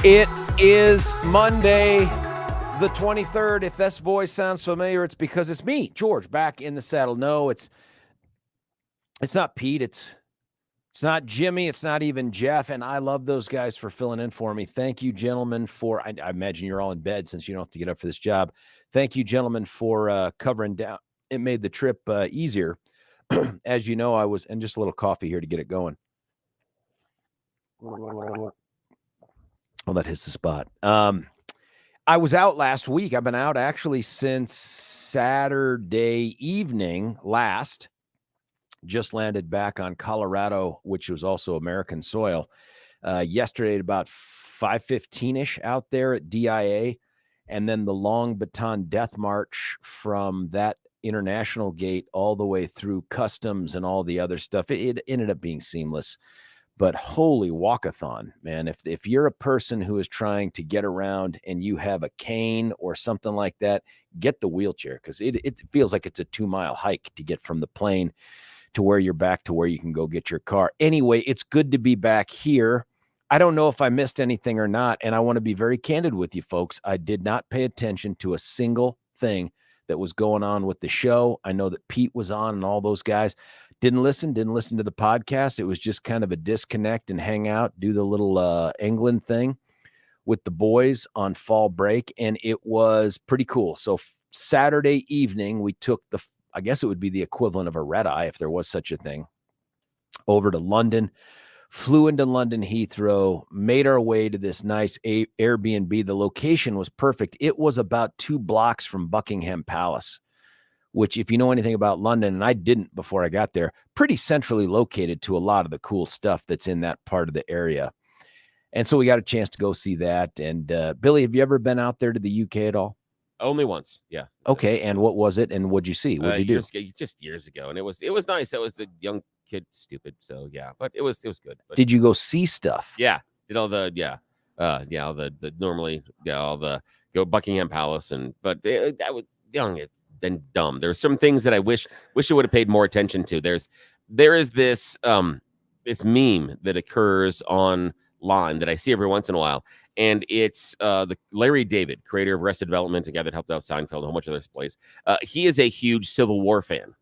It is Monday, the 23rd. If this voice sounds familiar, it's because it's me, George, back in the saddle. No, it's not Pete. It's not Jimmy. It's not even Jeff. And I love those guys for filling in for me. Thank you, gentlemen, for I imagine you're all in bed since you don't have to get up for this job. Thank you, gentlemen, for covering down. It made the trip easier. As you know, and just a little coffee here to get it going. Oh, that hits the spot. I was out last week. I've been out actually since Saturday evening last. Just landed back on Colorado, which was also American soil. Yesterday at about 5:15-ish out there at DIA. And then the long baton death march from that international gate all the way through customs and all the other stuff. It ended up being seamless. But holy walkathon, man. If you're a person who is trying to get around and you have a cane or something like that, get the wheelchair, because it feels like it's a 2-mile hike to get from the plane to where you're back to where you can go get your car. Anyway, it's good to be back here. I don't know if I missed anything or not, and I want to be very candid with you folks. I did not pay attention to a single thing that was going on with the show. I know that Pete was on and all those guys. Didn't listen to the podcast. It was just kind of a disconnect and hang out, do the little England thing with the boys on fall break, and it was pretty cool. So Saturday evening, we took I guess it would be the equivalent of a red eye if there was such a thing, over to London, flew into London Heathrow, made our way to this nice Airbnb. The location was perfect. It was about 2 blocks from Buckingham Palace, which, if you know anything about London, and I didn't before I got there, pretty centrally located to a lot of the cool stuff that's in that part of the area. And so we got a chance to go see that. And Billy, have you ever been out there to the UK at all? Only once, yeah. Okay, and what was it, and what'd you see? What'd you do? Just years ago, and it was nice. I was a young kid, stupid, so yeah, but it was good. But, did you go see stuff? Yeah, did all the all the normally all the go Buckingham Palace, but that was young and dumb. There were some things that I wish I would have paid more attention to. There is this this meme that occurs online that I see every once in a while. And it's the Larry David, creator of Arrested Development, a guy that helped out Seinfeld, a whole bunch of other plays. He is a huge Civil War fan.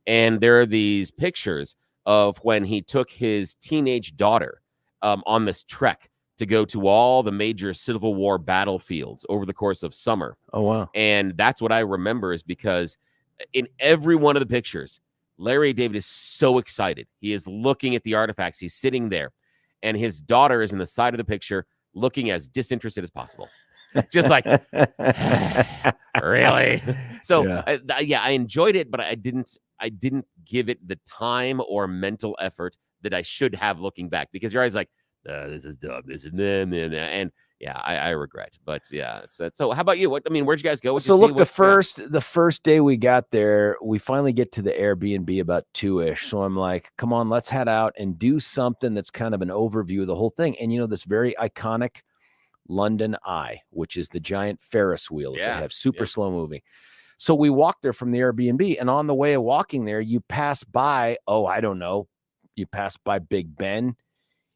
And there are these pictures of when he took his teenage daughter on this trek to go to all the major Civil War battlefields over the course of summer. Oh, wow. And that's what I remember, is because in every one of the pictures, Larry David is so excited. He is looking at the artifacts. He's sitting there. And his daughter is in the side of the picture, looking as disinterested as possible. Just like, really? So I enjoyed it, but I didn't give it the time or mental effort that I should have looking back, because you're always like, this is dumb, this is and yeah, I regret. But yeah, so how about you? Where'd you guys go? So look, the first day we got there, we finally get to the Airbnb about 2-ish. So I'm like, come on, let's head out and do something that's kind of an overview of the whole thing. And this very iconic London Eye, which is the giant Ferris wheel that they have, super slow moving. So we walked there from the Airbnb, and on the way of walking there, you pass by, you pass by Big Ben,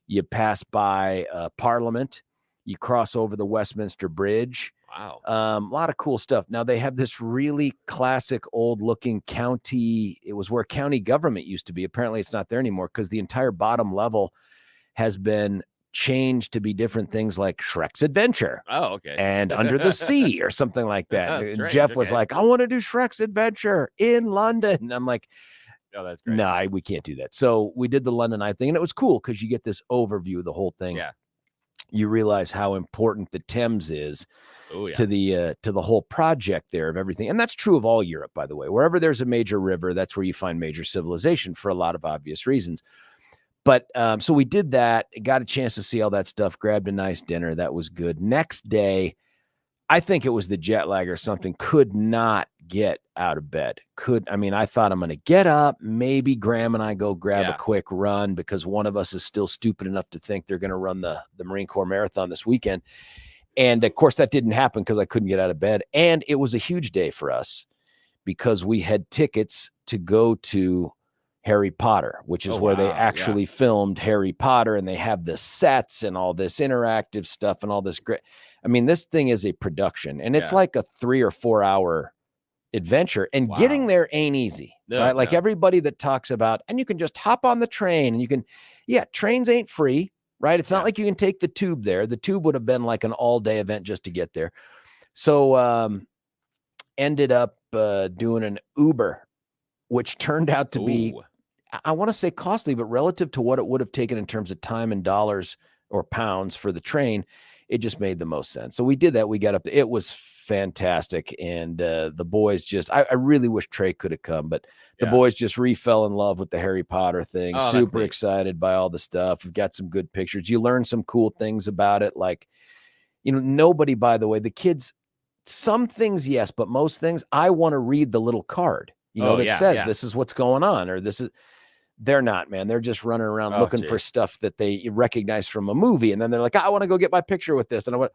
you pass by Parliament. You cross over the Westminster Bridge. Wow. A lot of cool stuff. Now, they have this really classic old-looking county. It was where county government used to be. Apparently, it's not there anymore, because the entire bottom level has been changed to be different things like Shrek's Adventure. Oh, okay. And Under the Sea or something like that. Strange. Jeff was like, I want to do Shrek's Adventure in London. And I'm like, oh, that's great. No, we can't do that. So we did the London Eye thing, and it was cool because you get this overview of the whole thing. Yeah. You realize how important the Thames is to the whole project there of everything. And that's true of all Europe, by the way. Wherever there's a major river, that's where you find major civilization, for a lot of obvious reasons. But so we did that, got a chance to see all that stuff, grabbed a nice dinner. That was good. Next day, I think it was the jet lag or something, could not get out of bed. I thought, I'm going to get up, maybe Graham and I go grab a quick run, because one of us is still stupid enough to think they're going to run the Marine Corps Marathon this weekend. And of course that didn't happen because I couldn't get out of bed. And it was a huge day for us because we had tickets to go to Harry Potter, which is where they wow, actually filmed Harry Potter, and they have the sets and all this interactive stuff and all this great. I mean, this thing is a production, and it's like a 3 or 4 hour adventure, and getting there ain't easy, right? Like everybody that talks about, and you can just hop on the train and you can, trains ain't free, right? It's not like you can take the tube there. The tube would have been like an all-day event just to get there. So ended up doing an Uber, which turned out to be, I want to say costly, but relative to what it would have taken in terms of time and dollars or pounds for the train, it just made the most sense. So we did that. We got up there. It was fantastic. And the boys just, I really wish Trey could have come, but the boys just fell in love with the Harry Potter thing. Super excited by all the stuff. We've got some good pictures. You learn some cool things about it. Like, nobody, by the way, the kids, some things, yes, but most things, I want to read the little card, that says this is what's going on, or this is, they're not, man. They're just running around looking for stuff that they recognize from a movie. And then they're like, I want to go get my picture with this. And I went,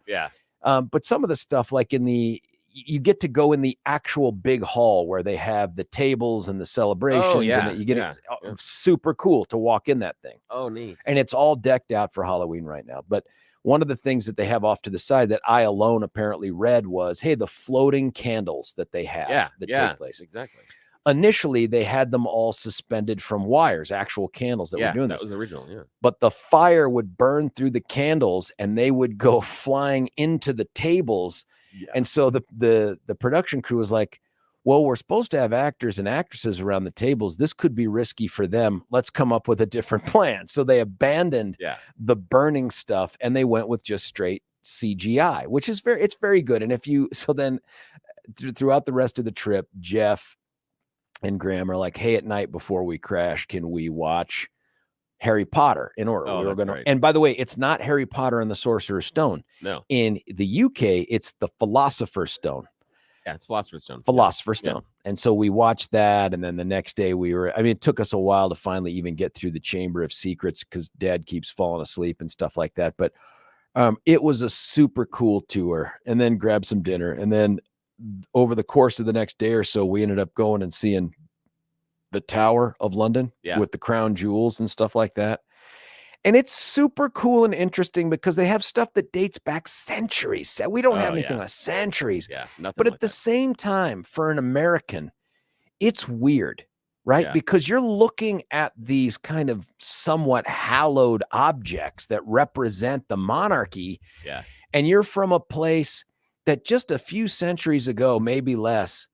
but some of the stuff, like you get to go in the actual big hall where they have the tables and the celebrations, and that you get super cool to walk in that thing. Oh, neat. And it's all decked out for Halloween right now. But one of the things that they have off to the side that I alone apparently read was, hey, the floating candles that they have that take place. Exactly. Initially, they had them all suspended from wires, actual candles that were doing this. That was the original, But the fire would burn through the candles and they would go flying into the tables. Yeah. And so the production crew was like, well, we're supposed to have actors and actresses around the tables. This could be risky for them. Let's come up with a different plan. So they abandoned the burning stuff and they went with just straight CGI, which is it's very good. And then throughout the rest of the trip, Jeff and Graham are like, hey, at night before we crash, can we watch Harry Potter in order? We were going to, and by the way, it's not Harry Potter and the Sorcerer's Stone. No. In the UK, it's the Philosopher's Stone. Yeah, it's Philosopher's Stone. Philosopher's Stone. And so we watched that. And then the next day it took us a while to finally even get through the Chamber of Secrets because Dad keeps falling asleep and stuff like that. But it was a super cool tour, and then grabbed some dinner. And then over the course of the next day or so, we ended up going and seeing the Tower of London with the crown jewels and stuff like that. And it's super cool and interesting because they have stuff that dates back centuries. So we don't have anything like centuries. Yeah, nothing. But at the same time, for an American, it's weird, right? Yeah. Because you're looking at these kind of somewhat hallowed objects that represent the monarchy. Yeah. And you're from a place that just a few centuries ago, maybe less,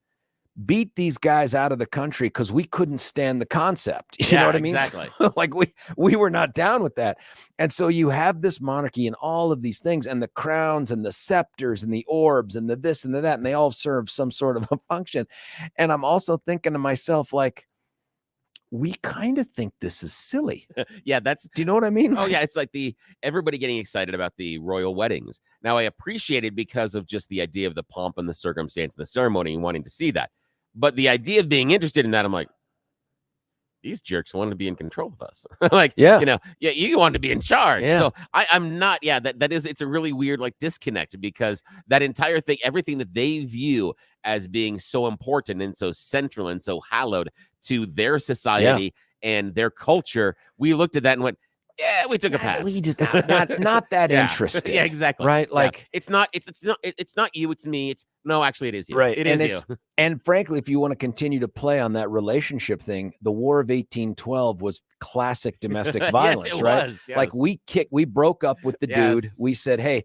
beat these guys out of the country because we couldn't stand the concept. You know what I mean? Exactly. So, like we were not down with that. And so you have this monarchy and all of these things, and the crowns and the scepters and the orbs and the this and the that, and they all serve some sort of a function. And I'm also thinking to myself, like, we kind of think this is silly. Do you know what I mean? Oh yeah. It's like everybody getting excited about the royal weddings. Now I appreciate it because of just the idea of the pomp and the circumstance and the ceremony and wanting to see that. But the idea of being interested in that, I'm like, these jerks want to be in control of us. You want to be in charge. Yeah. So I'm not, it's a really weird disconnect, because that entire thing, everything that they view as being so important and so central and so hallowed to their society and their culture, we looked at that and went, yeah, we took a pass. We just not that interesting. Yeah, exactly. Right. Like it's not you, it's me. Actually it is you. Right. It is you. And frankly, if you want to continue to play on that relationship thing, the War of 1812 was classic domestic violence, yes, it right? was, yes. Like we broke up with the dude. We said, hey,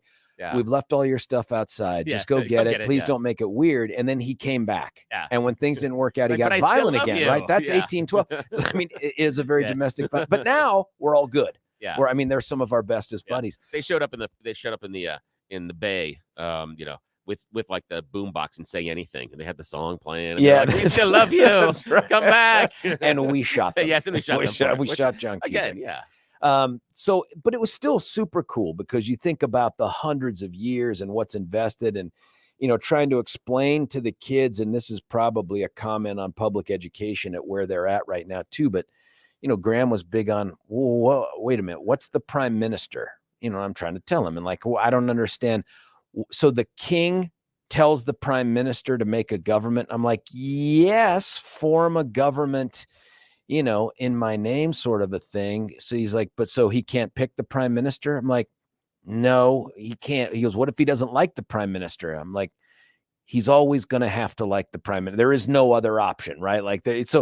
we've left all your stuff outside. Just go get it. Please don't make it weird. And then he came back. Yeah. And when things didn't work out, he got violent again, right? That's 1812. I mean, it is a very domestic violence. But now we're all good. Yeah. They're some of our bestest buddies. They showed up in the bay, with like the boombox and Say Anything, and they had the song playing. And we still love you. Right. Come back. And we shot them. Yes, and we shot we shot John Cusack. Again, yeah. But it was still super cool because you think about the hundreds of years and what's invested, and trying to explain to the kids, and this is probably a comment on public education at where they're at right now too, but Graham was big on, whoa, wait a minute, what's the prime minister? I'm trying to tell him, and I don't understand. So the king tells the prime minister to make a government. I'm like, yes, form a government in my name sort of a thing. So he's like, but so he can't pick the prime minister? I'm like, no, he can't. He goes, what if he doesn't like the prime minister? I'm like, he's always going to have to like the prime minister. There is no other option, right? Like it's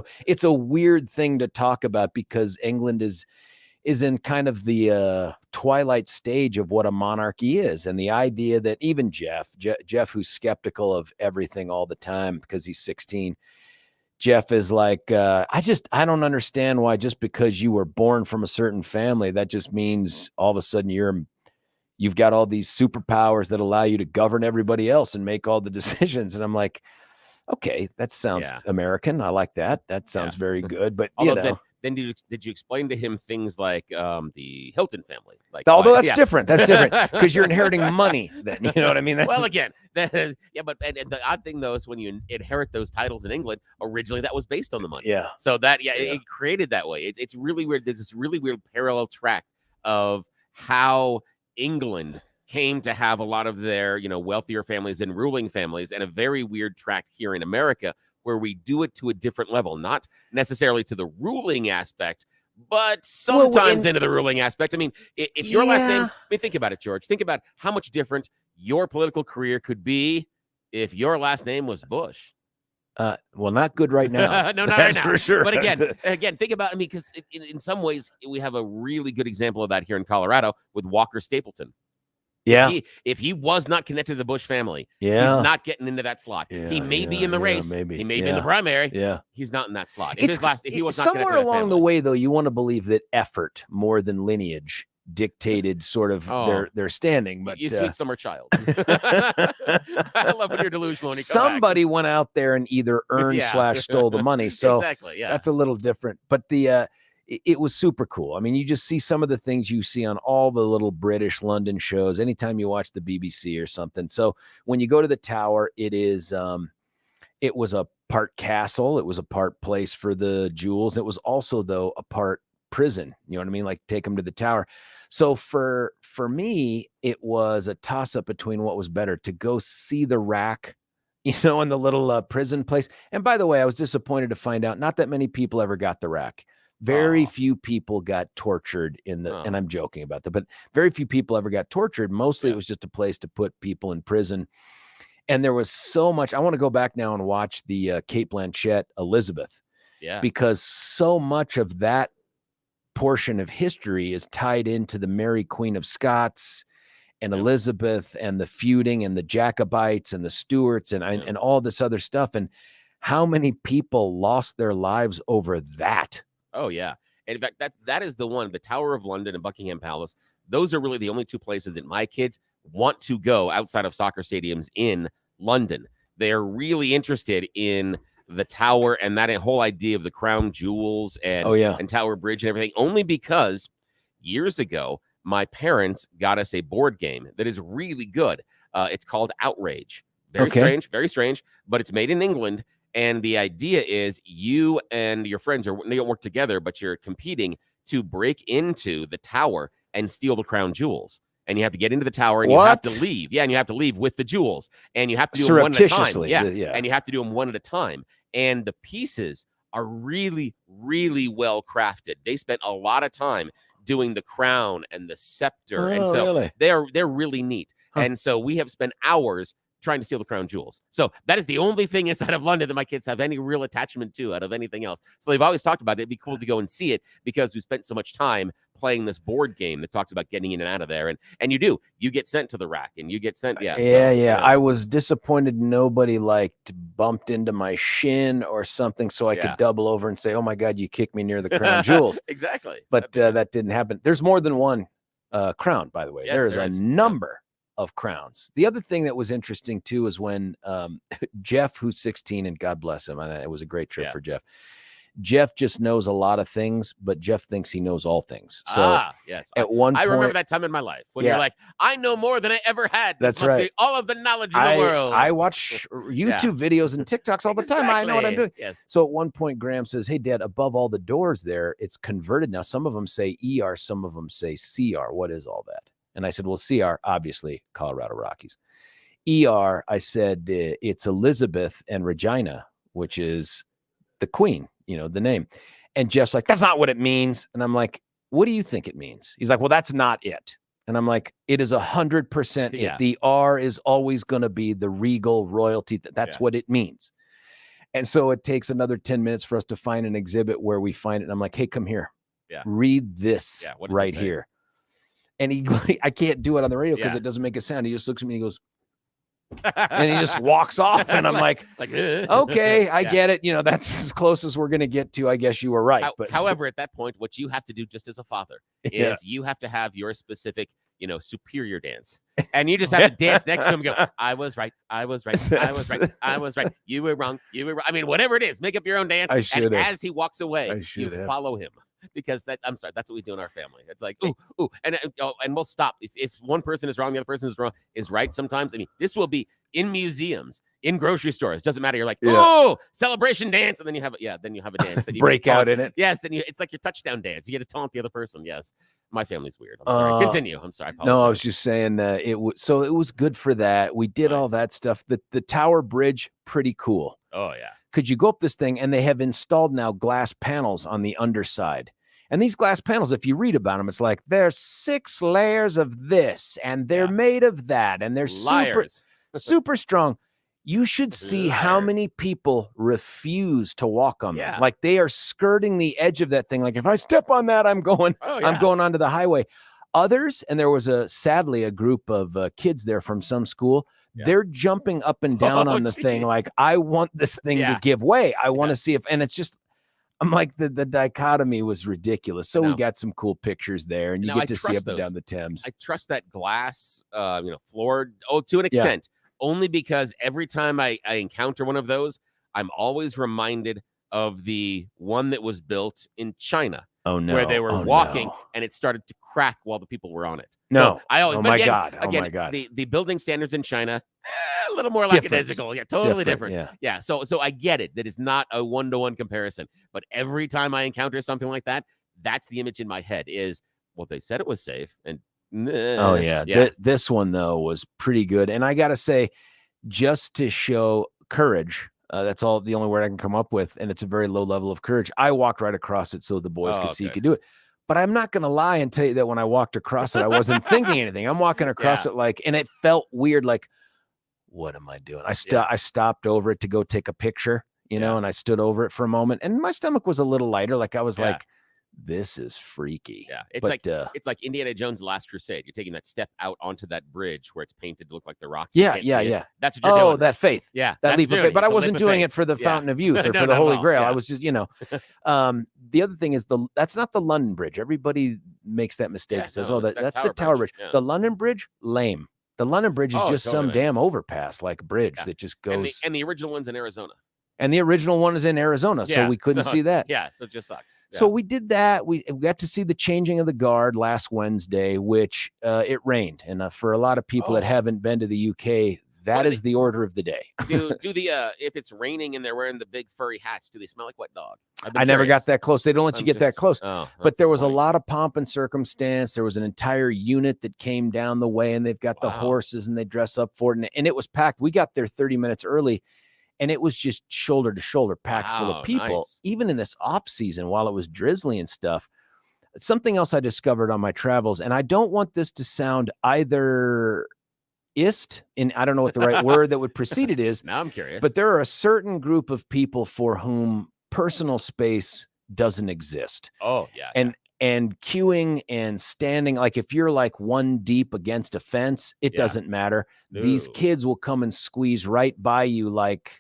a weird thing to talk about because England is in kind of the twilight stage of what a monarchy is. And the idea that even Jeff, who's skeptical of everything all the time because he's 16, Jeff is like, I don't understand why just because you were born from a certain family, that just means all of a sudden you've got all these superpowers that allow you to govern everybody else and make all the decisions. And I'm like, okay, that sounds American. I like that. That sounds very good. But then did you explain to him things like the Hilton family? Like, although that's different. That's different because you're inheriting money. Then you know what I mean. Well, again, but the odd thing though is when you inherit those titles in England, originally that was based on the money. Yeah. So it created that way. It's really weird. There's this really weird parallel track of how England came to have a lot of their wealthier families and ruling families, and a very weird track here in America, where we do it to a different level, not necessarily to the ruling aspect, but sometimes into the ruling aspect. I mean, if your last name, think about it, George. Think about how much different your political career could be if your last name was Bush. Well, not good right now. No, not right now. For sure. But again, think about because in some ways we have a really good example of that here in Colorado with Walker Stapleton. Yeah. If he was not connected to the Bush family, he's not getting into that slot. He may be in the race. Maybe. He may be in the primary. Yeah. He's not in that slot. If he was not somewhere along the way, though, you want to believe that effort more than lineage dictated sort of their standing. But you sweet summer child. I love when you're delusional. When you somebody went out there and either earned / stole the money. So exactly, that's a little different. But it was super cool. I mean, you just see some of the things you see on all the little British London shows anytime you watch the BBC or something. So when you go to the Tower, it was a part castle. It was a part place for the jewels. It was also, though, a part prison. You know what I mean? Like take them to the Tower. So for me, it was a toss up between what was better, to go see the rack, in the little prison place. And by the way, I was disappointed to find out not that many people ever got the rack. Very few people got tortured and I'm joking about that, but very few people ever got tortured. Mostly it was just a place to put people in prison. And there was so much. I want to go back now and watch the Cate Blanchett Elizabeth. Yeah. Because so much of that portion of history is tied into the Mary Queen of Scots and Elizabeth and the feuding and the Jacobites and the Stuarts and all this other stuff. And how many people lost their lives over that? Oh, yeah. And in fact, that is the one, the Tower of London and Buckingham Palace. Those are really the only two places that my kids want to go outside of soccer stadiums in London. They are really interested in the Tower and that whole idea of the crown jewels and Tower Bridge and everything, only because years ago, my parents got us a board game that is really good. It's called Outrage. Very strange, but it's made in England. And the idea is you and your friends they don't work together, but you're competing to break into the tower and steal the crown jewels. And you have to get into the tower and you have to leave. Yeah, and you have to leave with the jewels. And you have to do them one at a time. Yeah. And you have to do them one at a time. And the pieces are really, really well crafted. They spent a lot of time doing the crown and the scepter. And so they're really neat. Huh. And so we have spent hours trying to steal the crown jewels. So that is the only thing inside of London that my kids have any real attachment to out of anything else. So they've always talked about it. It'd be cool to go and see it because we spent so much time playing this board game that talks about getting in and out of there. And you get sent to the rack and you get sent. I was disappointed nobody bumped into my shin or something so I could double over and say, oh my God, you kicked me near the crown jewels. Exactly. But that didn't happen. There's more than one crown, by the way. Yes, there's a number of crowns. The other thing that was interesting too is when Jeff, who's 16, and God bless him, and it was a great trip for Jeff. Jeff just knows a lot of things, but Jeff thinks he knows all things. So yes, at one point, I remember that time in my life when you're like, I know more than I ever had. That's right. Be all of the knowledge in the world. I watch YouTube videos and TikToks all the time. I know what I'm doing. Yes. So at one point, Graham says, hey, Dad, above all the doors there, it's converted now. Some of them say ER, some of them say CR. What is all that? And I said, well, CR, obviously, Colorado Rockies. ER, I said, it's Elizabeth and Regina, which is the queen, the name. And Jeff's like, that's not what it means. And I'm like, what do you think it means? He's like, well, that's not it. And I'm like, it is 100% it. The R is always going to be the regal royalty. That's what it means. And so it takes another 10 minutes for us to find an exhibit where we find it. And I'm like, hey, come here. Read this right here. And I can't do it on the radio because it doesn't make a sound. He just looks at me and he goes, and he just walks off. And I'm like okay, I get it. You know, that's as close as we're going to get to, I guess you were right. But however, at that point, what you have to do just as a father is you have to have your specific, you know, superior dance. And you just have to dance next to him and go, I was right. I was right. I was right. I was right. You were wrong. You were wrong. I mean, whatever it is, make up your own dance. And as he walks away, you follow him. Because I'm sorry, that's what we do in our family. It's like, ooh, and we'll stop. If one person is wrong, the other person is right sometimes. I mean, this will be in museums, in grocery stores. Doesn't matter. You're like, oh, celebration dance. And then you have a dance. That you break out in it. Yes. And it's like your touchdown dance. You get to taunt the other person. Yes. My family's weird. I'm sorry. Continue. I'm sorry. No, I was just saying it was good for that. We did all that stuff. The Tower Bridge, pretty cool. Oh, yeah. Could you go up this thing? And they have installed now glass panels on the underside. And these glass panels, if you read about them, it's like there's 6 layers of this and they're made of that. And they're super strong. You should see how many people refuse to walk on them. Like they are skirting the edge of that thing. Like if I step on that, I'm going onto the highway. Others, and there was sadly a group of kids there from some school. They're jumping up and down on the thing. Like, I want this thing to give way. I want to see and it's just, I'm like, the dichotomy was ridiculous. So we got some cool pictures there, and you get to see up and down the Thames. I trust that glass, floored, to an extent, only because every time I encounter one of those, I'm always reminded of the one that was built in China. Oh, no. Where they were walking and it started to crack while the people were on it. No. So I always, oh, my again, God. Again, oh, my God. The building standards in China, a little more lackadaisical. Yeah, totally different. Yeah. So I get it. That is not a one-to-one comparison. But every time I encounter something like that, that's the image in my head is, well, they said it was safe. And oh, yeah. This one, though, was pretty good. And I got to say, just to show courage, that's all the only word I can come up with. And it's a very low level of courage. I walked right across it so the boys could see you could do it. But I'm not going to lie and tell you that when I walked across it, I wasn't thinking anything. I'm walking across it and it felt weird. Like, what am I doing? I stopped over it to go take a picture, and I stood over it for a moment and my stomach was a little lighter. Like I was like, this is freaky. Yeah. It's like Indiana Jones' Last Crusade. You're taking that step out onto that bridge where it's painted to look like the rocks. Yeah. That's what you're doing. Oh, that faith. Yeah. That leap of faith. But I wasn't doing it for the Fountain of Youth or for the Holy Grail. I was just, the other thing is that's not the London Bridge. Everybody makes that mistake. Says, that's the Tower Bridge. The London Bridge, lame. The London Bridge is just some damn overpass, like bridge that just goes. And the original one's in Arizona. And the original one is in Arizona, so we couldn't see that. Yeah, so it just sucks. Yeah. So we did that. We got to see the changing of the guard last Wednesday, which it rained. And for a lot of people that haven't been to the UK, that is the order of the day. Do the if it's raining and they're wearing the big furry hats, do they smell like wet dog? I never got that close. They don't let you get that close. But there was a lot of pomp and circumstance. There was an entire unit that came down the way, and they've got the horses, and they dress up for it. And it was packed. We got there 30 minutes early. And it was just shoulder to shoulder packed full of people, even in this off season while it was drizzly and stuff. Something else I discovered on my travels, and I don't want this to sound either and I don't know what the right word that would precede it is. Now I'm curious. But there are a certain group of people for whom personal space doesn't exist. Oh, yeah. And queuing and standing, like if you're like one deep against a fence, it doesn't matter. No. These kids will come and squeeze right by you like,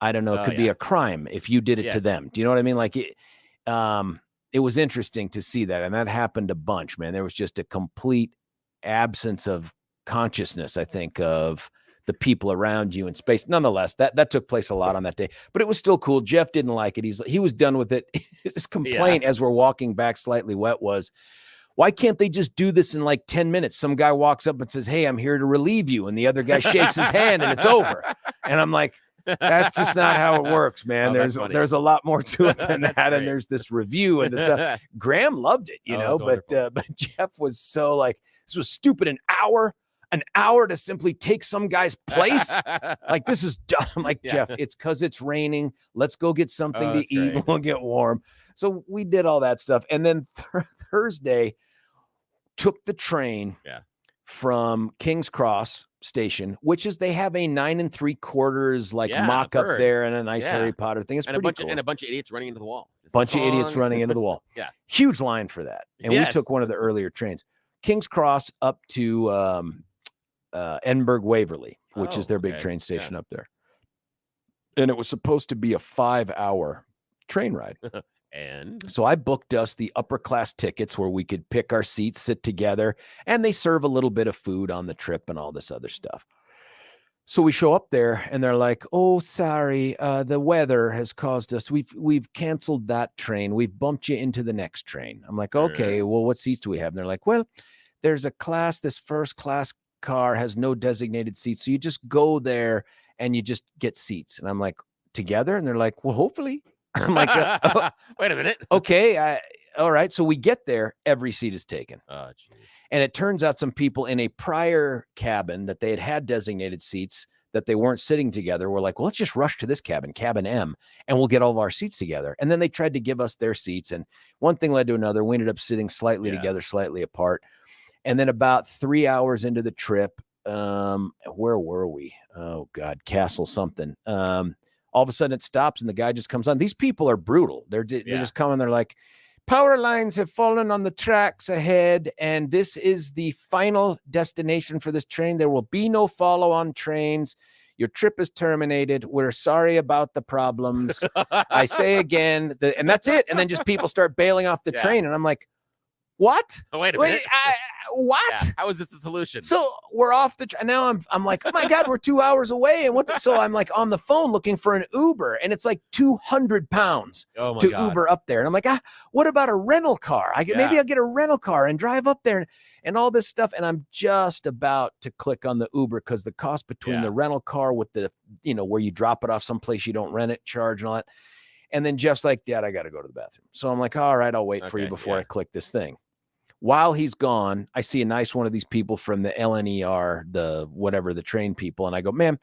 I don't know, it could be a crime if you did it to them. Do you know what I mean? Like it was interesting to see that. And that happened a bunch, man. There was just a complete absence of consciousness, I think, of the people around you in space. Nonetheless, that took place a lot on that day, but it was still cool. Jeff didn't like it. He was done with it. His complaint as we're walking back slightly wet was, why can't they just do this in like 10 minutes? Some guy walks up and says, hey, I'm here to relieve you. And the other guy shakes his hand and it's over. And I'm like, that's just not how it works, man. There's a lot more to it than that. Great. And there's this review and this stuff. Graham loved it, but Jeff was so like, this was stupid. An hour an hour to simply take some guy's place. Like, this is dumb. I'm like, Jeff, it's because it's raining. Let's go get something to eat and we'll get warm. So we did all that stuff. And then Thursday, took the train from King's Cross Station, which is, they have a 9 3/4 like mock up there and a nice Harry Potter thing. It's pretty cool. And a bunch of idiots running into the wall. Bunch of idiots running into the wall. Huge line for that. And we took one of the earlier trains. King's Cross up to Edinburgh Waverley, which is their big train station up there. And it was supposed to be a 5-hour train ride. And so I booked us the upper class tickets where we could pick our seats, sit together, and they serve a little bit of food on the trip and all this other stuff. So we show up there and they're like, "Oh, sorry, the weather has caused us. We've canceled that train. We've bumped you into the next train." I'm like, "Okay, well, what seats do we have?" And they're like, "Well, there's a class, this first class car has no designated seats. So you just go there and you just get seats." And I'm like, "Together?" And they're like, "Well, hopefully." I'm like, wait a minute. Okay. All right. So we get there. Every seat is taken. Oh, geez. And it turns out some people in a prior cabin that they had designated seats that they weren't sitting together were like, "Well, let's just rush to this cabin, cabin M, and we'll get all of our seats together." And then they tried to give us their seats. And one thing led to another. We ended up sitting slightly together, slightly apart. And then about 3 hours into the trip, where were we? Oh, God, Castle something. All of a sudden it stops and the guy just comes on. These people are brutal. They're just coming. They're like, "Power lines have fallen on the tracks ahead, and this is the final destination for this train. There will be no follow-on trains. Your trip is terminated. We're sorry about the problems. I say again," and that's it. And then just people start bailing off the train. And I'm like, "What? Oh, wait a minute. What? Yeah. How is this a solution?" So we're off the now I'm like, "Oh my God, we're 2 hours away." And so I'm like on the phone looking for an Uber, and it's like 200 pounds to Uber up there. And I'm like, what about a rental car? Maybe I'll get a rental car and drive up there and all this stuff. And I'm just about to click on the Uber because the cost between the rental car with the, where you drop it off someplace you don't rent it, charge and all that. And then Jeff's like, "Dad, I got to go to the bathroom." So I'm like, "All right, I'll wait for you before I click this thing." While he's gone, I see a nice one of these people from the LNER, the train people. And I go, "Ma'am,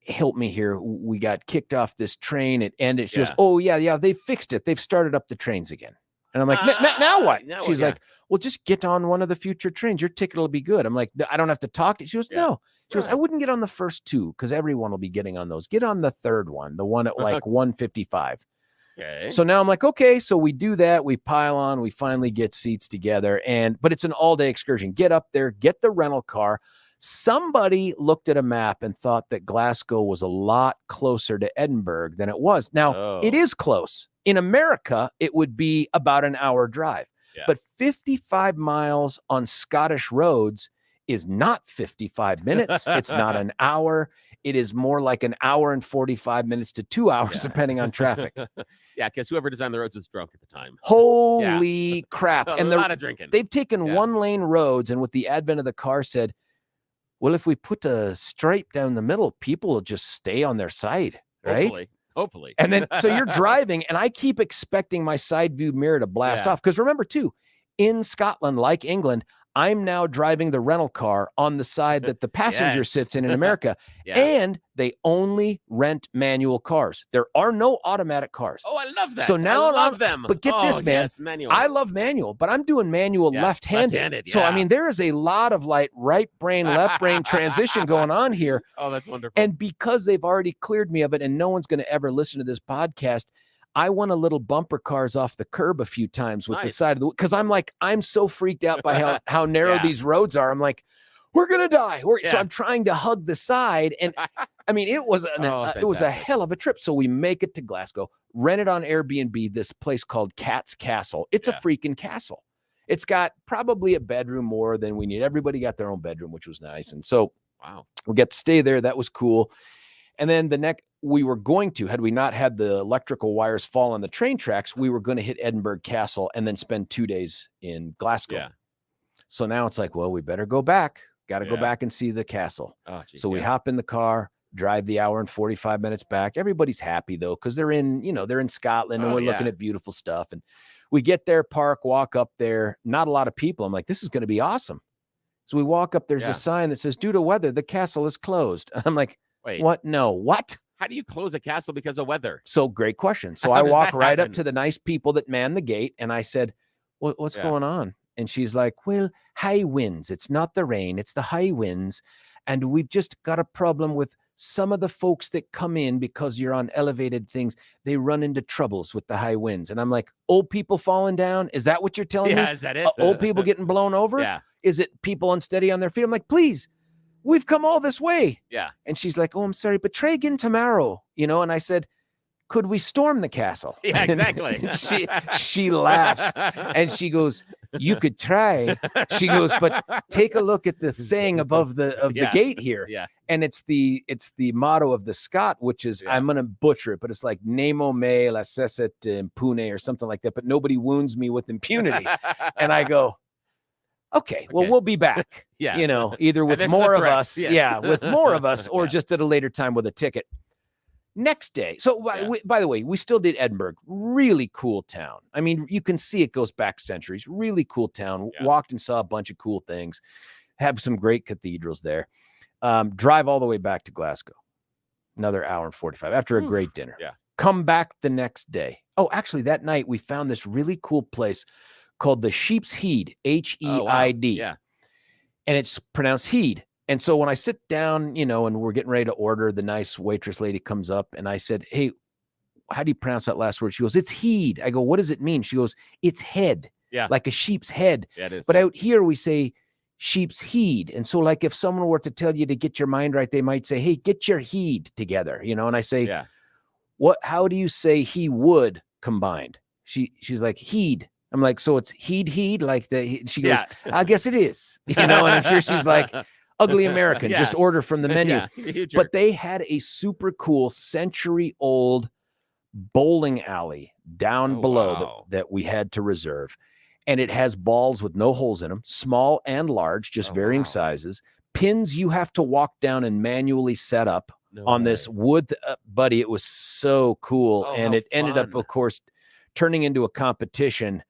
help me here. We got kicked off this train. It ended." She goes, "Oh, yeah, they fixed it. They've started up the trains again." And I'm like, now what? She's like, "Well, just get on one of the future trains. Your ticket will be good." I'm like, "I don't have to talk to you." She goes, "No." She goes, "I wouldn't get on the first two because everyone will be getting on those. Get on the third one, the one at like 155. Okay. So now I'm like, okay, so we do that. We pile on. We finally get seats together. But it's an all-day excursion. Get up there, get the rental car. Somebody looked at a map and thought that Glasgow was a lot closer to Edinburgh than it was. Now, it is close. In America, it would be about an hour drive. Yeah. But 55 miles on Scottish roads is not 55 minutes. It's not an hour. It is more like an hour and 45 minutes to 2 hours, depending on traffic. Yeah, because whoever designed the roads was drunk at the time. Holy crap. And a lot of drinking. They've taken one-lane roads, and with the advent of the car said, "Well, if we put a stripe down the middle, people will just stay on their side," right? Hopefully. And then, so you're driving, and I keep expecting my side view mirror to blast off. Because remember, too, in Scotland, like England, I'm now driving the rental car on the side that the passenger sits in America. And they only rent manual cars. There are no automatic cars. Oh, I love that. So now I love them. But get this, man. Yes, I love manual, but I'm doing manual left-handed. So, I mean, there is a lot of like right brain, left brain transition going on here. Oh, that's wonderful. And because they've already cleared me of it and no one's going to ever listen to this podcast, I won a little bumper cars off the curb a few times with the side of the, because I'm so freaked out by how narrow these roads are. I'm like, we're gonna die. So I'm trying to hug the side, and I mean, it was a hell of a trip. So we make it to Glasgow, rented on Airbnb this place called Cat's Castle. It's a freaking castle. It's got probably a bedroom more than we need. Everybody got their own bedroom, which was nice, and so we got to stay there. That was cool. And then we were going to, had we not had the electrical wires fall on the train tracks, we were going to hit Edinburgh Castle and then spend 2 days in Glasgow. Yeah. So now it's like, well, we better go back. Got to go back and see the castle. Oh, geez, so we hop in the car, drive the hour and 45 minutes back. Everybody's happy though, because they're in Scotland and we're looking at beautiful stuff. And we get there, park, walk up there. Not a lot of people. I'm like, this is going to be awesome. So we walk up, there's Yeah. a sign that says, due to weather, the castle is closed. I'm like, Wait, what? No, what? how do you close a castle because of weather? So great question. So How I does walk that right happen? up to the nice people that man the gate. And I said, what's Yeah. going on? And she's like, well, high winds. It's not the rain, it's the high winds. And we've just got a problem with some of the folks that come in because you're on elevated things. They run into troubles with the high winds. And I'm like, old people falling down? Is that what you're telling me? Yeah, is that it? Old people getting blown over? Yeah. Is it people unsteady on their feet? I'm like, please, we've come all this way. Yeah. And she's like, oh, I'm sorry, but try again tomorrow, And I said, could we storm the castle? Yeah, exactly. she laughs and she goes, you could try. She goes, but take a look at the saying above the gate here. Yeah. And it's the motto of the Scot, which is, I'm going to butcher it, but it's like nemo me lasset impune or something like that. But nobody wounds me with impunity. And I go, okay, well, we'll be back. Yeah. Either with more of us. Yes. Yeah. With more of us or just at a later time with a ticket. Next day. So by the way, we still did Edinburgh. Really cool town. I mean, you can see it goes back centuries. Really cool town. Yeah. Walked and saw a bunch of cool things. Have some great cathedrals there. Drive all the way back to Glasgow. Another hour and 45 after a great dinner. Yeah. Come back the next day. Oh, actually, that night we found this really cool place called the Sheep's Heed, Heid. Oh, wow. Yeah. And it's pronounced Heed. And so when I sit down, and we're getting ready to order, the nice waitress lady comes up and I said, hey, how do you pronounce that last word? She goes, it's heed. I go, what does it mean? She goes, it's head. Yeah. Like a sheep's head. Yeah, it is. But out here we say sheep's heed. And so like if someone were to tell you to get your mind right, they might say, hey, get your heed together, and I say, how do you say he would combined? She's like, heed. I'm like, so it's heed, like she goes, I guess it is, and I'm sure she's like, ugly American, just order from the menu. But they had a super cool century-old bowling alley down below that we had to reserve. And it has balls with no holes in them, small and large, just varying sizes. Pins you have to walk down and manually set up on this wood. Buddy, it was so cool. And it ended up, of course, turning into a competition.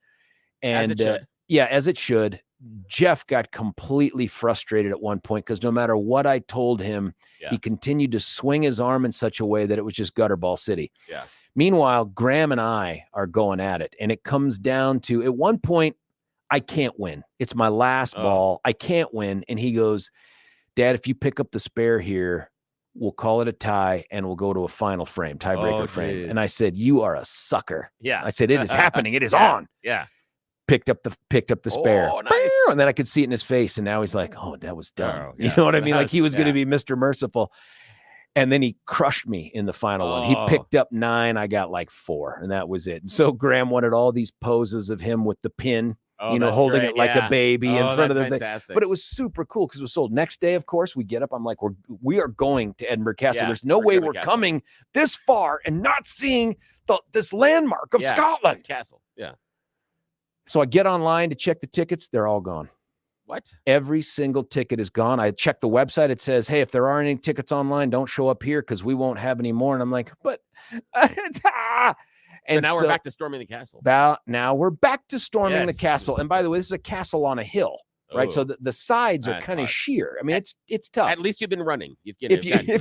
And as it should. Jeff got completely frustrated at one point because no matter what I told him, he continued to swing his arm in such a way that it was just gutterball city. Yeah. Meanwhile, Graham and I are going at it, and it comes down to, at one point, I can't win. It's my last ball. I can't win. And he goes, Dad, if you pick up the spare here, we'll call it a tie and we'll go to a final frame, tiebreaker frame. Geez. And I said, you are a sucker. Yeah. I said, it is happening. It is on. Yeah. Picked up the spare. Oh, nice. And then I could see it in his face. And now he's like, oh, that was dumb. Oh, You know what I mean? Like he was going to be Mr. Merciful. And then he crushed me in the final one. He picked up 9. I got like 4. And that was it. And so Graham wanted all these poses of him with the pin, holding it like a baby in front of the thing. But it was super cool because it was sold. Next day, of course, we get up. I'm like, we are going to Edinburgh Castle. There's no way we're coming this far and not seeing this landmark of Scotland. Castle. Yeah. So I get online to check the tickets. They're all gone. What? Every single ticket is gone. I checked the website. It says, hey, if there aren't any tickets online, don't show up here because we won't have any more. And I'm like, but And so now we're back to storming the castle. Now we're back to storming the castle. And by the way, this is a castle on a hill, right? So the sides are kind of sheer. I mean, it's tough. At least you've been running. If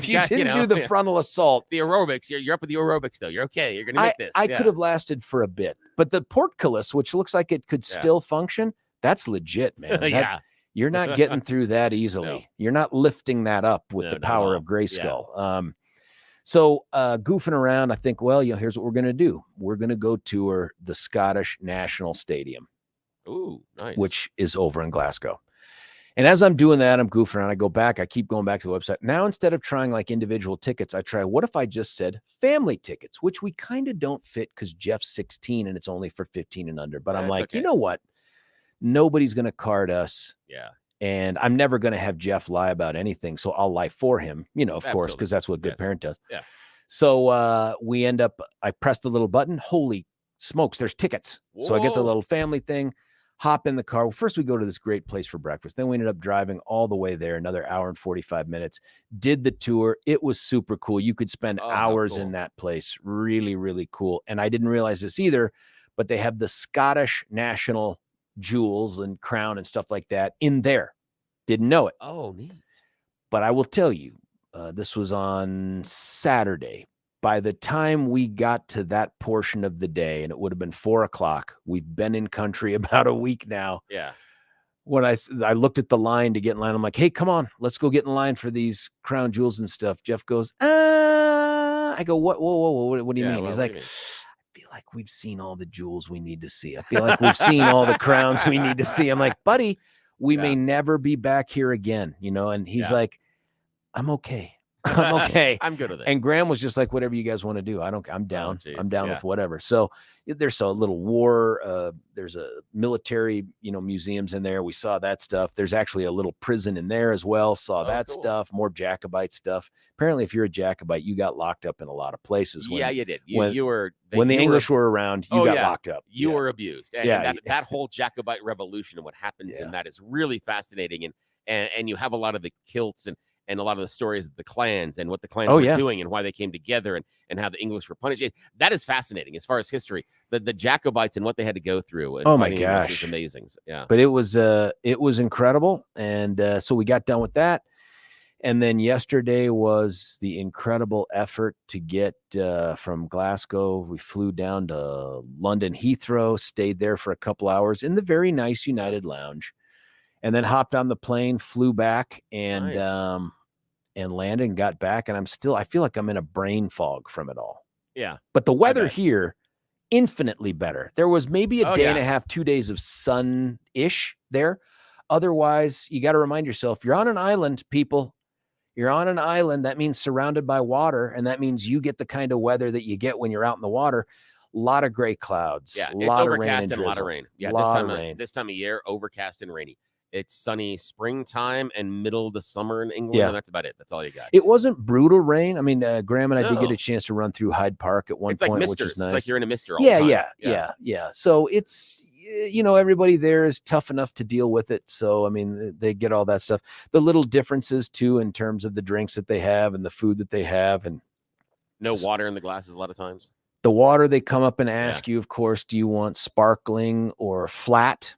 you didn't do the frontal assault. The aerobics, you're up with the aerobics, though. You're okay. You're going to make this. I could have lasted for a bit. But the portcullis, which looks like it could still function, that's legit, man. You're not getting through that easily. No. You're not lifting that up with the power of Grayskull. So goofing around, I think, well, here's what we're going to do. We're going to go tour the Scottish National Stadium. Ooh, nice. Which is over in Glasgow. And as I'm doing that, I'm goofing around. I go back. I keep going back to the website. Now, instead of trying like individual tickets, I try, what if I just said family tickets, which we kind of don't fit because Jeff's 16 and it's only for 15 and under. But I'm like, you know what? Nobody's going to card us. Yeah. And I'm never going to have Jeff lie about anything. So I'll lie for him, of course, because that's what a good parent does. Yeah. So we end up, I press the little button. Holy smokes, there's tickets. Whoa. So I get the little family thing, hop in the car. Well, first we go to this great place for breakfast. Then we ended up driving all the way there, another hour and 45 minutes, did the tour. It was super cool. You could spend hours in that place. Really, really cool. And I didn't realize this either, but they have the Scottish national jewels and crown and stuff like that in there. Didn't know it. Oh, neat. But I will tell you, this was on Saturday. By the time we got to that portion of the day, and it would have been 4:00, we've been in country about a week now. Yeah. When I looked at the line to get in line, I'm like, hey, come on, let's go get in line for these crown jewels and stuff. Jeff goes, I go, what? Whoa, what do you mean? Well, He's what like, do you mean? I feel like we've seen all the jewels we need to see. I feel like we've seen all the crowns we need to see. I'm like, buddy, we may never be back here again, And he's like, I'm okay. I'm okay. I'm good with it. And Graham was just like, whatever you guys want to do. I'm down. Oh, I'm down with whatever. So there's a little war. There's a military, museums in there. We saw that stuff. There's actually a little prison in there as well. Saw that cool. stuff, more Jacobite stuff. Apparently, if you're a Jacobite, you got locked up in a lot of places. You did. When the you English were around, you got locked up. You were abused. And Yeah. that whole Jacobite revolution and what happens in that is really fascinating. And you have a lot of the kilts and a lot of the stories of the clans and what the clans were doing and why they came together and how the English were punished. That is fascinating as far as history. The Jacobites and what they had to go through. And my gosh, is amazing. Yeah, but it was incredible. And so we got done with that. And then yesterday was the incredible effort to get from Glasgow. We flew down to London Heathrow, stayed there for a couple hours in the very nice United Lounge, and then hopped on the plane, flew back, and landed and got back. And I feel like I'm in a brain fog from it all. Yeah. But the weather here, infinitely better. There was maybe a day and a half, 2 days of sun-ish there. Otherwise, you got to remind yourself, you're on an island, people. You're on an island. That means surrounded by water. And that means you get the kind of weather that you get when you're out in the water. A lot of gray clouds. Yeah, a it's lot overcast of rain and a lot of rain. Yeah, this time of year, overcast and rainy. It's sunny springtime and middle of the summer in England, and that's about it. That's all you got. It wasn't brutal rain. I mean, Graham and I did get a chance to run through Hyde Park at one point, which is nice. It's like you're in a mister all the time. Yeah. So it's, everybody there is tough enough to deal with it. So, I mean, they get all that stuff. The little differences, too, in terms of the drinks that they have and the food that they have. And no water in the glasses a lot of times. The water, they come up and ask you, of course, do you want sparkling or flat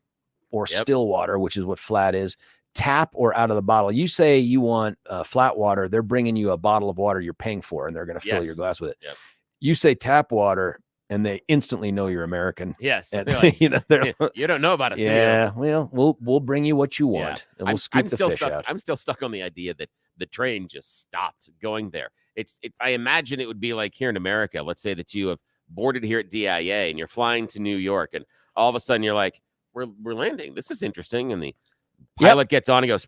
or still water, which is what flat is, tap or out of the bottle. You say you want flat water, they're bringing you a bottle of water you're paying for, and they're going to fill your glass with it. Yep. You say tap water, and they instantly know you're American. Yes. And, like, you don't know about it. Yeah. Well, we'll bring you what you want, and we'll scoop the fish out. I'm still stuck on the idea that the train just stopped going there. It's. I imagine it would be like here in America. Let's say that you have boarded here at DIA and you're flying to New York, and all of a sudden you're like, we're landing. This is interesting. And the pilot gets on and goes,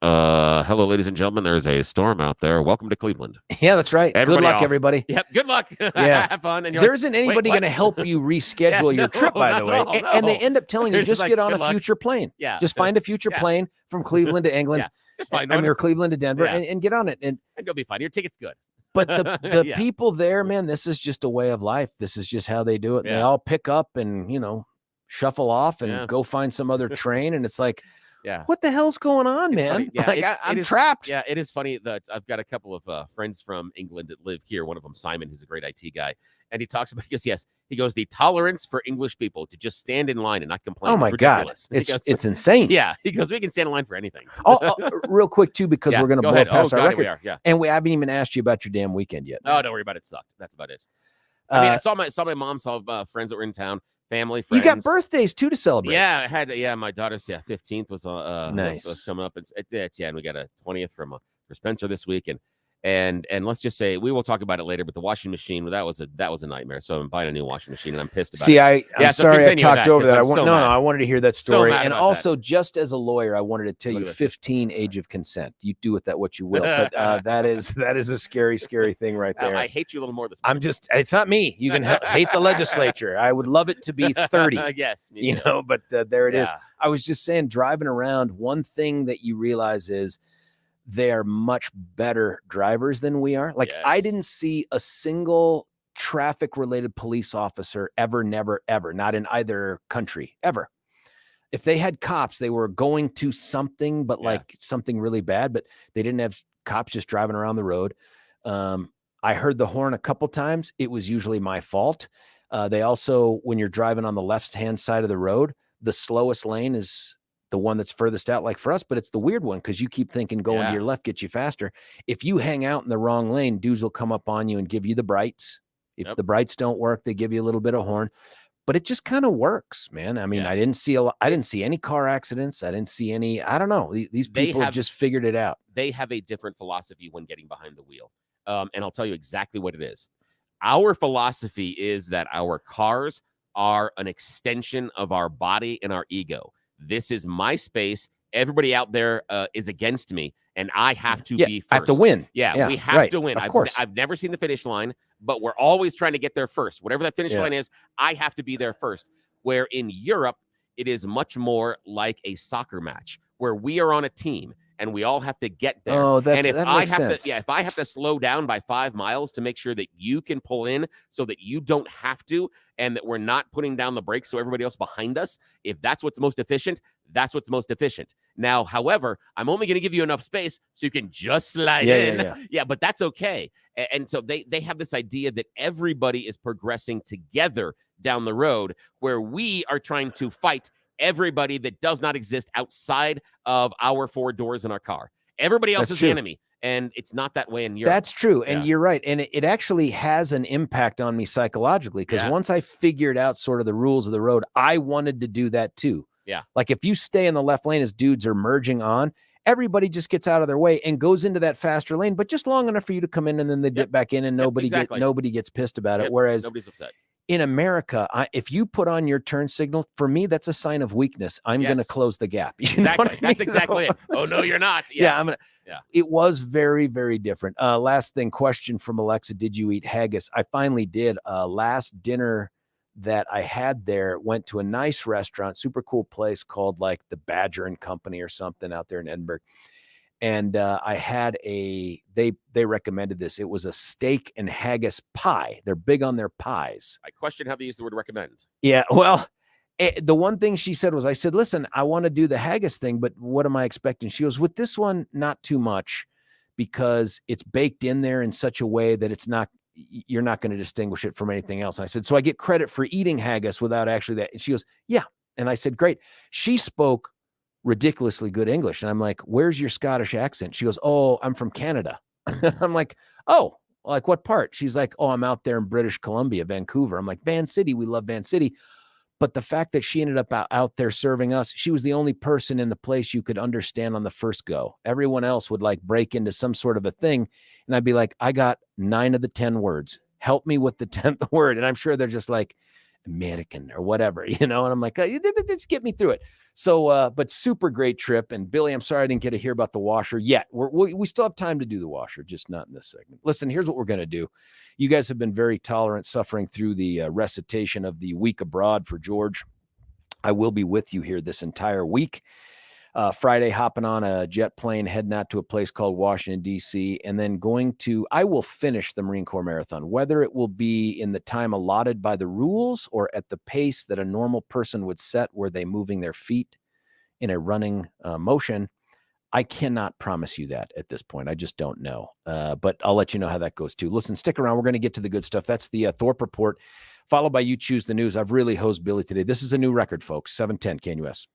hello, ladies and gentlemen. There's a storm out there. Welcome to Cleveland. Yeah, that's right. Good luck, everybody. Yep. Good luck. Have fun. And there isn't anybody going to help you reschedule your trip, by the way. And they end up telling you, just get on a future plane. Yeah. Just find a future plane from Cleveland to England. Just find one. Or Cleveland to Denver and get on it. And you'll be fine. Your ticket's good. But the people there, man, this is just a way of life. This is just how they do it. They all pick up and, shuffle off and go find some other train. And it's like, what the hell's going on, man? Yeah, like I'm trapped. Yeah, it is funny that I've got a couple of friends from England that live here. One of them, Simon, who's a great IT guy. And he talks about, he goes, the tolerance for English people to just stand in line and not complain. Oh my God. It's insane. Yeah. He goes, we can stand in line for anything. Real quick too, because we're going to blow past our record. And we haven't even asked you about your damn weekend yet. Oh, don't worry about it. It sucked. That's about it. I mean, I saw my mom, saw friends that were in town. Family, friends. You got birthdays too to celebrate. Yeah, I had. Yeah, my daughter's 15th was nice. Was coming up. It's and we got a 20th for Spencer this week, and let's just say we will talk about it later. But the washing machine, that was a nightmare. So I'm buying a new washing machine, and I'm pissed about it. I'm sorry I talked over that. I wanted to hear that story, and also that. Just as a lawyer, I wanted to tell you 15 age of consent. You do with that what you will, but that is a scary thing right there. I hate you a little more this morning. It's not me. You can hate the legislature. I would love it to be 30. Yes, but there it is. I was just saying, driving around, one thing that you realize is they are much better drivers than we are. Like, I didn't see a single traffic related police officer ever, never, ever, not in either country ever. If they had cops, they were going to something, but like something really bad, but they didn't have cops just driving around the road. I heard the horn a couple times. It was usually my fault. They also, when you're driving on the left-hand side of the road, the slowest lane is the one that's furthest out like for us, but it's the weird one because you keep thinking going to your left gets you faster. If you hang out in the wrong lane, dudes will come up on you and give you the brights. If the brights don't work, they give you a little bit of horn. But it just kind of works, man. I mean, I didn't see any car accidents. I didn't see any, I don't know. These people have just figured it out. They have a different philosophy when getting behind the wheel. And I'll tell you exactly what it is. Our philosophy is that our cars are an extension of our body and our ego. This is my space. Everybody out there is against me, and I have to be first. I have to win. Yeah, we have to win. Of course. I've never seen the finish line, but we're always trying to get there first. Whatever that finish line is, I have to be there first. Where in Europe, it is much more like a soccer match where we are on a team and we all have to get there. Oh, that makes sense. If I have to slow down by 5 miles to make sure that you can pull in so that you don't have to, and that we're not putting down the brakes so everybody else behind us, if that's what's most efficient, that's what's most efficient. Now, however, I'm only going to give you enough space so you can just slide in. Yeah, but that's okay. And so they have this idea that everybody is progressing together down the road, where we are trying to fight everybody that does not exist outside of our 4 doors in our car. Everybody else is the enemy. And it's not that way in Europe. That's true. And you're right. And it actually has an impact on me psychologically, because once I figured out sort of the rules of the road, I wanted to do that too. Yeah. Like if you stay in the left lane as dudes are merging on, everybody just gets out of their way and goes into that faster lane, but just long enough for you to come in, and then they dip back in, and nobody gets pissed about it. Whereas nobody's upset. In America, if you put on your turn signal, for me, that's a sign of weakness. I'm going to close the gap. Exactly. That's exactly it. Oh, no, you're not. I'm going to. It was very, very different. Last thing, question from Alexa. Did you eat haggis? I finally did. Last dinner that I had there, went to a nice restaurant, super cool place called like the Badger and Company or something out there in Edinburgh. And I had they recommended this. It was a steak and haggis pie. They're big on their pies. I question how they use the word recommend. Yeah, well, the one thing she said was, I said, listen, I want to do the haggis thing, but what am I expecting? She goes, with this one, not too much, because it's baked in there in such a way that you're not going to distinguish it from anything else. And I said, so I get credit for eating haggis without actually that. And she goes, yeah. And I said, great. She spoke ridiculously good English. And I'm like, where's your Scottish accent? She goes, oh, I'm from Canada. I'm like, oh, like what part? She's like, oh, I'm out there in British Columbia, Vancouver. I'm like, Van City. We love Van City. But the fact that she ended up out there serving us, she was the only person in the place you could understand on the first go. Everyone else would like break into some sort of a thing. And I'd be like, I got 9 of the 10 words. Help me with the 10th word. And I'm sure they're just like, American or whatever, and I'm like, just get me through it. So, but super great trip. And Billy, I'm sorry I didn't get to hear about the washer yet. We still have time to do the washer, just not in this segment. Listen, here's what we're going to do. You guys have been very tolerant, suffering through the recitation of the week abroad for George. I will be with you here this entire week. Friday, hopping on a jet plane, heading out to a place called Washington, D.C., and then I will finish the Marine Corps Marathon, whether it will be in the time allotted by the rules or at the pace that a normal person would set, where they moving their feet in a running motion. I cannot promise you that at this point. I just don't know. But I'll let you know how that goes too. Listen, stick around. We're going to get to the good stuff. That's the Thorpe Report, followed by You Choose the News. I've really hosed Billy today. This is a new record, folks. 710 KNUS.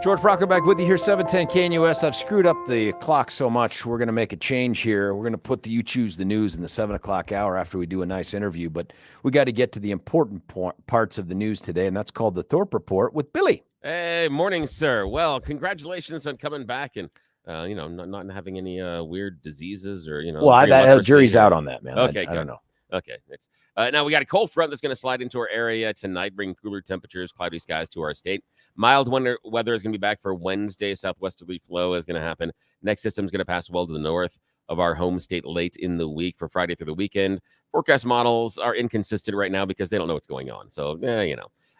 George Brauchler back with you here, 710 KNUS. I've screwed up the clock so much. We're going to make a change here. We're going to put the You Choose the News in the 7 o'clock hour after we do a nice interview. But we got to get to the important parts of the news today, and that's called the Thorpe Report with Billy. Hey, morning, sir. Well, congratulations on coming back and, not having any weird diseases or, Well, the jury's out on that, man. Okay, I don't know. Okay. Now we got a cold front that's going to slide into our area tonight, bringing cooler temperatures, cloudy skies to our state. Mild weather is going to be back for Wednesday. Southwesterly flow is going to happen. Next system is going to pass well to the north of our home state late in the week for Friday through the weekend. Forecast models are inconsistent right now because they don't know what's going on. So,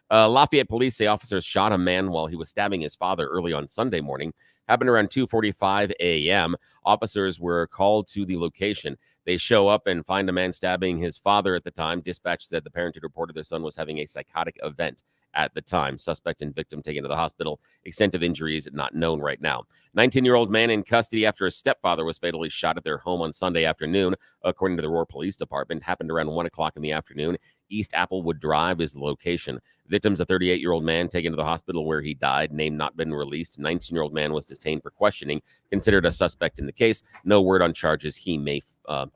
Lafayette police say officers shot a man while he was stabbing his father early on Sunday morning. Happened around 2:45 a.m. Officers were called to the location. They show up and find a man stabbing his father at the time. Dispatch said the parent had reported their son was having a psychotic event at the time. Suspect and victim taken to the hospital. Extent of injuries not known right now. 19-year-old man in custody after his stepfather was fatally shot at their home on Sunday afternoon, according to the Aurora Police Department. Happened around 1 o'clock in the afternoon. East Applewood Drive is the location. Victim's a 38-year-old man taken to the hospital where he died. Name not been released. 19-year-old man was detained for questioning, considered a suspect in the case. No word on charges he may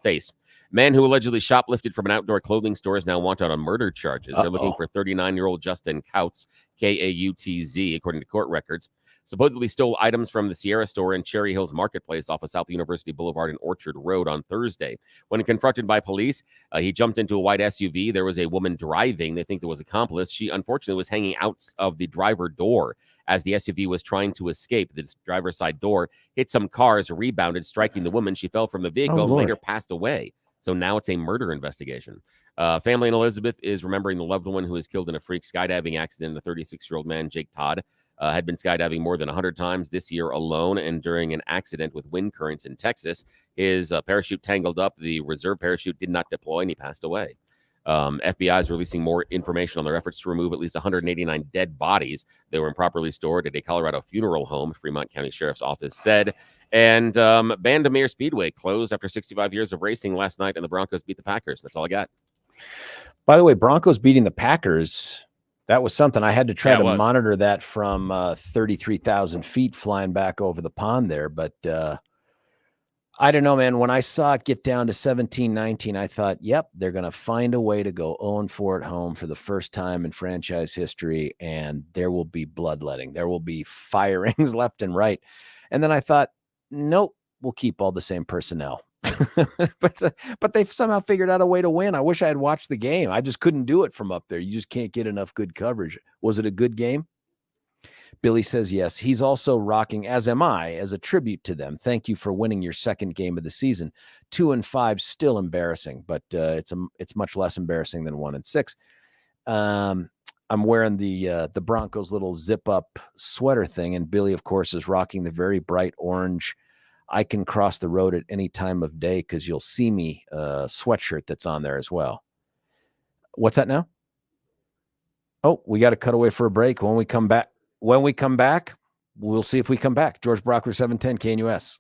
face. Man who allegedly shoplifted from an outdoor clothing store is now wanted on murder charges. They're looking for 39-year-old Justin Kautz, Kautz, according to court records. Supposedly stole items from the Sierra store in Cherry Hills Marketplace off of South University Boulevard and Orchard Road on Thursday. When confronted by police, he jumped into a white SUV. There was a woman driving. They think there was an accomplice. She unfortunately was hanging out of the driver door as the SUV was trying to escape. The driver's side door hit some cars, rebounded, striking the woman. She fell from the vehicle and later passed away. So now it's a murder investigation. Family in Elizabeth is remembering the loved one who was killed in a freak skydiving accident. The 36-year-old man, Jake Todd, had been skydiving more than 100 times this year alone, and during an accident with wind currents in Texas, his parachute tangled up. The reserve parachute did not deploy, and he passed away. FBI is releasing more information on their efforts to remove at least 189 dead bodies that were improperly stored at a Colorado funeral home, Fremont County Sheriff's Office said. And Bandamere Speedway closed after 65 years of racing last night, and the Broncos beat the Packers. That's all I got. By the way, Broncos beating the Packers, that was something. I had to try to monitor that from 33,000 feet flying back over the pond there. But I don't know, man. When I saw it get down to 17-19, I thought, yep, they're going to find a way to go 0-4 at home for the first time in franchise history, and there will be bloodletting. There will be firings left and right. And then I thought, nope, we'll keep all the same personnel. but they've somehow figured out a way to win. I wish I had watched the game. I just couldn't do it from up there. You just can't get enough good coverage. Was it a good game? Billy says yes. He's also rocking, as am I, as a tribute to them. Thank you for winning your second game of the season. 2-5 still embarrassing, but it's much less embarrassing than 1-6. I'm wearing the Broncos little zip up sweater thing, and Billy, of course, is rocking the very bright orange I can cross the road at any time of day because you'll see me sweatshirt that's on there as well. What's that now? Oh, we got to cut away for a break. When we come back, we'll see if we come back. George Brauchler, 710 KNUS.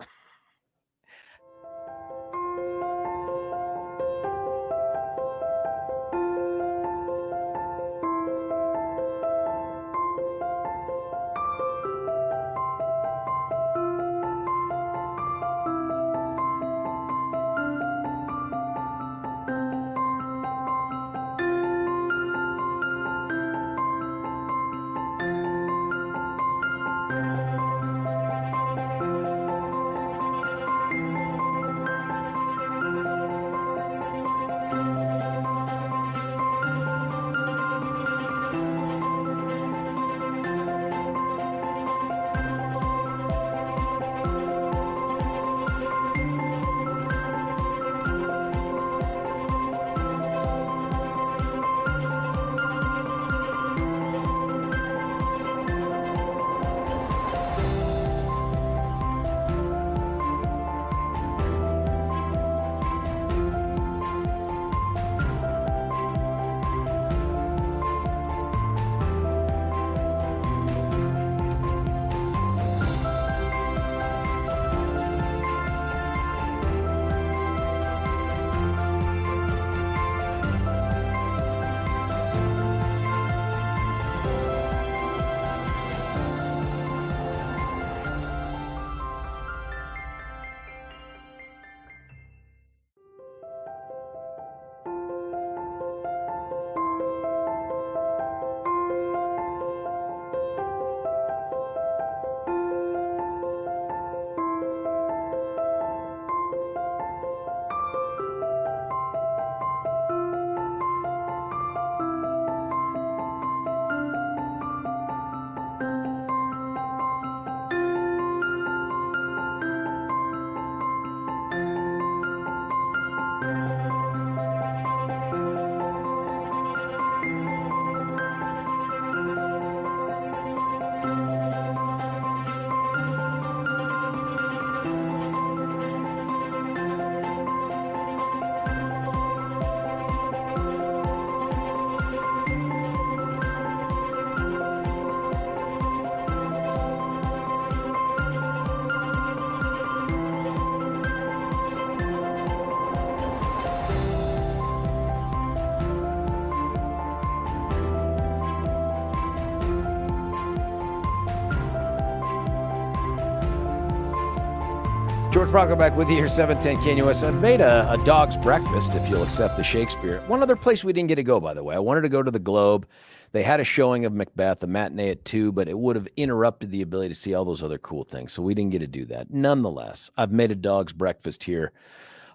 George Brauchler back with you here, 710 KNUS. I've made a dog's breakfast, if you'll accept the Shakespeare. One other place we didn't get to go, by the way. I wanted to go to the Globe. They had a showing of Macbeth, a matinee at 2, but it would have interrupted the ability to see all those other cool things, so we didn't get to do that. Nonetheless, I've made a dog's breakfast here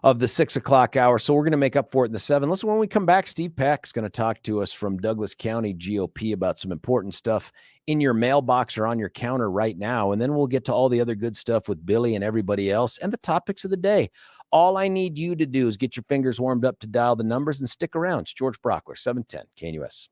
of the 6 o'clock hour, so we're going to make up for it in the 7. Listen, when we come back, Steve Peck is going to talk to us from Douglas County GOP about some important stuff in your mailbox or on your counter right now, and then we'll get to all the other good stuff with Billy and everybody else and the topics of the day. All I need you to do is get your fingers warmed up to dial the numbers and stick around. It's George Brauchler, 710 KNUS.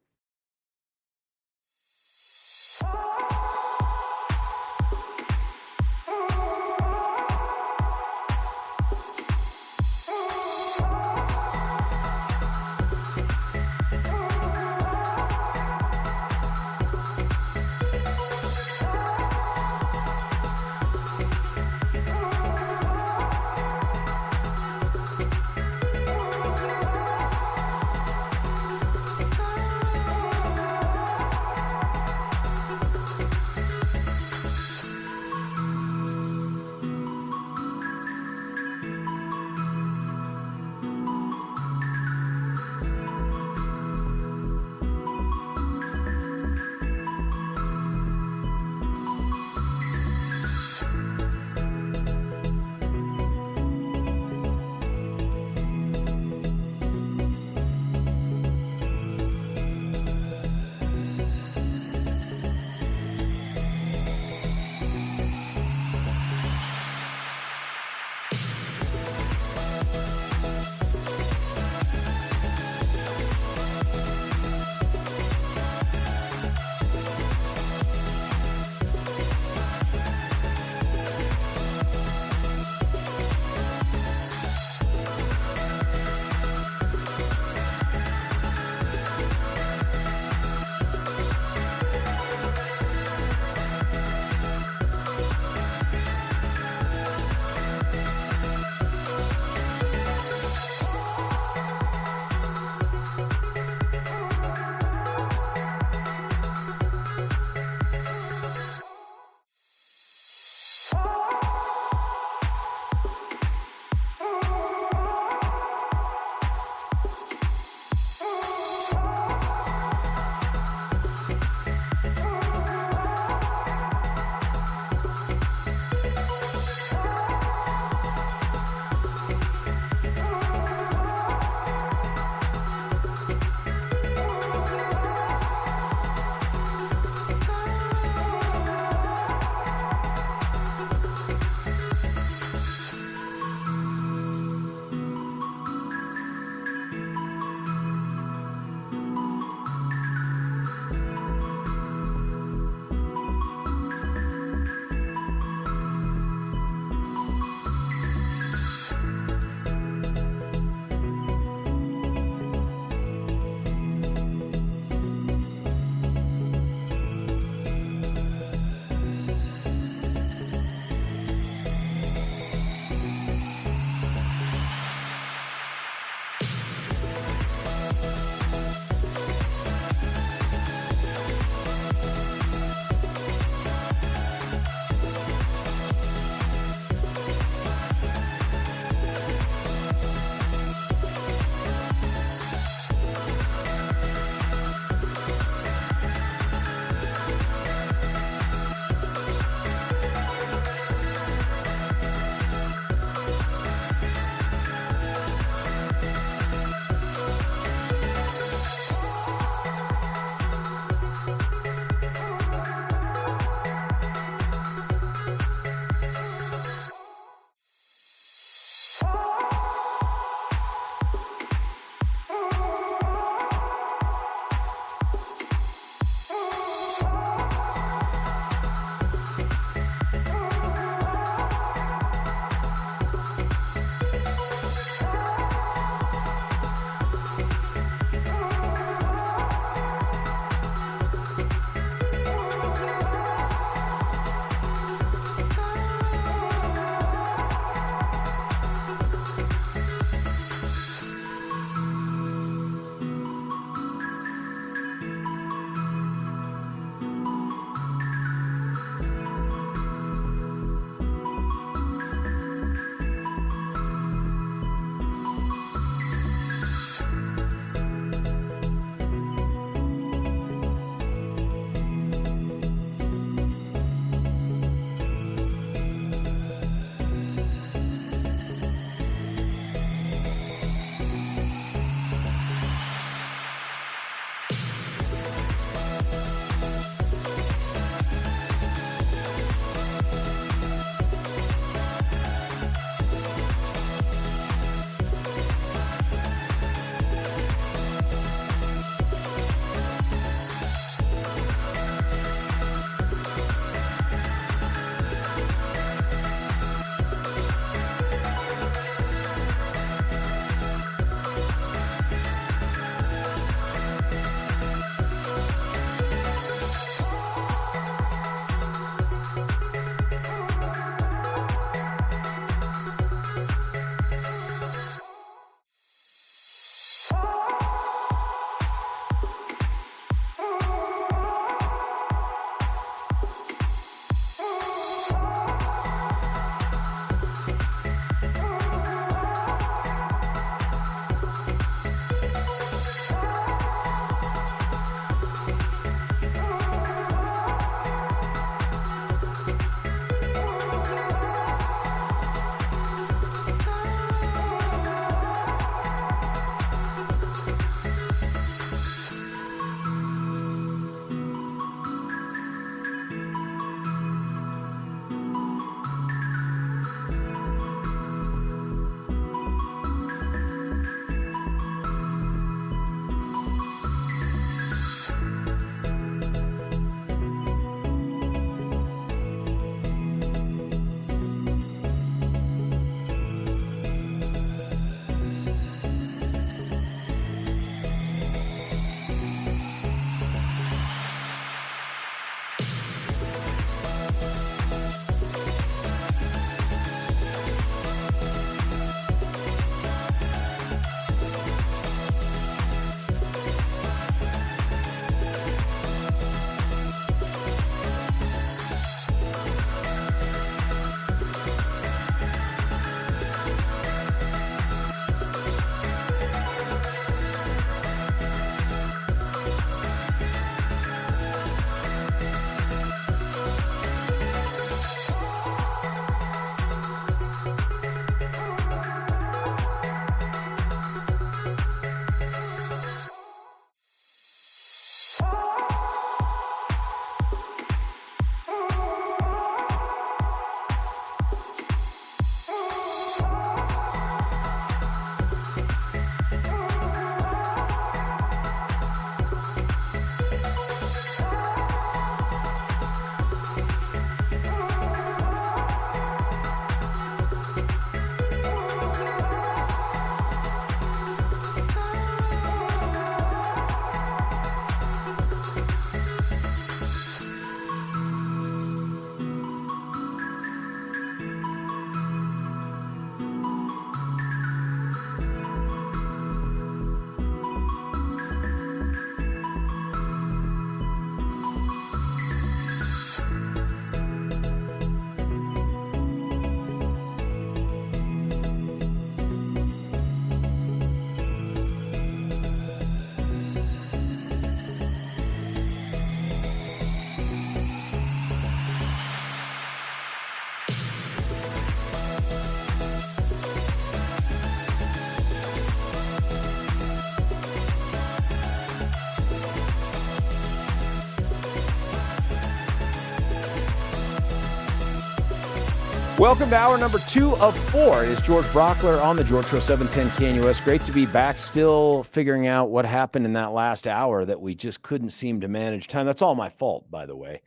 Welcome to hour number 2 of 4. It is George Brauchler on the George Show, 710 KNUS. Great to be back. Still figuring out what happened in that last hour that we just couldn't seem to manage time. That's all my fault, by the way.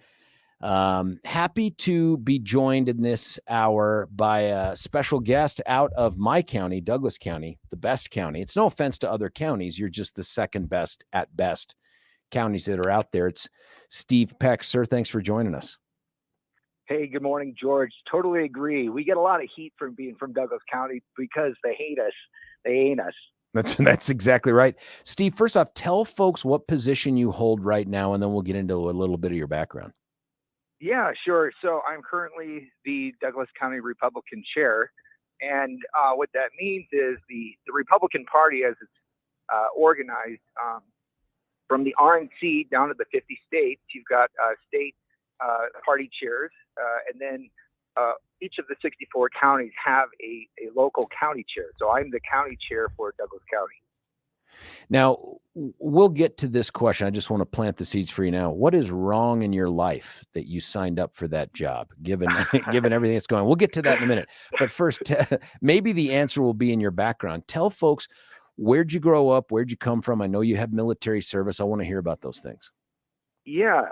Happy to be joined in this hour by a special guest out of my county, Douglas County, the best county. It's no offense to other counties. You're just the second best at best counties that are out there. It's Steve Peck. Sir, thanks for joining us. Hey, good morning, George. Totally agree. We get a lot of heat from being from Douglas County because they hate us. They ain't us. That's exactly right. Steve, first off, tell folks what position you hold right now, and then we'll get into a little bit of your background. Yeah, sure. So I'm currently the Douglas County Republican chair. And what that means is the Republican Party, as it's organized from the RNC down to the 50 states, you've got state party chairs, and then each of the 64 counties have a local county chair. So I'm the county chair for Douglas County. Now, we'll get to this question. I just want to plant the seeds for you now. What is wrong in your life that you signed up for that job, given everything that's going on? We'll get to that in a minute. But first, maybe the answer will be in your background. Tell folks, where'd you grow up? Where'd you come from? I know you have military service. I want to hear about those things. Yeah,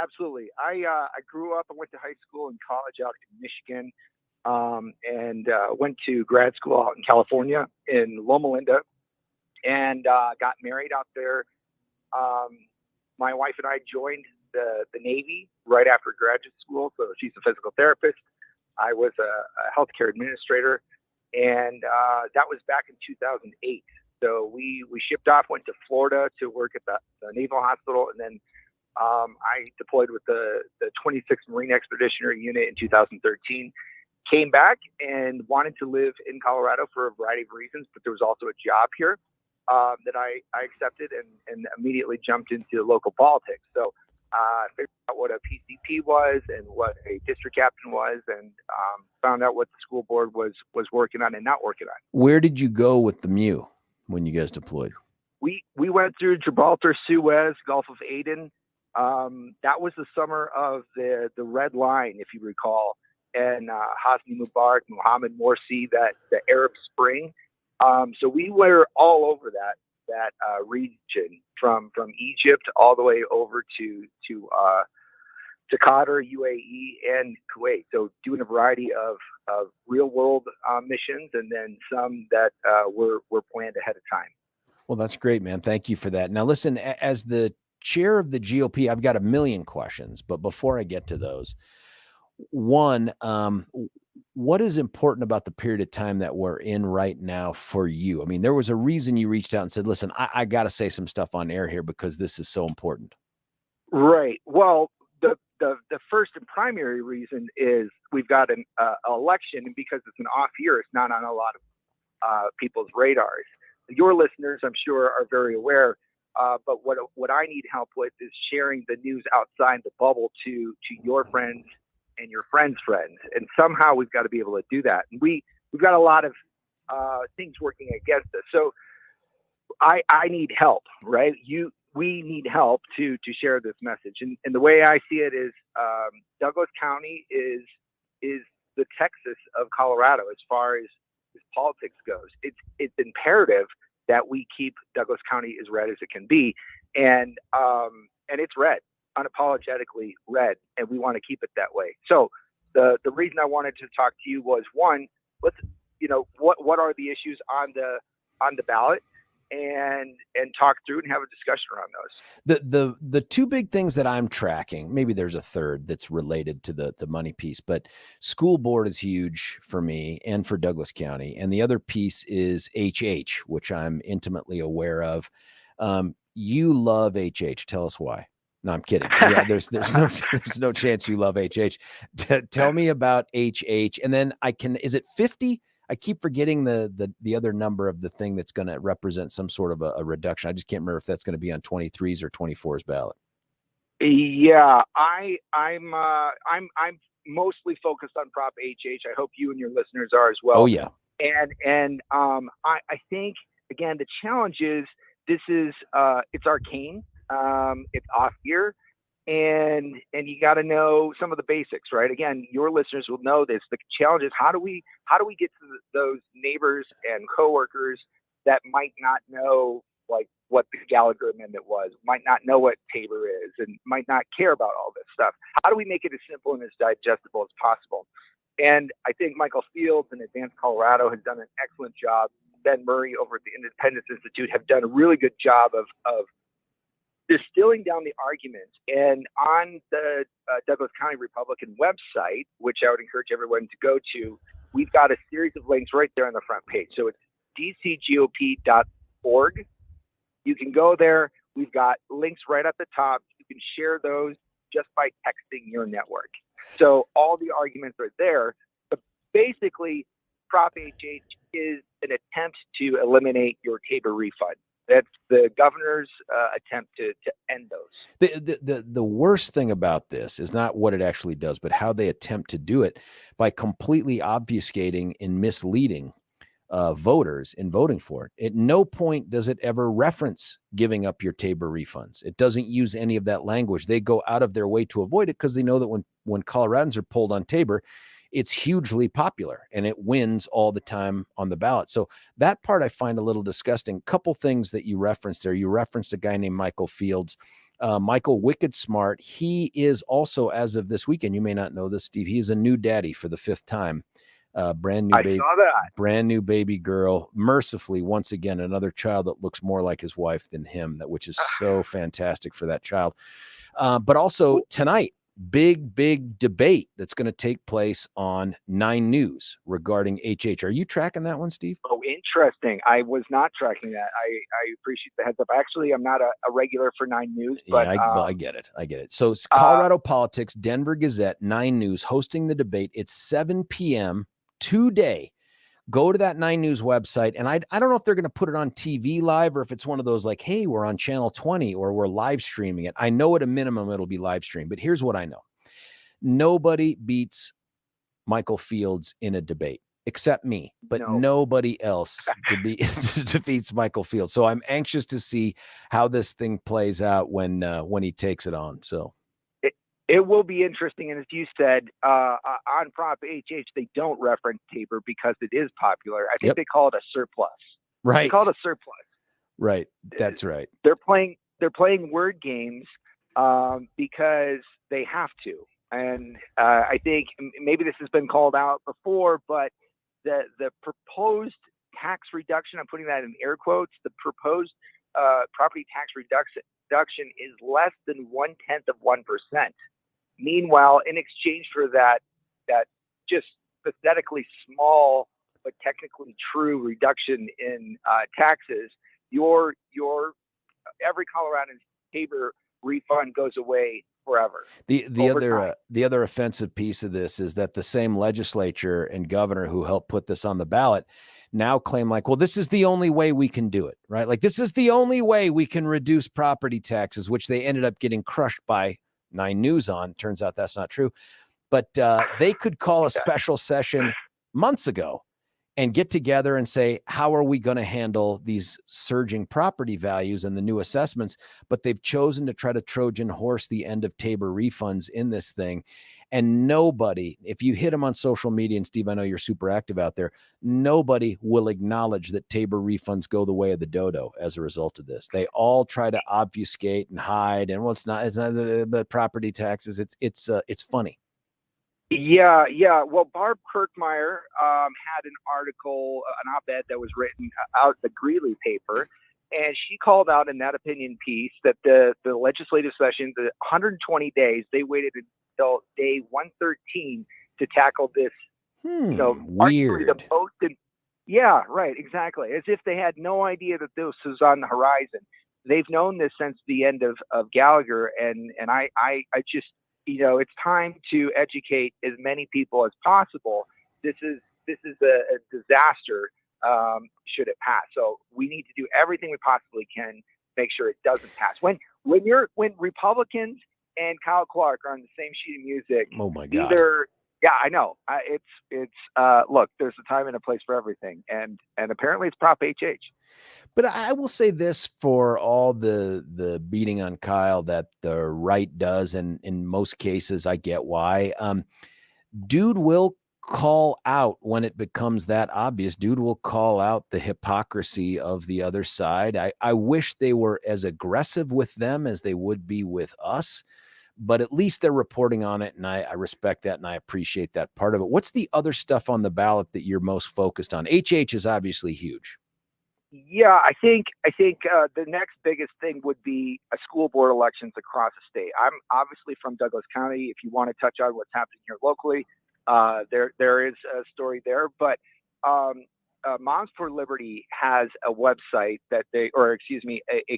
absolutely. I grew up and went to high school and college out in Michigan, and went to grad school out in California in Loma Linda, and got married out there. My wife and I joined the Navy right after graduate school. So she's a physical therapist. I was a healthcare administrator, and that was back in 2008. So we shipped off, went to Florida to work at the Naval Hospital, and then I deployed with the 26th Marine Expeditionary Unit in 2013, came back and wanted to live in Colorado for a variety of reasons, but there was also a job here that I accepted and immediately jumped into local politics. So I figured out what a PCP was and what a district captain was, and found out what the school board was working on and not working on. Where did you go with the MEU when you guys deployed? We went through Gibraltar, Suez, Gulf of Aden. That was the summer of the Red Line, if you recall, and Hosni Mubarak, Mohammed Morsi, the Arab Spring. So we were all over that region, from Egypt all the way over to Qatar, UAE, and Kuwait. So doing a variety of real world missions, and then some that were planned ahead of time. Well, that's great, man. Thank you for that. Now, listen, as the chair of the GOP, I've got a million questions, but before I get to those, one, what is important about the period of time that we're in right now for you? I mean, there was a reason you reached out and said, listen, I got to say some stuff on air here because this is so important. Right. Well, the first and primary reason is we've got an election, and because it's an off year, it's not on a lot of people's radars. Your listeners, I'm sure, are very aware. But what I need help with is sharing the news outside the bubble to your friends and your friends' friends. And somehow we've got to be able to do that. And we've got a lot of things working against us. So I need help, right? We need help to share this message. And the way I see it is Douglas County is the Texas of Colorado as far as politics goes. It's imperative that we keep Douglas County as red as it can be. And it's red, unapologetically red, and we want to keep it that way. So the reason I wanted to talk to you was, one, what are the issues on the ballot, and talk through and have a discussion around those. The two big things that I'm tracking, maybe there's a third that's related to the money piece, but school board is huge for me and for Douglas County. And the other piece is HH, which I'm intimately aware of. You love HH. Tell us why. No, I'm kidding. Yeah, there's no chance you love HH. Tell me about HH. And then is it 50? I keep forgetting the other number of the thing that's going to represent some sort of a reduction. I just can't remember if that's going to be on 23's or 24's ballot. Yeah, I'm mostly focused on Prop HH. I hope you and your listeners are as well. Oh yeah. And I think again the challenge is this is it's arcane. It's off year, and you got to know some of the basics, right? Again, your listeners will know this. The challenge is how do we get to those neighbors and coworkers that might not know like what the Gallagher Amendment was, might not know what Tabor is, and might not care about all this stuff. How do we make it as simple and as digestible as possible? And I think Michael Fields and Advanced Colorado has done an excellent job. Ben Murray over at the Independence Institute have done a really good job of distilling down the arguments. And on the Douglas County Republican website, which I would encourage everyone to go to, we've got a series of links right there on the front page. So it's dcgop.org. You can go there. We've got links right at the top. You can share those just by texting your network. So all the arguments are there. But basically, Prop HH is an attempt to eliminate your Tabor refund. That's the governor's attempt to end those. The worst thing about this is not what it actually does, but how they attempt to do it by completely obfuscating and misleading voters in voting for it. At no point does it ever reference giving up your Tabor refunds. It doesn't use any of that language. They go out of their way to avoid it because they know that when Coloradans are pulled on Tabor, it's hugely popular and it wins all the time on the ballot. So that part I find a little disgusting. Couple things that you referenced there. You referenced a guy named Michael Fields. Michael Wicked Smart. He is also, as of this weekend, you may not know this, Steve, he is a new daddy for the 5th time. Brand new baby, brand new baby girl. Mercifully, once again, another child that looks more like his wife than him, which is so fantastic for that child. But also tonight, big debate that's going to take place on 9 News regarding HH. Are you tracking that one, Steve? Oh, interesting. I was not tracking that. I appreciate the heads up. Actually, I'm not a regular for 9 News, but I get it. So it's Colorado Politics, Denver Gazette, 9 News hosting the debate. It's 7 p.m. today. Go to that 9 News website. And I don't know if they're going to put it on TV live or if it's one of those like, hey, we're on channel 20 or we're live streaming it. I know at a minimum it'll be live streamed, but here's what I know. Nobody beats Michael Fields in a debate except me, but nobody else defeats Michael Fields. So I'm anxious to see how this thing plays out when he takes it on. So it will be interesting. And as you said, on Prop HH, they don't reference Tabor because it is popular. I think they call it a surplus. Right. They call it a surplus. Right. That's right. They're playing word games because they have to. And I think maybe this has been called out before, but the proposed tax reduction, I'm putting that in air quotes, the proposed property tax reduction is less than 0.1%. Meanwhile, in exchange for that just pathetically small but technically true reduction in taxes, your every Coloradan's Tabor refund goes away forever. The other offensive piece of this is that the same legislature and governor who helped put this on the ballot now claim like, well, this is the only way we can do it, right? Like this is the only way we can reduce property taxes, which they ended up getting crushed by 9 News on. Turns out that's not true, but they could call a special session months ago and get together and say, how are we going to handle these surging property values and the new assessments? But they've chosen to try to Trojan horse the end of Tabor refunds in this thing. And nobody, if you hit them on social media, and Steve, I know you're super active out there, nobody will acknowledge that Tabor refunds go the way of the dodo as a result of this. They all try to obfuscate and hide. And well, it's not the property taxes. It's funny. Yeah. Well, Barb Kirkmeyer had an article, an op-ed that was written out the Greeley paper, and she called out in that opinion piece that the legislative session, the 120 days, they waited until day 113 to tackle this. Weird. The most. Yeah, right, exactly. As if they had no idea that this was on the horizon. They've known this since the end of Gallagher, and I just. It's time to educate as many people as possible. This is a disaster should it pass. So we need to do everything we possibly can to make sure it doesn't pass. When Republicans and Kyle Clark are on the same sheet of music, oh my God, Yeah, I know. Look, there's a time and a place for everything, and apparently it's Prop HH. But I will say this for all the beating on Kyle that the right does, and in most cases I get why. Dude will call out when it becomes that obvious. Dude will call out the hypocrisy of the other side. I wish they were as aggressive with them as they would be with us, but at least they're reporting on it, and I respect that, and I appreciate that part of it. What's the other stuff on the ballot that you're most focused on? HH is obviously huge. Yeah, I think the next biggest thing would be a school board elections across the state. I'm obviously from Douglas County. If you want to touch on what's happening here locally, there is a story there. But Moms for Liberty has a website that a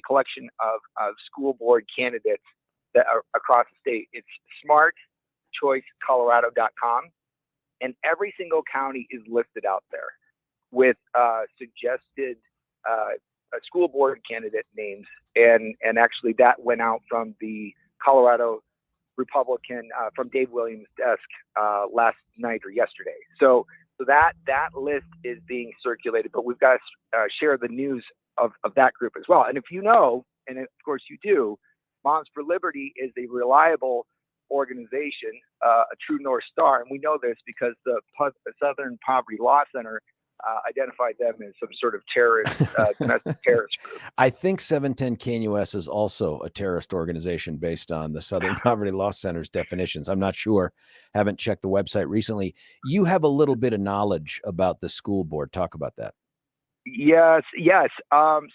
collection of school board candidates that are across the state. It's smartchoicecolorado.com, and every single county is listed out there with suggested school board candidate names, and actually that went out from the Colorado Republican from Dave Williams' desk last night or yesterday. So that list is being circulated, but we've got to share the news of that group as well. And if you know, and of course you do, Moms for Liberty is a reliable organization, a true North Star, and we know this because the Southern Poverty Law Center identified them as some sort of terrorist, domestic terrorist group. I think 710 KNUS is also a terrorist organization based on the Southern Poverty Law Center's definitions. I'm not sure. Haven't checked the website recently. You have a little bit of knowledge about the school board. Talk about that. Yes.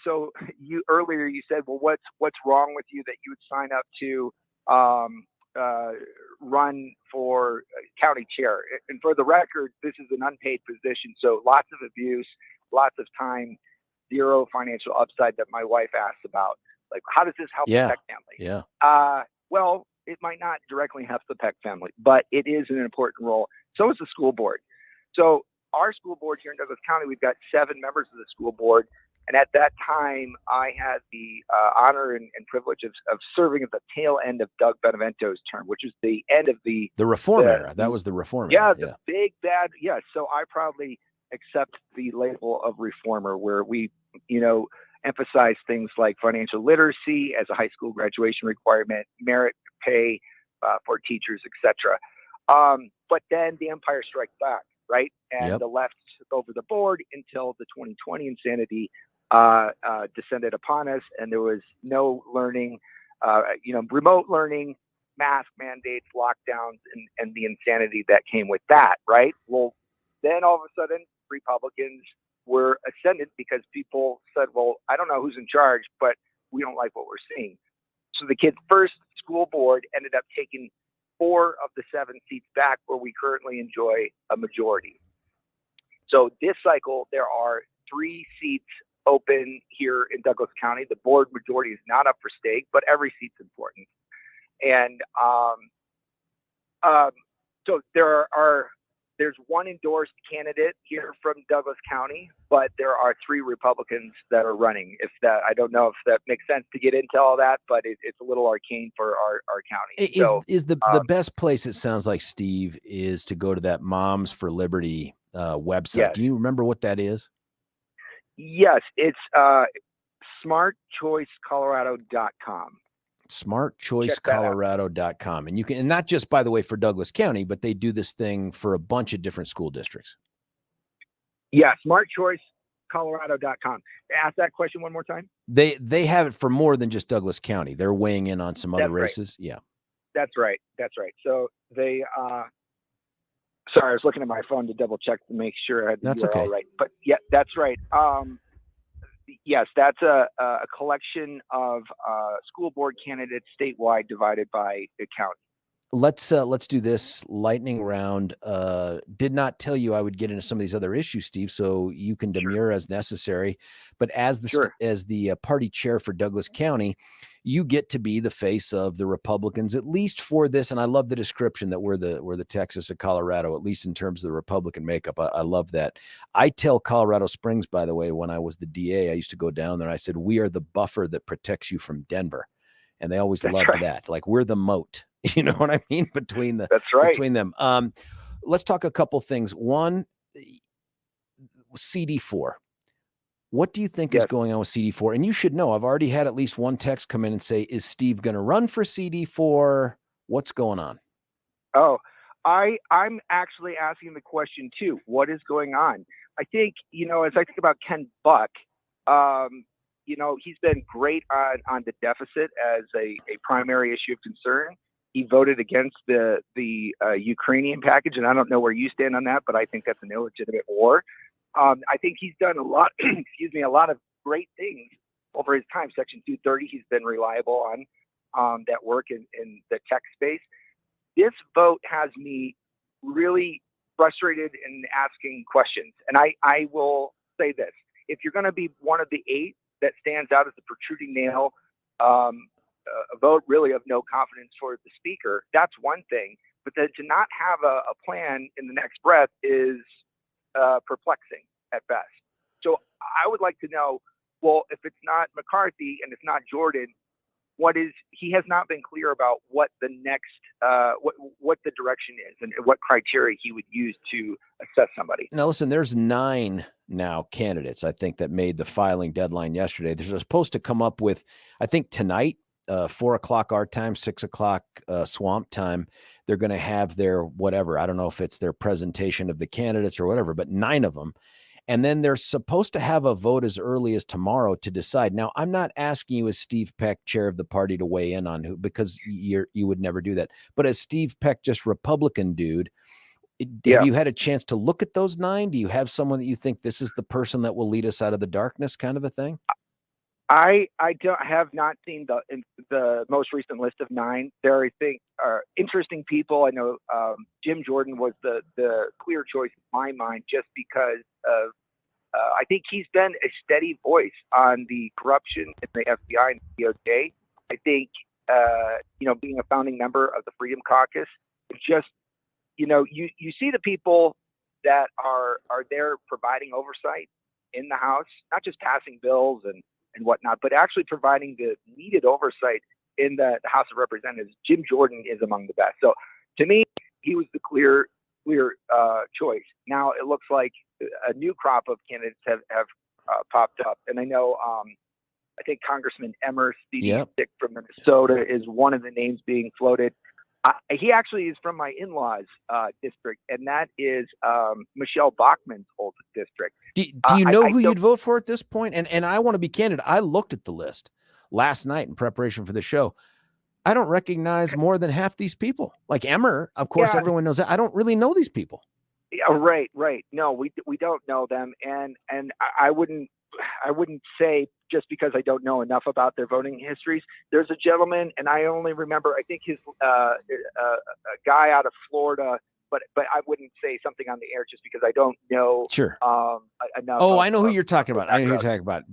So earlier you said, well, what's wrong with you that you would sign up to run for county chair? And for the record, this is an unpaid position, so lots of abuse, lots of time, zero financial upside that my wife asked about. Like, how does this help the Peck family? Yeah. Well, it might not directly help the Peck family, but it is an important role. So is the school board. So our school board here in Douglas County, we've got 7 members of the school board. And at that time, I had the honor and privilege of serving at the tail end of Doug Benevento's term, which is the end of the reform era. That was the reform era. Yeah, the big bad. Yes. So I proudly accept the label of reformer, where we, emphasize things like financial literacy as a high school graduation requirement, merit pay for teachers, etc. But then the Empire Strikes Back, right? And the left took over the board until the 2020 insanity descended upon us, and there was no learning, remote learning, mask mandates, lockdowns, and the insanity that came with that, right? Well, then all of a sudden, Republicans were ascendant because people said, well, I don't know who's in charge, but we don't like what we're seeing. So the kids' first school board ended up taking 4 of the 7 seats back, where we currently enjoy a majority. So this cycle, there are 3 seats open here in Douglas County. The board majority is not up for stake, but every seat's important. And so there's 1 endorsed candidate here from Douglas County, but there are 3 Republicans that are running. I don't know if that makes sense to get into all that, but it's a little arcane for our county. Is the best place, it sounds like, Steve, is to go to that Moms for Liberty website. Yes. Do you remember what that is? Yes, it's smartchoicecolorado.com. smartchoicecolorado.com. And you can, and not just, by the way, for Douglas County, but they do this thing for a bunch of different school districts. Yeah, smartchoicecolorado.com. Ask that question one more time. They have it for more than just Douglas County. They're weighing in on some other races. Right. Yeah. That's right. So they sorry, I was looking at my phone to double check to make sure I had the URL right. But yeah, that's right. Yes, that's a collection of school board candidates statewide divided by the county. Let's do this lightning round. Did not tell you I would get into some of these other issues, Steve, so you can demur as necessary. But as the party chair for Douglas County, you get to be the face of the Republicans, at least for this. And I love the description that we're the Texas of Colorado, at least in terms of the Republican makeup. I love that. I tell Colorado Springs, by the way, when I was the DA, I used to go down there and I said, we are the buffer that protects you from Denver. And they always loved that. Like, we're the moat. You know what I mean? Between them. let's talk a couple things. One, CD4. What do you think is going on with CD4? And you should know, I've already had at least one text come in and say, is Steve going to run for CD4? What's going on? Oh, I'm actually asking the question too. What is going on? I think, as I think about Ken Buck, he's been great on the deficit as a primary issue of concern. He voted against the Ukrainian package, and I don't know where you stand on that, but I think that's an illegitimate war. I think he's done a lot, a lot of great things over his time. Section 230, he's been reliable on that work in the tech space. This vote has me really frustrated and asking questions. And I will say this. If you're going to be one of the 8 that stands out as the protruding nail, a vote really of no confidence for the speaker, that's one thing. But then to not have a plan in the next breath is perplexing at best. So I would like to know, well, if it's not McCarthy and it's not Jordan, he has not been clear about what the next, what the direction is and what criteria he would use to assess somebody. Now, listen, there's 9 now candidates, I think, that made the filing deadline yesterday. They're supposed to come up with, I think tonight, 4:00 our time, 6:00 swamp time. They're going to have their whatever. I don't know if it's their presentation of the candidates or whatever, but 9 of them. And then they're supposed to have a vote as early as tomorrow to decide. Now, I'm not asking you as Steve Peck, chair of the party, to weigh in on who, because you would never do that. But as Steve Peck, just Republican dude, have you had a chance to look at those 9? Do you have someone that you think this is the person that will lead us out of the darkness, kind of a thing? I have not seen the most recent list of 9. There, I think, are interesting people. I know Jim Jordan was the clear choice in my mind, just because of I think he's been a steady voice on the corruption in the FBI and the DOJ. I think being a founding member of the Freedom Caucus, just you see the people that are there providing oversight in the House, not just passing bills and whatnot, but actually providing the needed oversight in the House of Representatives. Jim Jordan is among the best. So to me, he was the clear choice. Now it looks like a new crop of candidates have popped up. And I know, I think Congressman Emmer Stick from Minnesota is one of the names being floated. He actually is from my in-laws district, and that is Michelle Bachmann's old district. Do you know who you'd vote for at this point? And I want to be candid. I looked at the list last night in preparation for the show. I don't recognize more than half these people. Like Emmer, of course, everyone knows that. I don't really know these people. Yeah, right. No, we don't know them, and I wouldn't say just because I don't know enough about their voting histories. There's a gentleman, and I only remember, I think his a guy out of Florida, but I wouldn't say something on the air just because I don't know. Sure. Enough. Oh, I know who you're talking about. I know who you're talking about.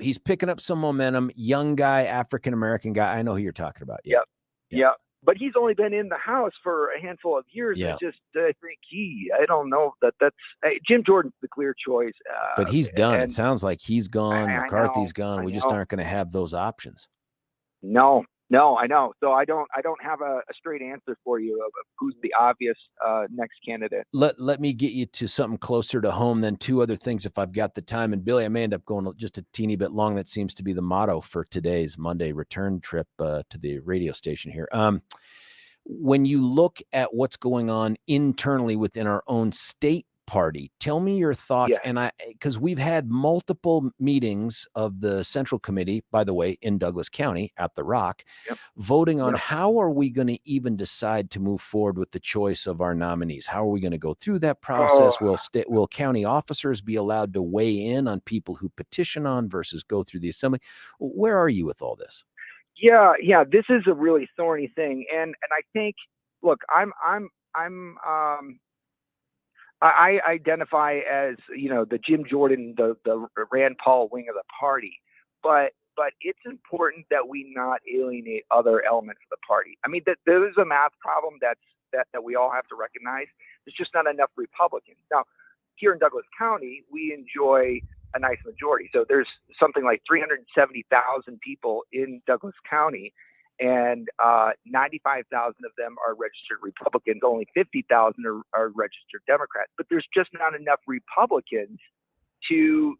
He's picking up some momentum. Young guy, African American guy. I know who you're talking about. Yep. But he's only been in the House for a handful of years. Yeah. I think I don't know that's Jim Jordan's the clear choice. But he's done. It sounds like he's gone. McCarthy's gone. We just aren't going to have those options. No, I know. So I don't have a straight answer for you of who's the obvious next candidate. Let me get you to something closer to home than 2 other things if I've got the time. And Billy, I may end up going just a teeny bit long. That seems to be the motto for today's Monday return trip to the radio station here. When you look at what's going on internally within our own state party, tell me your thoughts. And because we've had multiple meetings of the Central Committee, by the way, in Douglas County at the Rock, voting on how are we going to even decide to move forward with the choice of our nominees? How are we going to go through that process? Will county officers be allowed to weigh in on people who petition on versus go through the assembly? Where are you with all this? Yeah. This is a really thorny thing, and I think, look, I identify as the Jim Jordan, the Rand Paul wing of the party, but it's important that we not alienate other elements of the party. I mean, there is a math problem that we all have to recognize. There's just not enough Republicans. Now, here in Douglas County, we enjoy a nice majority. So there's something like 370,000 people in Douglas County, and 95,000 of them are registered Republicans. Only 50,000 are registered Democrats. But there's just not enough Republicans to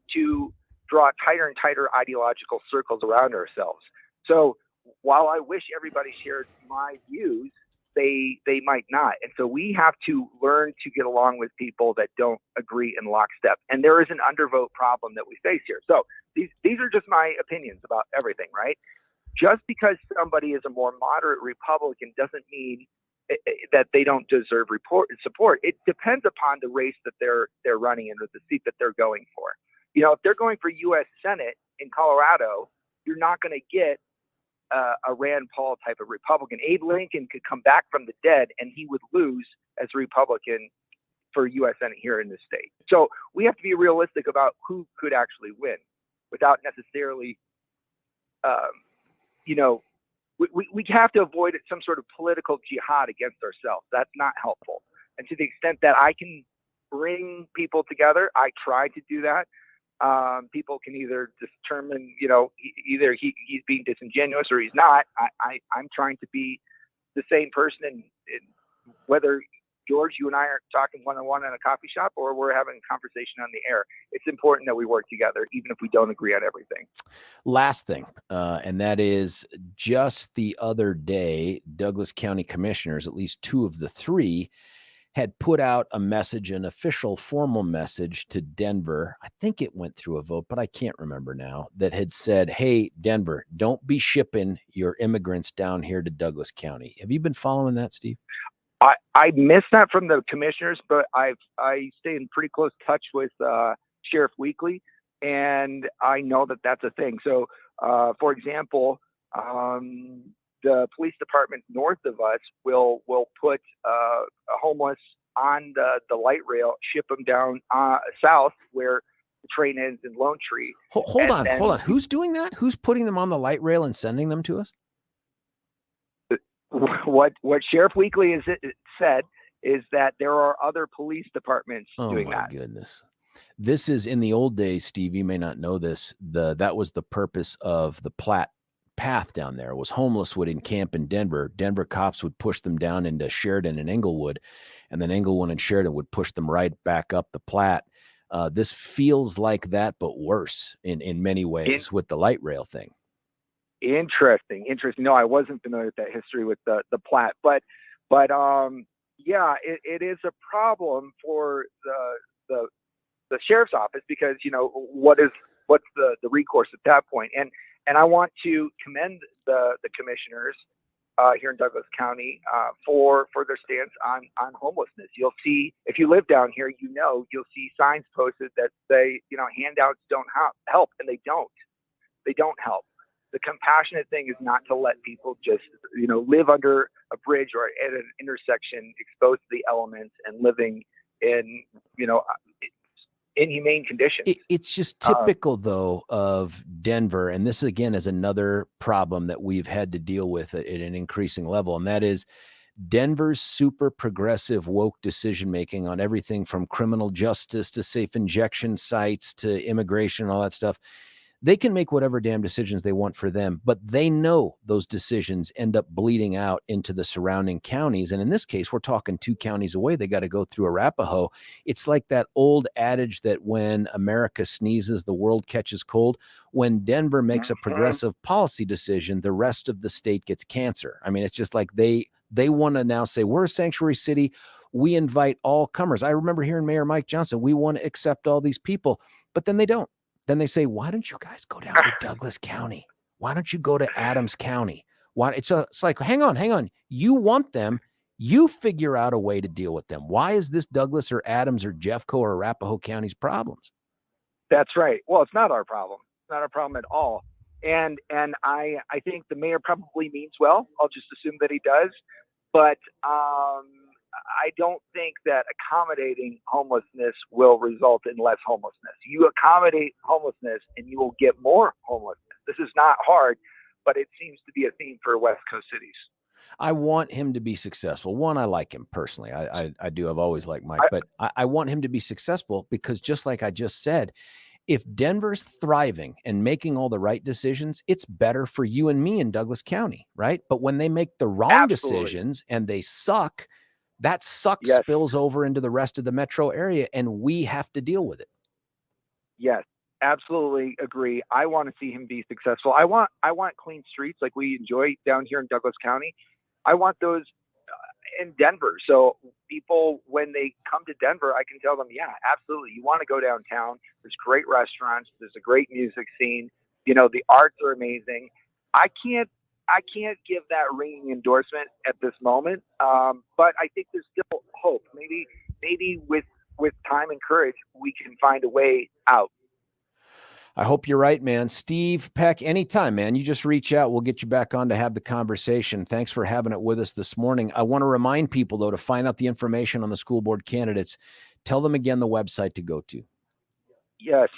draw tighter and tighter ideological circles around ourselves. So while I wish everybody shared my views, they might not. And so we have to learn to get along with people that don't agree in lockstep. And there is an undervote problem that we face here. So these are just my opinions about everything, right? Just because somebody is a more moderate Republican doesn't mean that they don't deserve support. It depends upon the race that they're running in or the seat that they're going for. If they're going for U.S. Senate in Colorado, you're not going to get a Rand Paul type of Republican. Abe Lincoln could come back from the dead and he would lose as a Republican for U.S. Senate here in this state. So we have to be realistic about who could actually win without necessarily, we have to avoid some sort of political jihad against ourselves. That's not helpful. And to the extent that I can bring people together, I try to do that. People can either determine, either he's being disingenuous or he's not. I'm trying to be the same person, and whether George, you and I are talking one-on-one in a coffee shop or we're having a conversation on the air, it's important that we work together, even if we don't agree on everything. Last thing, and that is just the other day, Douglas County commissioners, at least 2 of the 3, had put out a message, an official formal message to Denver. I think it went through a vote, but I can't remember now, that had said, hey, Denver, don't be shipping your immigrants down here to Douglas County. Have you been following that, Steve? I missed that from the commissioners, but I stay in pretty close touch with Sheriff Weekly, and I know that that's a thing. So, for example, the police department north of us will put a homeless on the light rail, ship them down south where the train ends in Lone Tree. Hold on. Who's doing that? Who's putting them on the light rail and sending them to us? What Sheriff Weekly has said is that there are other police departments doing that. Oh my goodness. This is, in the old days, Steve, you may not know this, that was the purpose of the Platte path down there. Was homeless would encamp in Denver. Denver cops would push them down into Sheridan and Englewood, and then Englewood and Sheridan would push them right back up the Platte. This feels like that, but worse in many ways with the light rail thing. Interesting. No, I wasn't familiar with that history with the Platte, but yeah, it is a problem for the sheriff's office because what's the recourse at that point? And I want to commend the commissioners here in Douglas County for their stance on homelessness. You'll see, if you live down here, you'll see signs posted that say, handouts don't help, and they don't help. The compassionate thing is not to let people just, live under a bridge or at an intersection, exposed to the elements and living in, inhumane conditions. It's just typical, though, of Denver. And this, again, is another problem that we've had to deal with at an increasing level. And that is Denver's super progressive woke decision-making on everything from criminal justice to safe injection sites to immigration and all that stuff. They can make whatever damn decisions they want for them, but they know those decisions end up bleeding out into the surrounding counties. And in this case, we're talking 2 counties away. They got to go through Arapahoe. It's like that old adage that when America sneezes, the world catches cold. When Denver makes a progressive policy decision, the rest of the state gets cancer. I mean, it's just like they want to now say, we're a sanctuary city. We invite all comers. I remember hearing Mayor Mike Johnson, we want to accept all these people, but then they don't. Then they say, why don't you guys go down to Douglas County? Why don't you go to Adams County? It's like, hang on. You want them. You figure out a way to deal with them. Why is this Douglas or Adams or Jeffco or Arapahoe County's problems? That's right. Well, it's not our problem. It's not our problem at all. And I think the mayor probably means well. I'll just assume that he does. But I don't think that accommodating homelessness will result in less homelessness. You accommodate homelessness and you will get more homelessness. This is not hard, but it seems to be a theme for West Coast cities. I want him to be successful. One, I like him personally. I do. I've always liked Mike, but I want him to be successful because just like I just said, If Denver's thriving and making all the right decisions, it's better for you and me in Douglas County, right? But when they make the wrong decisions and they suck, that suck spills over into the rest of the metro area, and we have to deal with it. Yes, absolutely agree. I want to see him be successful. I want clean streets like we enjoy down here in Douglas County. I want those in Denver. So people, when they come to Denver, I can tell them, yeah, absolutely. You want to go downtown. There's great restaurants. There's a great music scene. You know, the arts are amazing. I can't give that ringing endorsement at this moment. But I think there's still hope. Maybe with time and courage, we can find a way out. I hope you're right, man. Steve, Peck, anytime, man. You just reach out. We'll get you back on to have the conversation. Thanks for having it with us this morning. I want to remind people, though, to find out the information on the school board candidates. Tell them again the website to go to. Yes,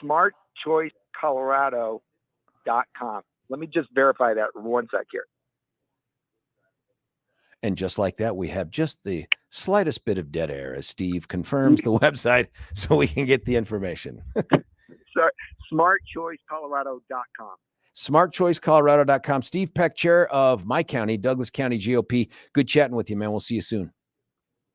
smartchoicecolorado.com. Let me just verify that one sec here. And just like that, we have just the slightest bit of dead air as Steve confirms the website so we can get the information. Sorry, smartchoicecolorado.com. Smartchoicecolorado.com. Steve Peck, chair of my county, Douglas County GOP. Good chatting with you, man. We'll see you soon.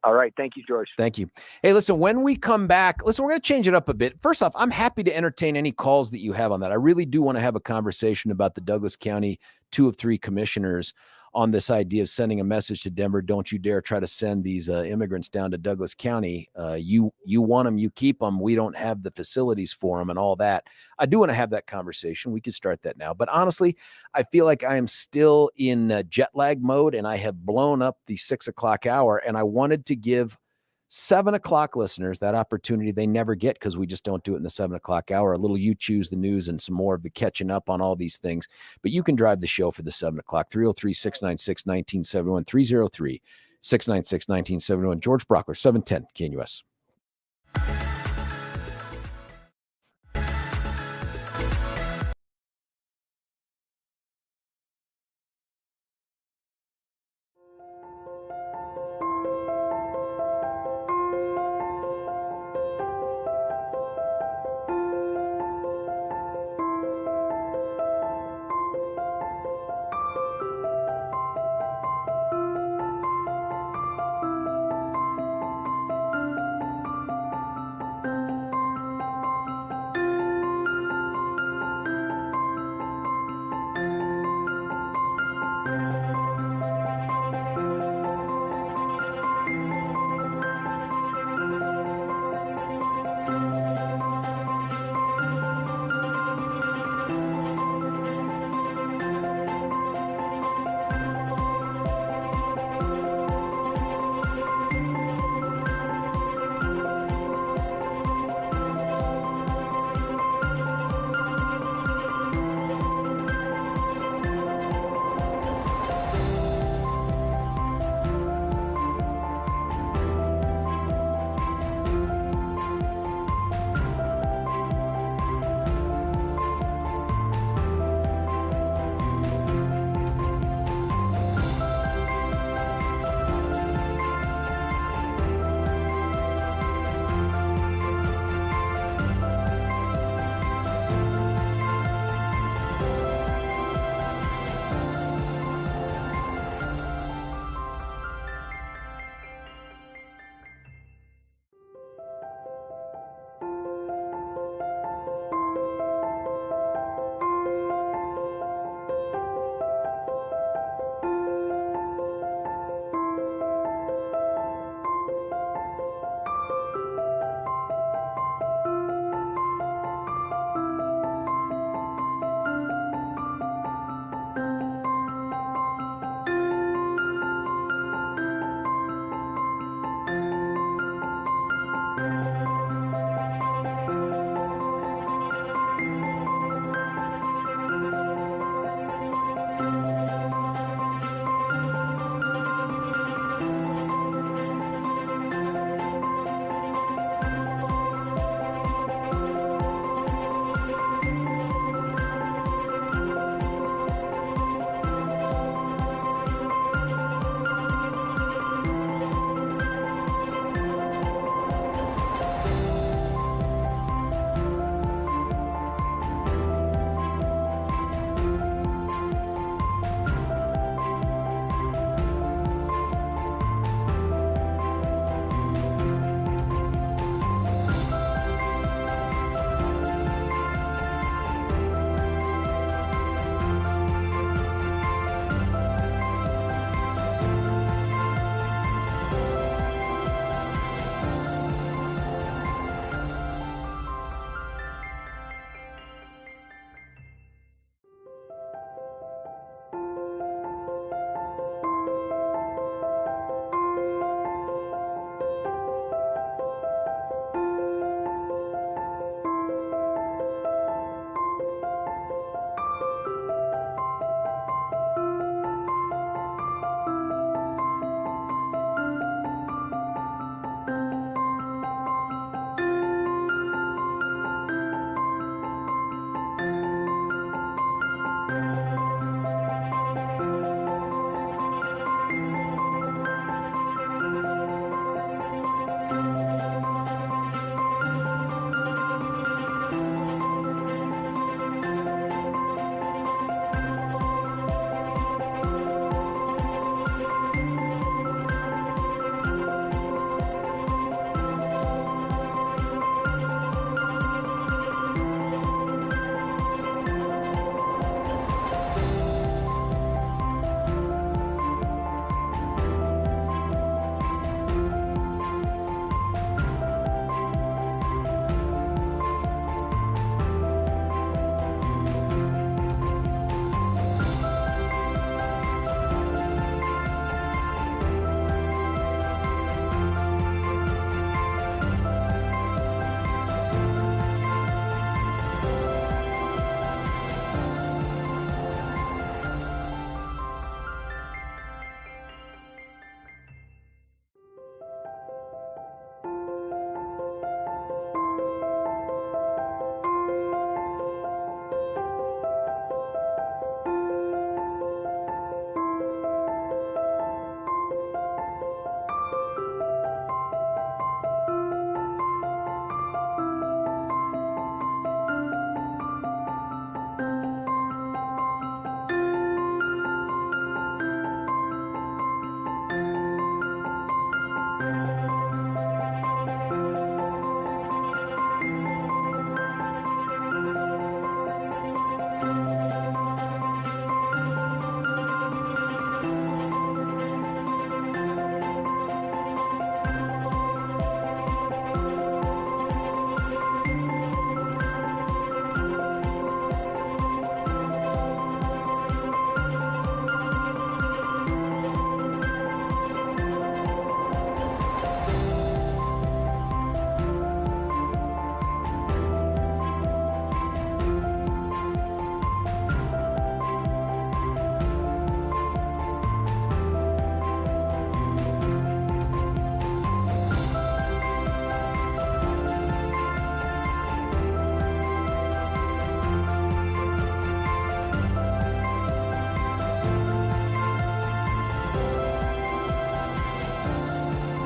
All right. Thank you, George. Thank you. Hey, listen, when we come back, we're going to change it up a bit. First off, I'm happy to entertain any calls that you have on that. I really do want to have a conversation about the Douglas County 2 of 3 commissioners on this idea of sending a message to Denver. Don't you dare try to send these immigrants down to Douglas County. You want them, you keep them. We don't have the facilities for them and all that. I do want to have that conversation. We could start that now. But honestly, I feel like I am still in jet lag mode, and I have blown up the 6 o'clock hour. And I wanted to give 7 o'clock listeners that opportunity they never get because we just don't do it in the 7 o'clock hour. A little You Choose the News and some more of the catching up on all these things. But you can drive the show for the 7 o'clock. 303-696-1971. 303-696-1971. George Brauchler, 710 KNUS.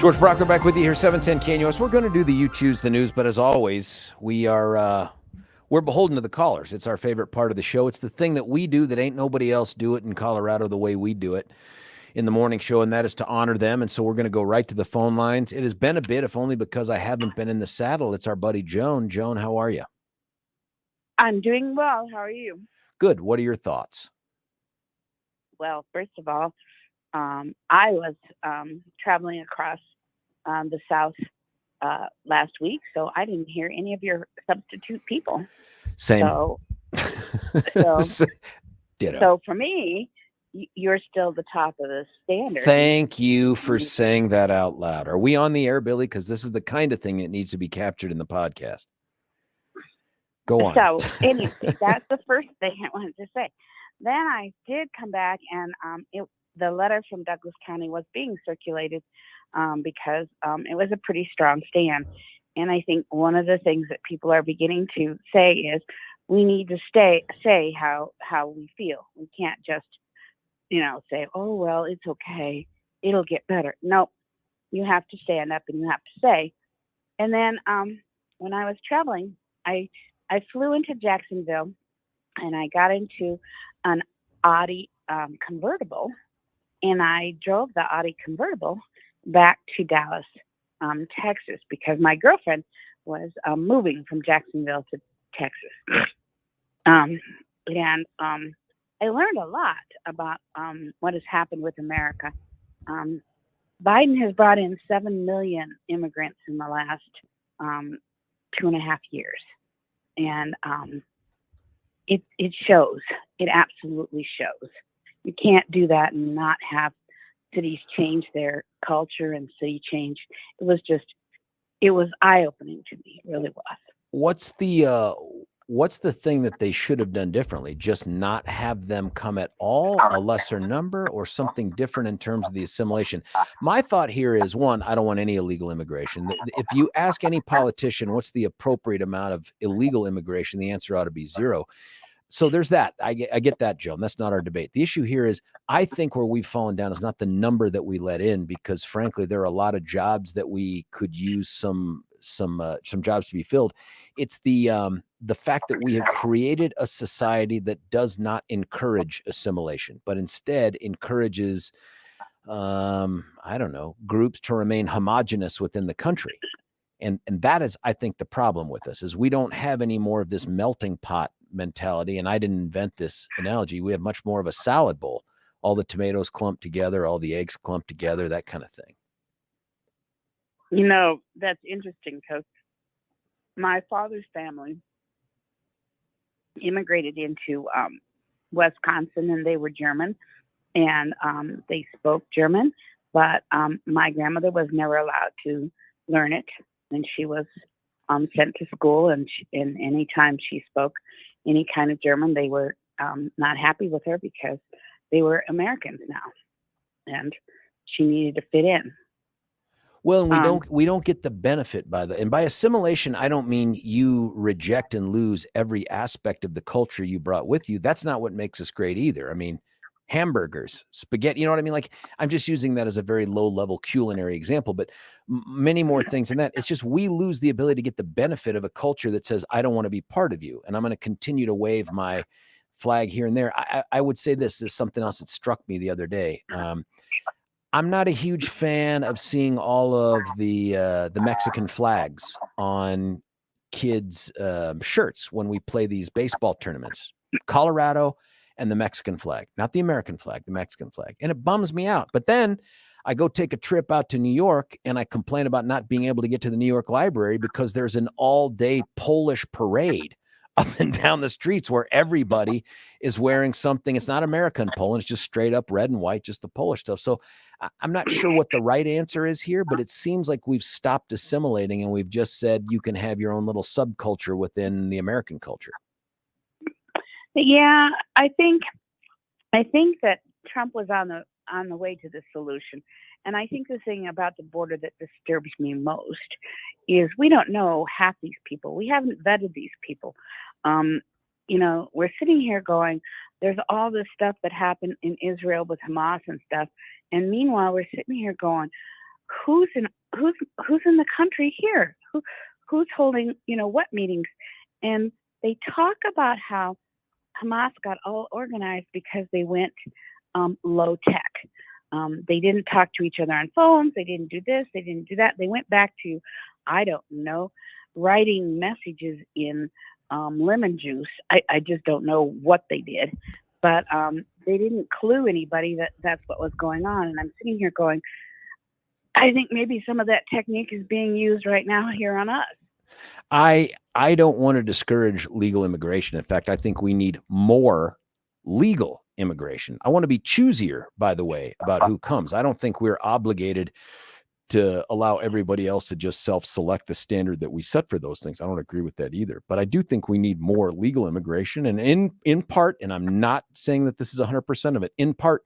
George Brauchler back with you here, 710 KNUS. We're going to do the You Choose the News, but as always, we're beholden to the callers. It's our favorite part of the show. It's the thing that we do that ain't nobody else do it in Colorado the way we do it in the morning show, and that is to honor them. And so we're going to go right to the phone lines. It has been a bit, if only because I haven't been in the saddle. It's our buddy Joan. Joan, how are you? I'm doing well. How are you? Good. What are your thoughts? Well, first of all, I was traveling across the South last week, so I didn't hear any of your substitute people. Same. So Ditto. So for me, you're still the top of the standard. Thank you for saying that out loud. Are we on the air, Billy? Because this is the kind of thing that needs to be captured in the podcast. Go on. So anyway, that's the first thing I wanted to say. Then I did come back, and the letter from Douglas County was being circulated because it was a pretty strong stand. And I think one of the things that people are beginning to say is we need to say how we feel. We can't just, say, oh, well, it's okay. It'll get better. No, you have to stand up and you have to say. And then when I was traveling, I flew into Jacksonville and I got into an Audi convertible, and I drove the Audi convertible back to Dallas, Texas, because my girlfriend was moving from Jacksonville to Texas. And I learned a lot about what has happened with America. Biden has brought in 7 million immigrants in the last 2.5 years. And it shows. It absolutely shows. You can't do that and not have cities change their culture and city change. It was eye-opening to me. It really was. What's the thing that they should have done differently? Just not have them come at all, a lesser number, or something different in terms of the assimilation? My thought here is, one, I don't want any illegal immigration. If you ask any politician what's the appropriate amount of illegal immigration, the answer ought to be 0. So there's that. I get that, Joan. That's not our debate. The issue here is, I think where we've fallen down is not the number that we let in, because frankly, there are a lot of jobs that we could use some jobs to be filled. It's the fact that we have created a society that does not encourage assimilation, but instead encourages, groups to remain homogenous within the country. And that is, I think, the problem with us is we don't have any more of this melting pot mentality. And I didn't invent this analogy. We have much more of a salad bowl. All the tomatoes clumped together, all the eggs clumped together, that kind of thing. That's interesting because my father's family immigrated into Wisconsin, and they were German, and they spoke German, but my grandmother was never allowed to learn it, and she was sent to school, and any time she spoke any kind of German, they were not happy with her because they were Americans now, and she needed to fit in. Well, we don't get the benefit by assimilation. I don't mean you reject and lose every aspect of the culture you brought with you. That's not what makes us great either. I mean, hamburgers, spaghetti, you know what I mean? Like, I'm just using that as a very low level culinary example, but many more things than that. It's just, we lose the ability to get the benefit of a culture that says, I don't want to be part of you, and I'm going to continue to wave my flag here and there. I would say this is something else that struck me the other day. I'm not a huge fan of seeing all of the Mexican flags on kids' shirts when we play these baseball tournaments. Colorado and the Mexican flag, not the American flag, the Mexican flag. And it bums me out. But then I go take a trip out to New York and I complain about not being able to get to the New York Library because there's an all-day Polish parade up and down the streets where everybody is wearing something. It's not American Poland. It's just straight up red and white, just the Polish stuff. So I'm not sure what the right answer is here, but it seems like we've stopped assimilating and we've just said you can have your own little subculture within the American culture. Yeah, I think that Trump was on the way to the solution. And I think the thing about the border that disturbs me most is we don't know half these people. We haven't vetted these people. We're sitting here going, there's all this stuff that happened in Israel with Hamas and stuff. And meanwhile, we're sitting here going, who's in the country here? Who's holding, what meetings? And they talk about how Hamas got all organized because they went low tech. They didn't talk to each other on phones. They didn't do this. They didn't do that. They went back to, I don't know, writing messages in lemon juice. I just don't know what they did, but they didn't clue anybody that that's what was going on. And I'm sitting here going, I think maybe some of that technique is being used right now here on us. I don't want to discourage legal immigration. In fact, I think we need more legal immigration. I want to be choosier, by the way, about who comes. I don't think we're obligated to allow everybody else to just self-select the standard that we set for those things. I don't agree with that either. But I do think we need more legal immigration. And in part, and I'm not saying that this is 100% of it, in part,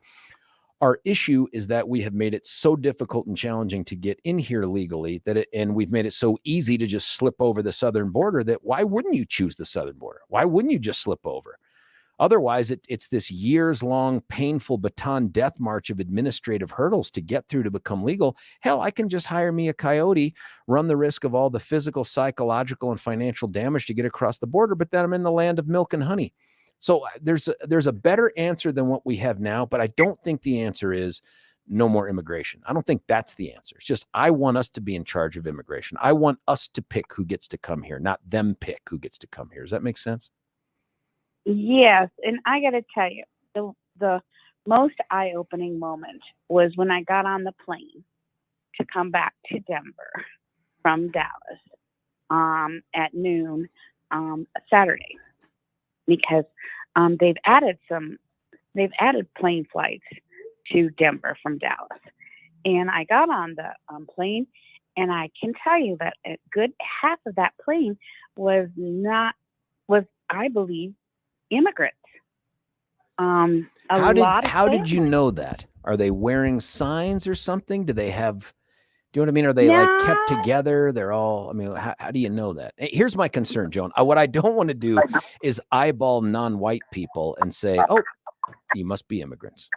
our issue is that we have made it so difficult and challenging to get in here legally and we've made it so easy to just slip over the southern border that why wouldn't you choose the southern border? Why wouldn't you just slip over? Otherwise, it's this years-long, painful baton death march of administrative hurdles to get through to become legal. Hell, I can just hire me a coyote, run the risk of all the physical, psychological, and financial damage to get across the border, but then I'm in the land of milk and honey. So there's a better answer than what we have now, but I don't think the answer is no more immigration. I don't think that's the answer. It's just I want us to be in charge of immigration. I want us to pick who gets to come here, not them pick who gets to come here. Does that make sense? Yes, and I got to tell you, the most eye-opening moment was when I got on the plane to come back to Denver from Dallas at noon Saturday, because they've added plane flights to Denver from Dallas, and I got on the plane, and I can tell you that a good half of that plane was I believe immigrants. How did you know that? Are they wearing signs or something? Do they have? Do you know what I mean? Are they like kept together? They're all, I mean, how do you know that? Here's my concern, Joan. What I don't want to do is eyeball non-white people and say, oh, you must be immigrants.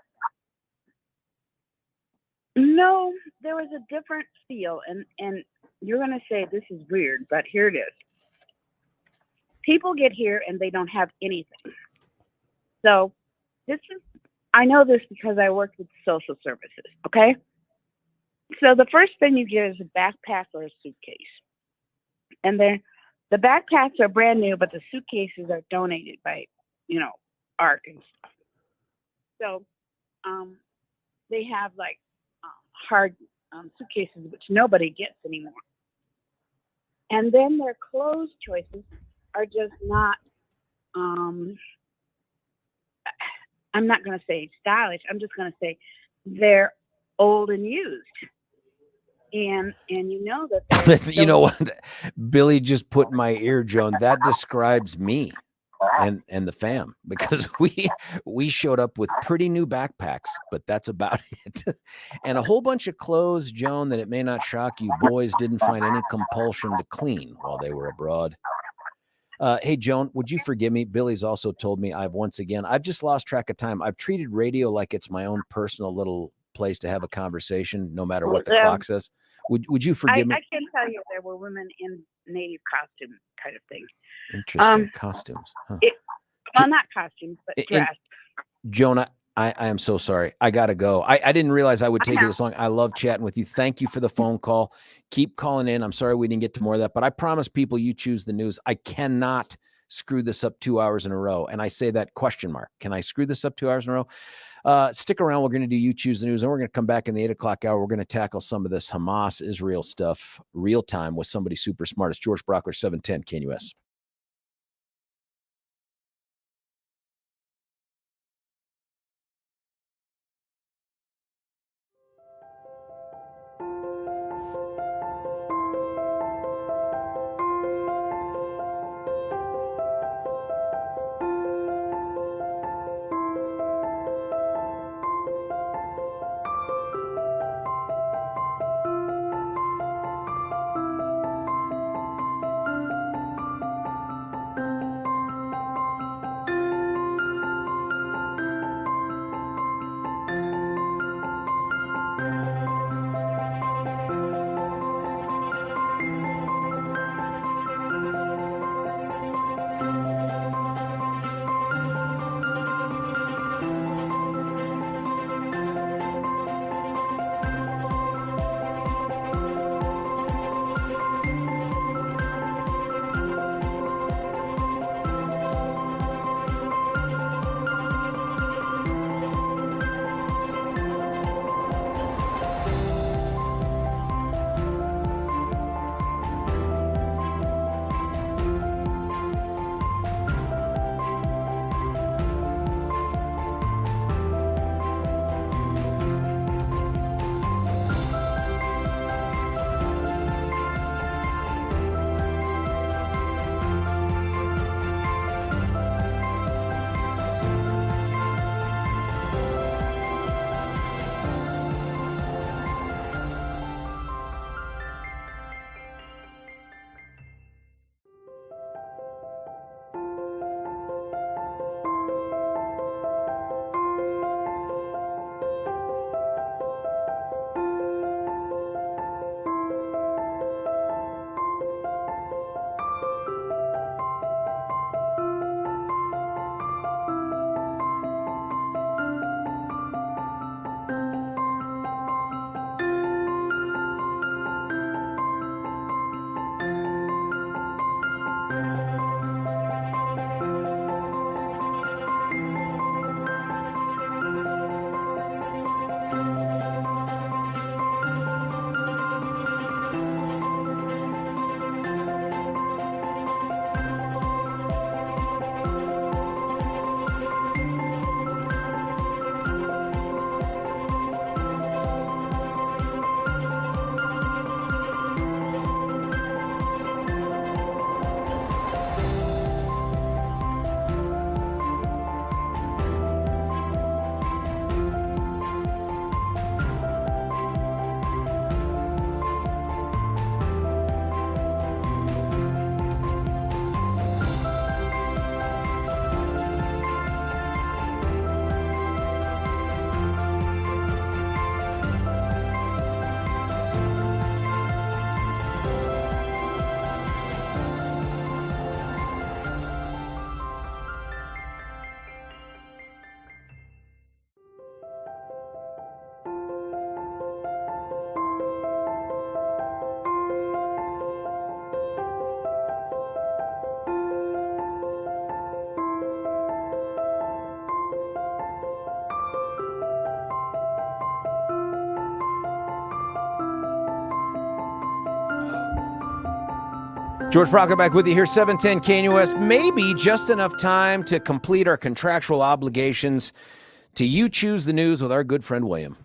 No, there was a different feel. And you're going to say this is weird, but here it is. People get here and they don't have anything. So I know this because I worked with social services, okay? So the first thing you get is a backpack or a suitcase. And then the backpacks are brand new, but the suitcases are donated by, ARC and stuff. So they have like hard suitcases, which nobody gets anymore. And then their clothes choices are just not, I'm not going to say stylish. I'm just going to say they're old and used. And you know that you know what Billy just put in my ear, Joan, that describes me and the fam, because we showed up with pretty new backpacks, but that's about it. And a whole bunch of clothes, Joan, that it may not shock you, boys didn't find any compulsion to clean while they were abroad. Hey, Joan, would you forgive me? Billy's also told me I've just lost track of time. I've treated radio like it's my own personal little place to have a conversation, no matter what the clock says. Would you forgive me? I can tell you there were women in native costume kind of thing. Interesting. Costumes. Huh. Not costumes, but dress. Jonah, I am so sorry. I got to go. I didn't realize I would take you this long. I love chatting with you. Thank you for the phone call. Keep calling in. I'm sorry we didn't get to more of that, but I promise people you choose the news. I cannot screw this up 2 hours in a row. And I say that question mark. Can I screw this up 2 hours in a row? Stick around. We're going to do You Choose the News, and we're going to come back in the 8 o'clock hour. We're going to tackle some of this Hamas Israel stuff real time with somebody super smart. It's George Brauchler, 710 KNUS. George Brauchler back with you here, 710 KNUS. Maybe just enough time to complete our contractual obligations to You Choose the News with our good friend William.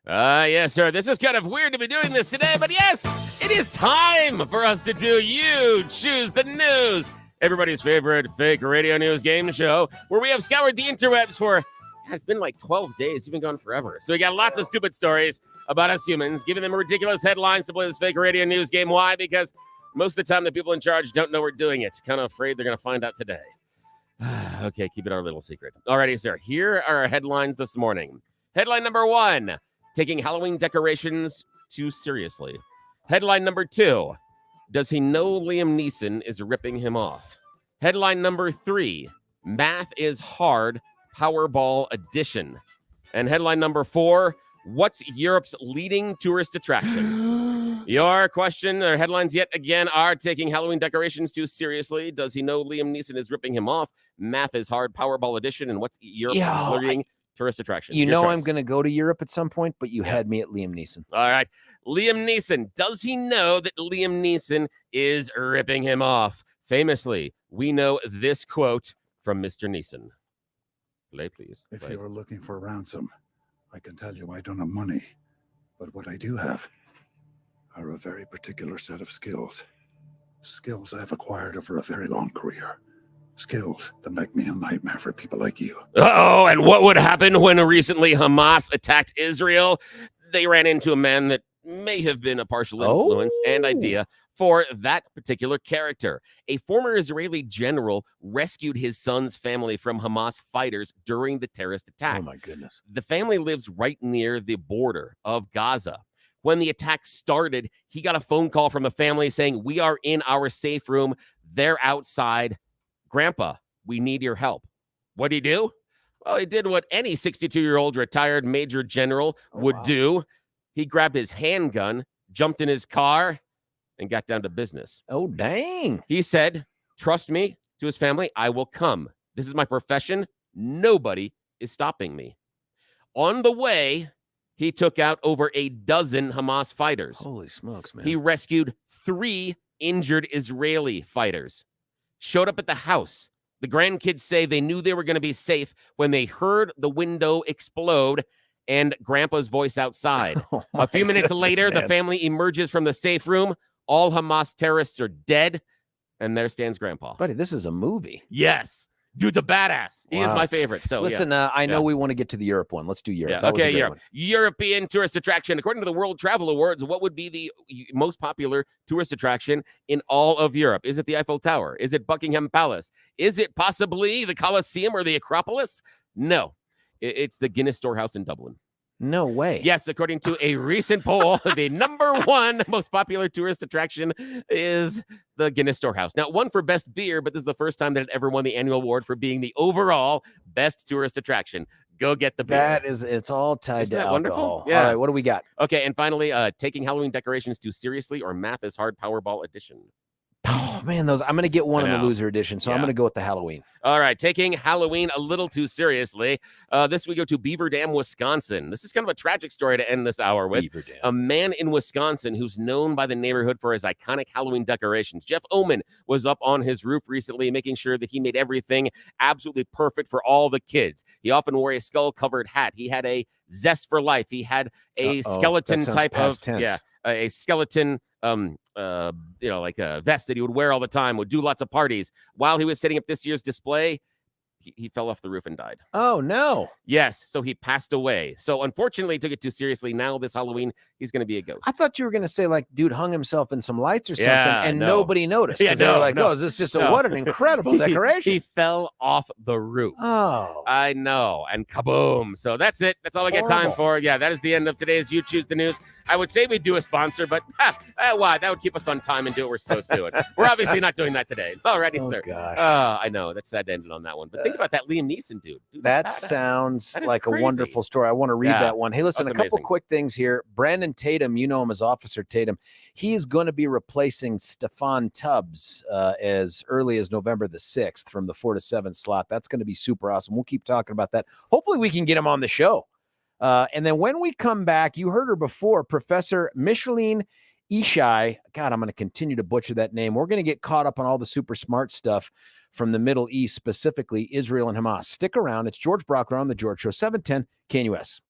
Yes, sir. This is kind of weird to be doing this today, but yes, it is time for us to do You Choose the News, everybody's favorite fake radio news game show, where we have scoured the interwebs for, it's been like 12 days. You've been gone forever. So we got lots of stupid stories about us humans, giving them ridiculous headlines to play this fake radio news game. Why? Because most of the time the people in charge don't know we're doing it. Kind of afraid they're going to find out today. Okay, keep it our little secret. Alrighty, sir. Here are our headlines this morning. Headline number 1, taking Halloween decorations too seriously. Headline number 2, does he know Liam Neeson is ripping him off? Headline number 3, math is hard, Powerball edition. And headline number 4, what's Europe's leading tourist attraction? Your question or headlines yet again are taking Halloween decorations too seriously. Does he know Liam Neeson is ripping him off? Math is hard, Powerball edition, and what's Europe's leading tourist attraction? You know I'm going to go to Europe at some point, but you had me at Liam Neeson. All right. Liam Neeson. Does he know that Liam Neeson is ripping him off? Famously, we know this quote from Mr. Neeson. Play, please. If you are looking for ransom, I can tell you I don't have money. But what I do have are a very particular set of skills. Skills I've acquired over a very long career. Skills that make me a nightmare for people like you. Oh, and what would happen when recently Hamas attacked Israel? They ran into a man that may have been a partial influence and idea for that particular character. A former Israeli general rescued his son's family from Hamas fighters during the terrorist attack. Oh, my goodness. The family lives right near the border of Gaza. When the attack started, he got a phone call from the family saying, we are in our safe room. They're outside. Grandpa, we need your help. What'd he do? Well, he did what any 62-year-old retired major general would do. He grabbed his handgun, jumped in his car, and got down to business. Oh, dang. He said, trust me, to his family, I will come. This is my profession. Nobody is stopping me. On the way, he took out over a dozen Hamas fighters. Holy smokes, man. He rescued 3 injured Israeli fighters. Showed up at the house. The grandkids say they knew they were going to be safe when they heard the window explode and Grandpa's voice outside. A few minutes later, the family emerges from the safe room. All Hamas terrorists are dead, and there stands Grandpa. Buddy, this is a movie. Yes. Dude's a badass. He is my favorite. So listen, I know we want to get to the Europe one. Let's do Europe. Yeah. Okay, Europe. European tourist attraction. According to the World Travel Awards, what would be the most popular tourist attraction in all of Europe? Is it the Eiffel Tower? Is it Buckingham Palace? Is it possibly the Colosseum or the Acropolis? No. It's the Guinness Storehouse in Dublin. No way. Yes, according to a recent poll, the #1 most popular tourist attraction is the Guinness Storehouse. Now, won for best beer, but this is the first time that it ever won the annual award for being the overall best tourist attraction. Go get the beer. It's all tied Isn't to that alcohol. wonderful? Yeah. All right, what do we got? Okay, and finally, taking Halloween decorations too seriously or math is hard Powerball edition. Oh, man, I'm going to get one in the loser edition, so I'm going to go with the Halloween. All right, taking Halloween a little too seriously. This we go to Beaver Dam, Wisconsin. This is kind of a tragic story to end this hour with. Beaver Dam. A man in Wisconsin who's known by the neighborhood for his iconic Halloween decorations. Jeff Oman was up on his roof recently, making sure that he made everything absolutely perfect for all the kids. He often wore a skull-covered hat. He had a zest for life. He had a skeleton type of a skeleton like a vest that he would wear all the time, would do lots of parties. While he was setting up this year's display, he fell off the roof and died. Oh, no. Yes, so he passed away. So unfortunately, he took it too seriously. Now this Halloween, he's going to be a ghost. I thought you were going to say, like, dude hung himself in some lights or something, and nobody noticed. Yeah, they were like, oh, is this just what an incredible decoration? He fell off the roof. Oh. I know. And kaboom. So that's it. That's all I got time for. Yeah, that is the end of today's You Choose the News. I would say we'd do a sponsor, but why? That would keep us on time and do what we're supposed to. We're obviously not doing that today. Alrighty, sir. Gosh. I know. That's sad to end it on that one. But think about that Liam Neeson dude. That sounds like crazy. A wonderful story. I want to read that one. Hey, listen, a couple quick things here. Brandon Tatum, you know him as Officer Tatum. He is going to be replacing Stephon Tubbs as early as November the 6th from the 4 to 7 slot. That's going to be super awesome. We'll keep talking about that. Hopefully we can get him on the show. And then when we come back, you heard her before, Professor Micheline Ishai. God, I'm going to continue to butcher that name. We're going to get caught up on all the super smart stuff from the Middle East, specifically Israel and Hamas. Stick around. It's George Brauchler on The George Show, 710 KNUS.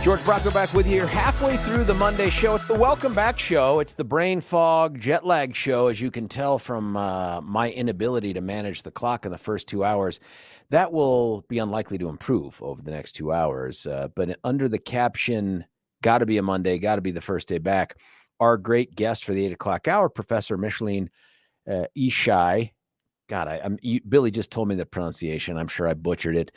George Brauchler back with you. You're halfway through the Monday show. It's the welcome back show. It's the brain fog, jet lag show, as you can tell from my inability to manage the clock in the first 2 hours. That will be unlikely to improve over the next 2 hours. But under the caption, got to be a Monday, got to be the first day back, our great guest for the 8 o'clock hour, Professor Micheline Ishai. God, Billy just told me the pronunciation. I'm sure I butchered it.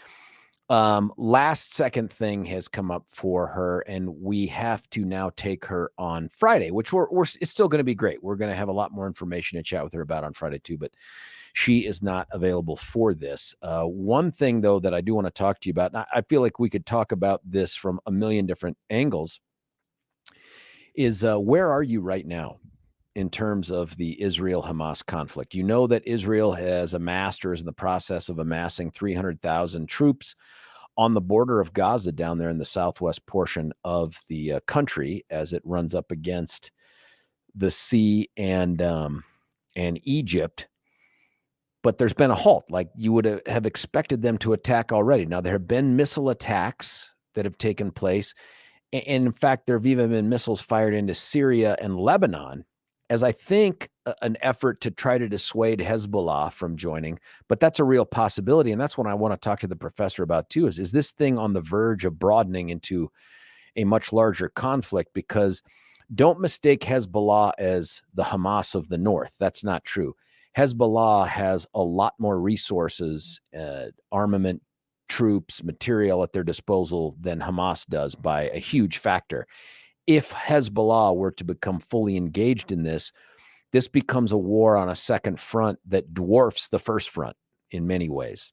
Last second thing has come up for her, and we have to now take her on Friday, which it's still going to be great. We're going to have a lot more information to chat with her about on Friday too, but she is not available for this. One thing though, that I do want to talk to you about, and I feel like we could talk about this from a million different angles, is where are you right now in terms of the Israel-Hamas conflict? You know that Israel has amassed or is in the process of amassing 300,000 troops on the border of Gaza down there in the southwest portion of the country as it runs up against the sea and Egypt. But there's been a halt. Like you would have expected them to attack already. Now, there have been missile attacks that have taken place. And in fact, there have even been missiles fired into Syria and Lebanon, as I think an effort to try to dissuade Hezbollah from joining. But that's a real possibility. And that's what I want to talk to the professor about too, is this thing on the verge of broadening into a much larger conflict? Because don't mistake Hezbollah as the Hamas of the North. That's not true. Hezbollah has a lot more resources, armament, troops, material at their disposal than Hamas does by a huge factor. If Hezbollah were to become fully engaged in this becomes a war on a second front that dwarfs the first front in many ways.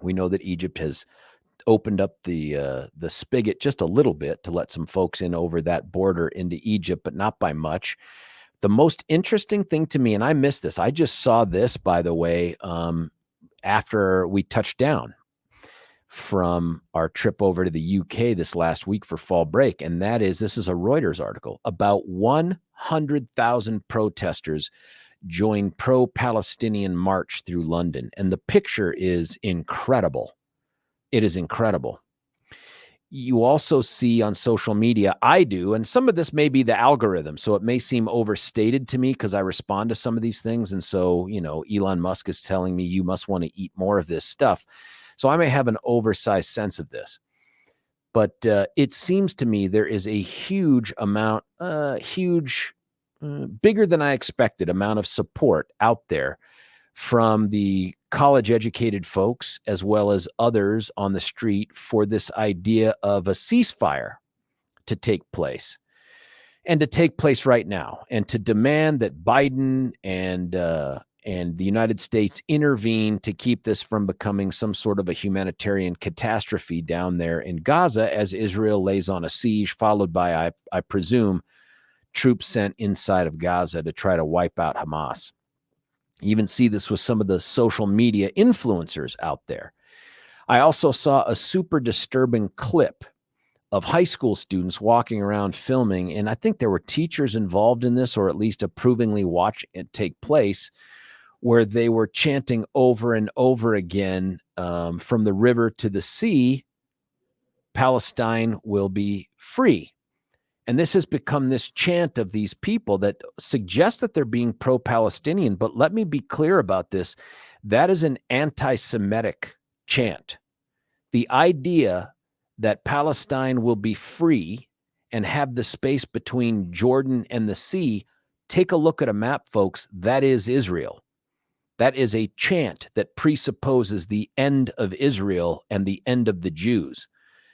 We know that Egypt has opened up the spigot just a little bit to let some folks in over that border into Egypt, but not by much. The most interesting thing to me, and I missed this, I just saw this, by the way, after we touched down from our trip over to the UK this last week for fall break. And that is, this is a Reuters article, about 100,000 protesters joined pro-Palestinian march through London. And the picture is incredible. It is incredible. You also see on social media, I do, and some of this may be the algorithm, so it may seem overstated to me because I respond to some of these things. And so, Elon Musk is telling me you must want to eat more of this stuff. So I may have an oversized sense of this, but it seems to me there is a huge amount, bigger than I expected amount of support out there from the college-educated folks as well as others on the street for this idea of a ceasefire to take place, and to take place right now, and to demand that Biden and the United States intervene to keep this from becoming some sort of a humanitarian catastrophe down there in Gaza as Israel lays on a siege, followed by, I presume, troops sent inside of Gaza to try to wipe out Hamas. You even see this with some of the social media influencers out there. I also saw a super disturbing clip of high school students walking around filming, and I think there were teachers involved in this, or at least approvingly watching it take place, where they were chanting over and over again, from the river to the sea, Palestine will be free. And this has become this chant of these people that suggest that they're being pro-Palestinian. But let me be clear about this. That is an anti-Semitic chant. The idea that Palestine will be free and have the space between Jordan and the sea, take a look at a map, folks. That is Israel. That is a chant that presupposes the end of Israel and the end of the Jews,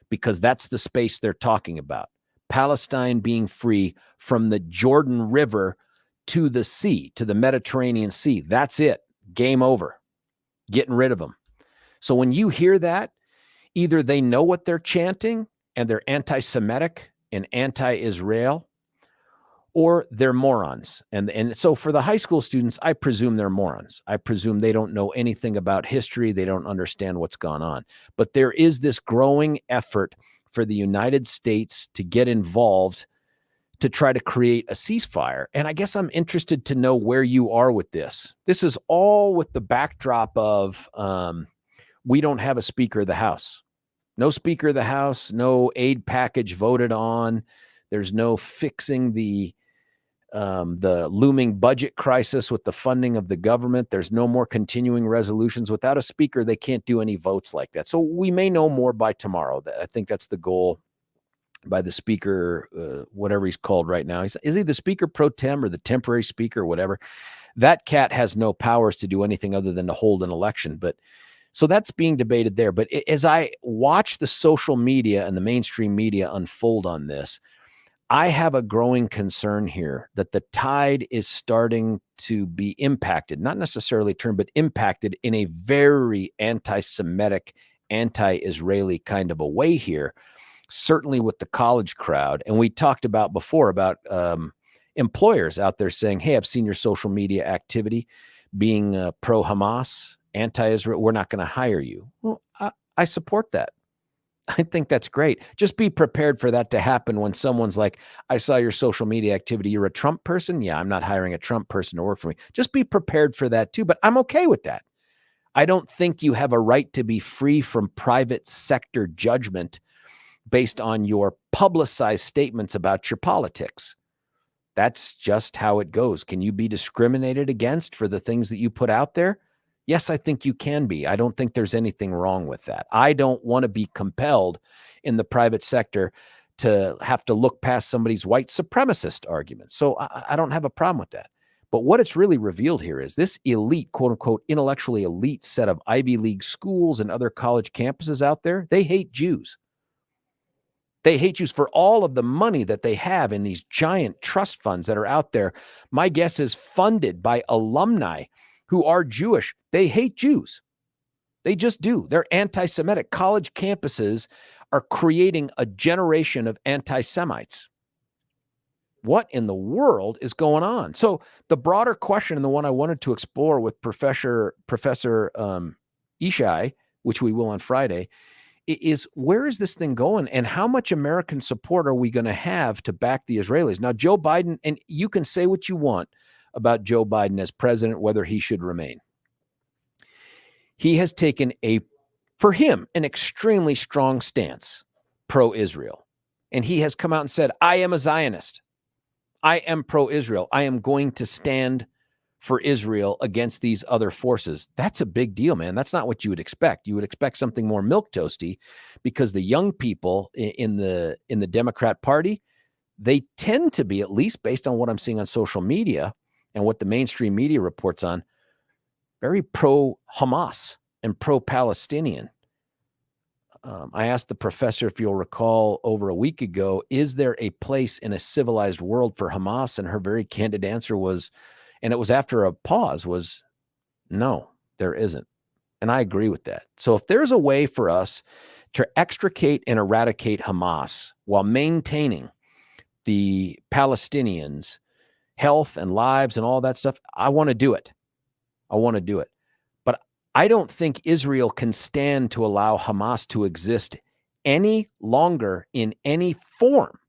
because that's the space they're talking about. Palestine being free from the Jordan River to the sea, to the Mediterranean Sea. That's it. Game over. Getting rid of them. So when you hear that, either they know what they're chanting and they're anti-Semitic and anti-Israel, or they're morons. And so for the high school students, I presume they're morons. I presume they don't know anything about history. They don't understand what's gone on. But there is this growing effort for the United States to get involved to try to create a ceasefire. And I guess I'm interested to know where you are with this. This is all with the backdrop of we don't have a Speaker of the House. No Speaker of the House, no aid package voted on. There's no fixing the looming budget crisis with the funding of the government. There's no more continuing resolutions. Without a speaker, they can't do any votes like that. So we may know more by tomorrow. I think that's the goal by the speaker, whatever he's called right now. Is he the speaker pro tem or the temporary speaker, whatever? That cat has no powers to do anything other than to hold an election. But so that's being debated there. But as I watch the social media and the mainstream media unfold on this, I have a growing concern here that the tide is starting to be impacted, not necessarily turned, but impacted in a very anti-Semitic, anti-Israeli kind of a way here, certainly with the college crowd. And we talked about before about employers out there saying, hey, I've seen your social media activity being pro-Hamas, anti-Israel. We're not going to hire you. Well, I support that. I think that's great. Just be prepared for that to happen when someone's like, I saw your social media activity. You're a Trump person? Yeah, I'm not hiring a Trump person to work for me. Just be prepared for that too. But I'm okay with that. I don't think you have a right to be free from private sector judgment based on your publicized statements about your politics. That's just how it goes. Can you be discriminated against for the things that you put out there? Yes, I think you can be. I don't think there's anything wrong with that. I don't want to be compelled in the private sector to have to look past somebody's white supremacist arguments. So I don't have a problem with that. But what it's really revealed here is this elite, quote unquote, intellectually elite set of Ivy League schools and other college campuses out there, they hate Jews. They hate Jews for all of the money that they have in these giant trust funds that are out there. My guess is funded by alumni who are Jewish. They hate Jews. They just do. They're anti-Semitic. College campuses are creating a generation of anti-Semites. What in the world is going on? So the broader question, and the one I wanted to explore with Professor Ishai, which we will on Friday, is where is this thing going and how much American support are we going to have to back the Israelis? Now, Joe Biden, and you can say what you want about Joe Biden as president, whether he should remain. He has taken for him, an extremely strong stance pro-Israel. And he has come out and said, I am a Zionist. I am pro-Israel. I am going to stand for Israel against these other forces. That's a big deal, man. That's not what you would expect. You would expect something more milquetoasty because the young people in the Democrat Party, they tend to be, at least based on what I'm seeing on social media and what the mainstream media reports on, very pro-Hamas and pro-Palestinian. I asked the professor, if you'll recall, over a week ago, is there a place in a civilized world for Hamas? And her very candid answer was, and it was after a pause, was no, there isn't. And I agree with that. So if there's a way for us to extricate and eradicate Hamas while maintaining the Palestinians' health and lives and all that stuff, I want to do it. I want to do it. But I don't think Israel can stand to allow Hamas to exist any longer in any form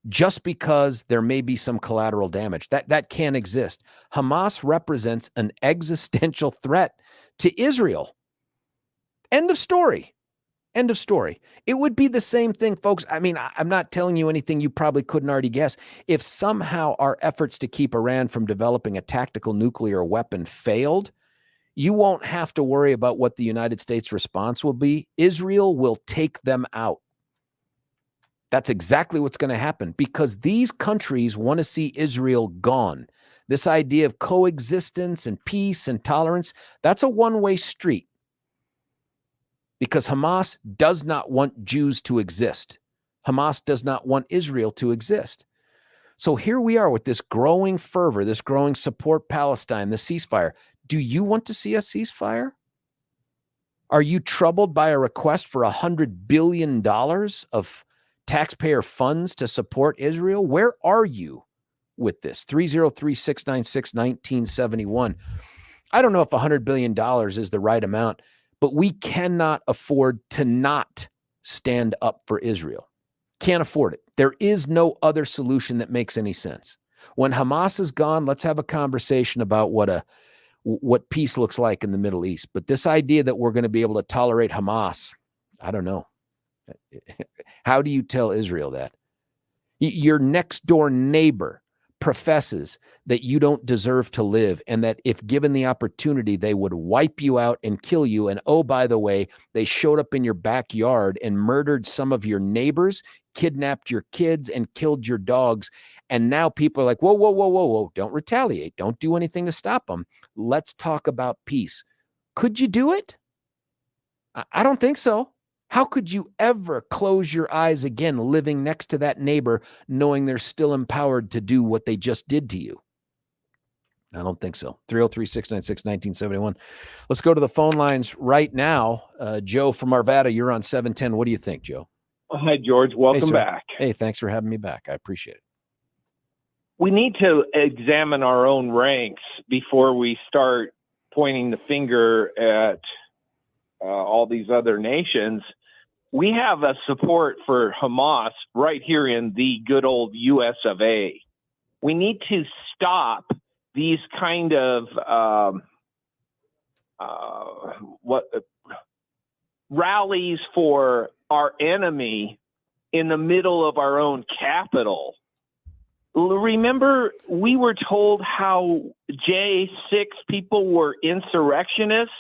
just because there may be some collateral damage. That can't exist. Hamas represents an existential threat to Israel. End of story. End of story. It would be the same thing, folks. I mean, I'm not telling you anything you probably couldn't already guess. If somehow our efforts to keep Iran from developing a tactical nuclear weapon failed, you won't have to worry about what the United States response will be. Israel will take them out. That's exactly what's going to happen because these countries want to see Israel gone. This idea of coexistence and peace and tolerance, that's a one-way street because Hamas does not want Jews to exist. Hamas does not want Israel to exist. So here we are with this growing fervor, this growing support Palestine, the ceasefire. Do you want to see a ceasefire? Are you troubled by a request for $100 billion of taxpayer funds to support Israel? Where are you with this? 303-696-1971. I don't know if $100 billion is the right amount, but we cannot afford to not stand up for Israel. Can't afford it. There is no other solution that makes any sense. When Hamas is gone, let's have a conversation about what peace looks like in the Middle East. But this idea that we're going to be able to tolerate Hamas I don't know. How do you tell Israel that? Your next door neighbor professes that you don't deserve to live and that if given the opportunity, they would wipe you out and kill you. And oh, by the way, they showed up in your backyard and murdered some of your neighbors, kidnapped your kids, and killed your dogs. And now people are like, whoa, whoa, whoa, whoa, whoa, don't retaliate. Don't do anything to stop them. Let's talk about peace. Could you do it? I don't think so. How could you ever close your eyes again living next to that neighbor, knowing they're still empowered to do what they just did to you? I don't think so. 303-696-1971. Let's go to the phone lines right now. Joe from Arvada, you're on 710. What do you think, Joe? Hi, George. Welcome back. Hey, thanks for having me back. I appreciate it. We need to examine our own ranks before we start pointing the finger at all these other nations. We have a support for Hamas right here in the good old US of A. We need to stop these kind of rallies for our enemy in the middle of our own capital. Remember, we were told how J6 people were insurrectionists?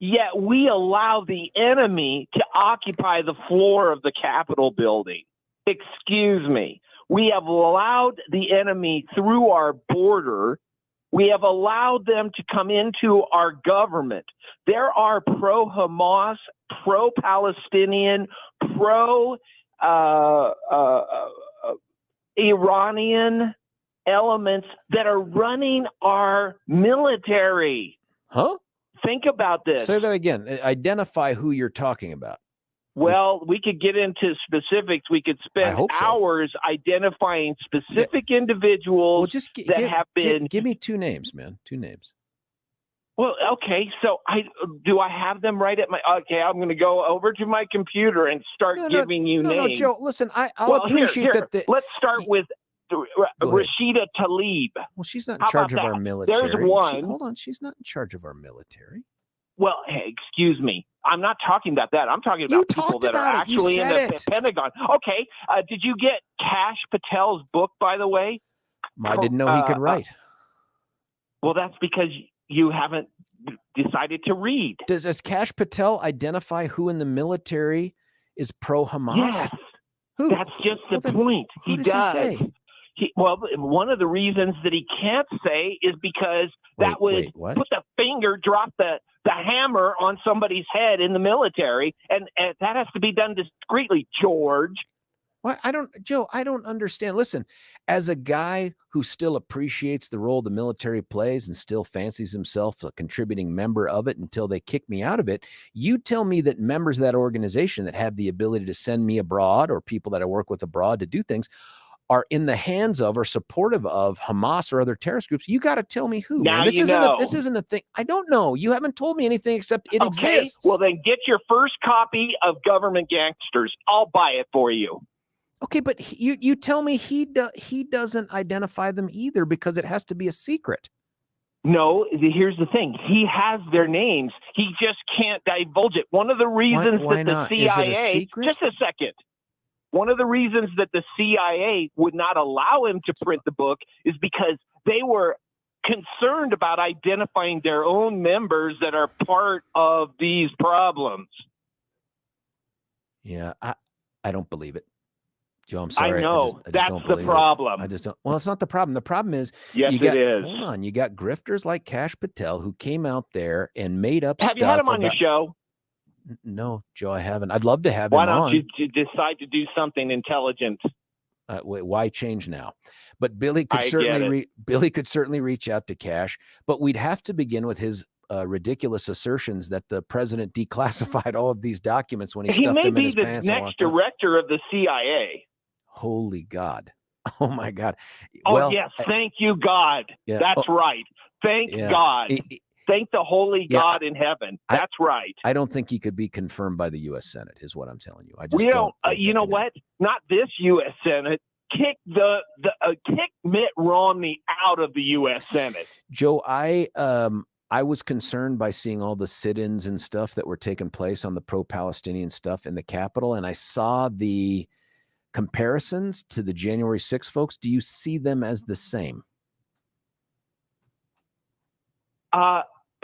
Yet we allow the enemy to occupy the floor of the Capitol building. Excuse me. We have allowed the enemy through our border. We have allowed them to come into our government. There are pro-Hamas, pro-Palestinian, pro-Iranian elements that are running our military. Huh? Think about this. Say that again. Identify who you're talking about. Well, we could get into specifics. We could spend hours identifying specific individuals that have been. Give me two names, man. Two names. Well, okay. So I have them right at my. Okay, I'm going to go over to my computer and start giving you names. No, Joe. Listen, I'll appreciate that. Let's start with Rashida Tlaib. Well, she's not in charge of our military. There's one. Hold on, she's not in charge of our military. Well, hey, excuse me. I'm not talking about that. I'm talking about people that are actually in the Pentagon. Okay. Did you get Kash Patel's book, by the way? I didn't know he could write. Well, that's because you haven't decided to read. Does Kash Patel identify who in the military is pro-Hamas? Yes. Who? That's just the point. He does. Well, one of the reasons that he can't say is because that would put the finger, drop the hammer on somebody's head in the military, and that has to be done discreetly, George. Well, Joe, I don't understand. Listen, as a guy who still appreciates the role the military plays and still fancies himself a contributing member of it until they kick me out of it, you tell me that members of that organization that have the ability to send me abroad or people that I work with abroad to do things are in the hands of or supportive of Hamas or other terrorist groups. You got to tell me who. Now this isn't a thing. I don't know. You haven't told me anything except it exists. Well, then get your first copy of Government Gangsters. I'll buy it for you. Okay, but you tell me he doesn't identify them either because it has to be a secret. No, here's the thing. He has their names. He just can't divulge it. One of the reasons why that not? the CIA... Is it a secret? Just a second. One of the reasons that the CIA would not allow him to print the book is because they were concerned about identifying their own members that are part of these problems. Yeah, I don't believe it. Joe, I'm sorry. I know. I just that's don't the believe problem. I just don't. Well, it's not the problem. The problem is, yes, it is. Hold on. You got grifters like Kash Patel who came out there and made up stuff. Have you had him on your show? No, Joe, I haven't. I'd love to have him on. Why don't you decide to do something intelligent? Why change now? But Billy could certainly reach out to Kash, but we'd have to begin with his ridiculous assertions that the president declassified all of these documents when he stuffed them in his pants. He may be the next director of the CIA. Holy God. Oh my God. Oh, well, yes. Thank you, God. Yeah, that's right. Thank God. Thank the holy God in heaven. That's right. I don't think he could be confirmed by the U.S. Senate, is what I'm telling you. I just we don't. You know what? Not this U.S. Senate. Kick kick Mitt Romney out of the U.S. Senate. Joe, I was concerned by seeing all the sit-ins and stuff that were taking place on the pro-Palestinian stuff in the Capitol, and I saw the comparisons to the January 6th folks. Do you see them as the same?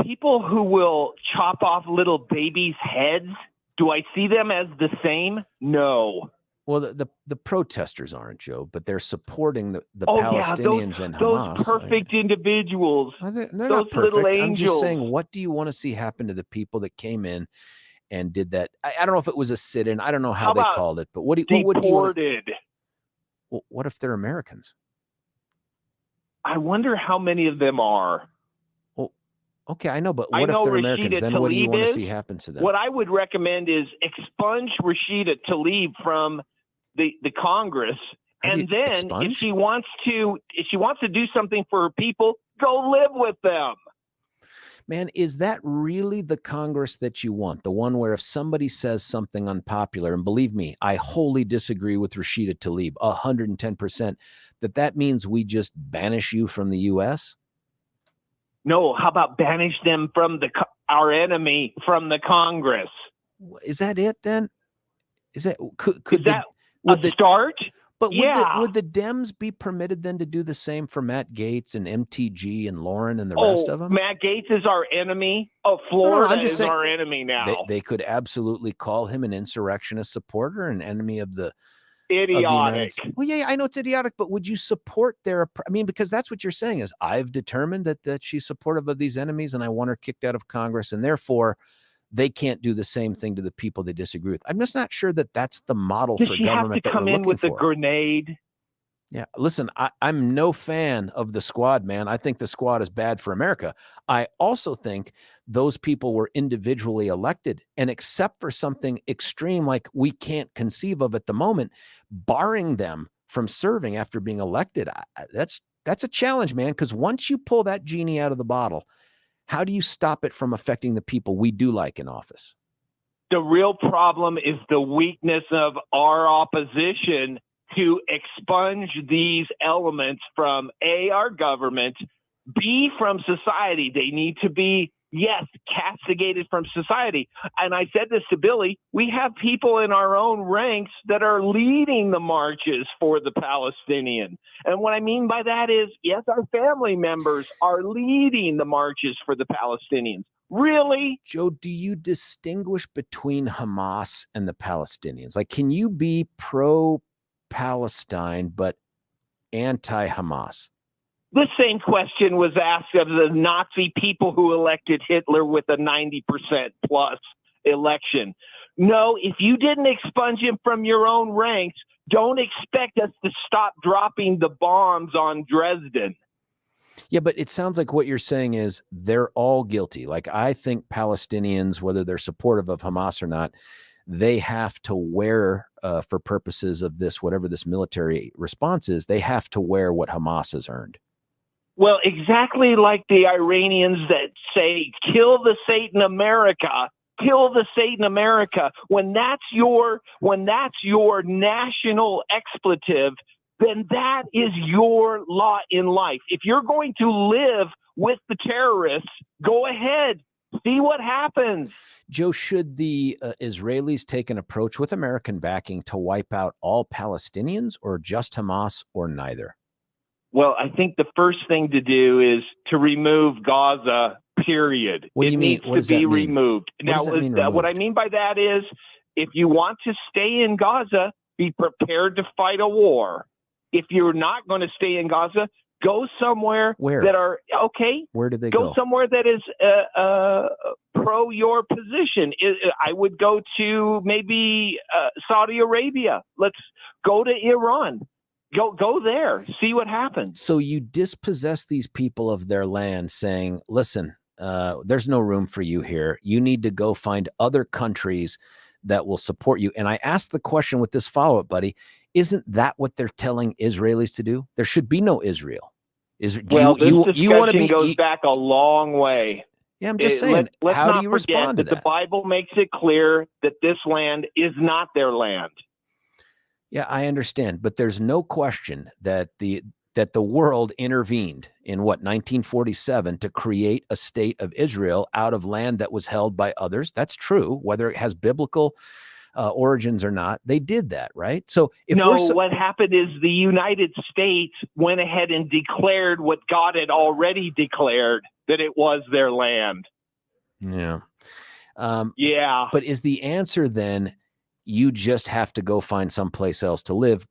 People who will chop off little babies' heads, do I see them as the same? No. Well, the protesters aren't, Joe, but they're supporting the Oh, Palestinians and Hamas. Those perfect individuals. They're those not perfect. little I'm just angels. saying, what do you want to see happen to the people that came in and did that? I don't know if it was a sit-in. I don't know how they about called it, but what do you want? Deported. Well, what if they're Americans? I wonder how many of them are. Well, okay, I know, but I what if know they're Rashida Americans? Then what do you Tlaib want to is. see happen to them? What I would recommend is expunge Rashida Tlaib from the Congress, and then expunge? if she wants to do something for her people, go live with them. Man, is that really the Congress that you want? The one where if somebody says something unpopular, and believe me, I wholly disagree with Rashida Tlaib, 110%, that means we just banish you from the U.S.? No, how about banish them from our enemy from the Congress? Is that it then? Is that start? But Yeah. would the Dems be permitted then to do the same for Matt Gaetz and MTG and Lauren and the rest of them? Matt Gaetz is our enemy. Oh, Florida I'm just is saying, our enemy now. They could absolutely call him an insurrectionist supporter, an enemy of the idiotic. Well, yeah, I know it's idiotic, but would you support because that's what you're saying is I've determined that she's supportive of these enemies and I want her kicked out of Congress, and therefore they can't do the same thing to the people they disagree with. I'm just not sure that that's the model for government that we're looking for. Does she have to come in with a grenade? Yeah, listen, I'm no fan of the squad, man. I think the squad is bad for America. I also think those people were individually elected, and except for something extreme like we can't conceive of at the moment, barring them from serving after being elected, that's a challenge, man, because once you pull that genie out of the bottle, how do you stop it from affecting the people we do like in office? The real problem is the weakness of our opposition to expunge these elements from A, our government, B, from society. They need to be, yes, castigated from society. And I said this to Billy, we have people in our own ranks that are leading the marches for the Palestinian. And what I mean by that is, yes, our family members are leading the marches for the Palestinians. Really? Joe, do you distinguish between Hamas and the Palestinians? Like, can you be pro-Palestine but anti-Hamas? The same question was asked of the Nazi people who elected Hitler with a 90% plus election. No, if you didn't expunge him from your own ranks, don't expect us to stop dropping the bombs on Dresden. Yeah, but it sounds like what you're saying is they're all guilty. Like, I think Palestinians, whether they're supportive of Hamas or not, they have to wear, for purposes of this, whatever this military response is, they have to wear what Hamas has earned. Well, exactly like the Iranians that say, kill the Satan America, kill the Satan America. When that's your national expletive, then that is your lot in life. If you're going to live with the terrorists, go ahead, see what happens. Joe, should the Israelis take an approach with American backing to wipe out all Palestinians, or just Hamas, or neither? Well, I think the first thing to do is to remove Gaza, period. What do you mean? It needs to be removed. Now, what I mean by that is, if you want to stay in Gaza, be prepared to fight a war. If you're not going to stay in Gaza, go somewhere that are okay. Where do they go? Go somewhere that is pro your position. I would go to maybe Saudi Arabia. Let's go to Iran. Go there. See what happens. So you dispossess these people of their land, saying, "Listen, there's no room for you here. You need to go find other countries that will support you." And I asked the question with this follow-up, buddy. Isn't that what they're telling Israelis to do? There should be no Israel. This discussion goes back a long way. Yeah, I'm just saying. How do you respond to that? The Bible makes it clear that this land is not their land. Yeah, I understand, but there's no question that the that the world intervened in 1947 to create a state of Israel out of land that was held by others. That's true, whether it has biblical origins or not. They did that, right? So if what happened is the United States went ahead and declared what God had already declared, that it was their land. Yeah. Yeah. But is the answer then you just have to go find someplace else to live?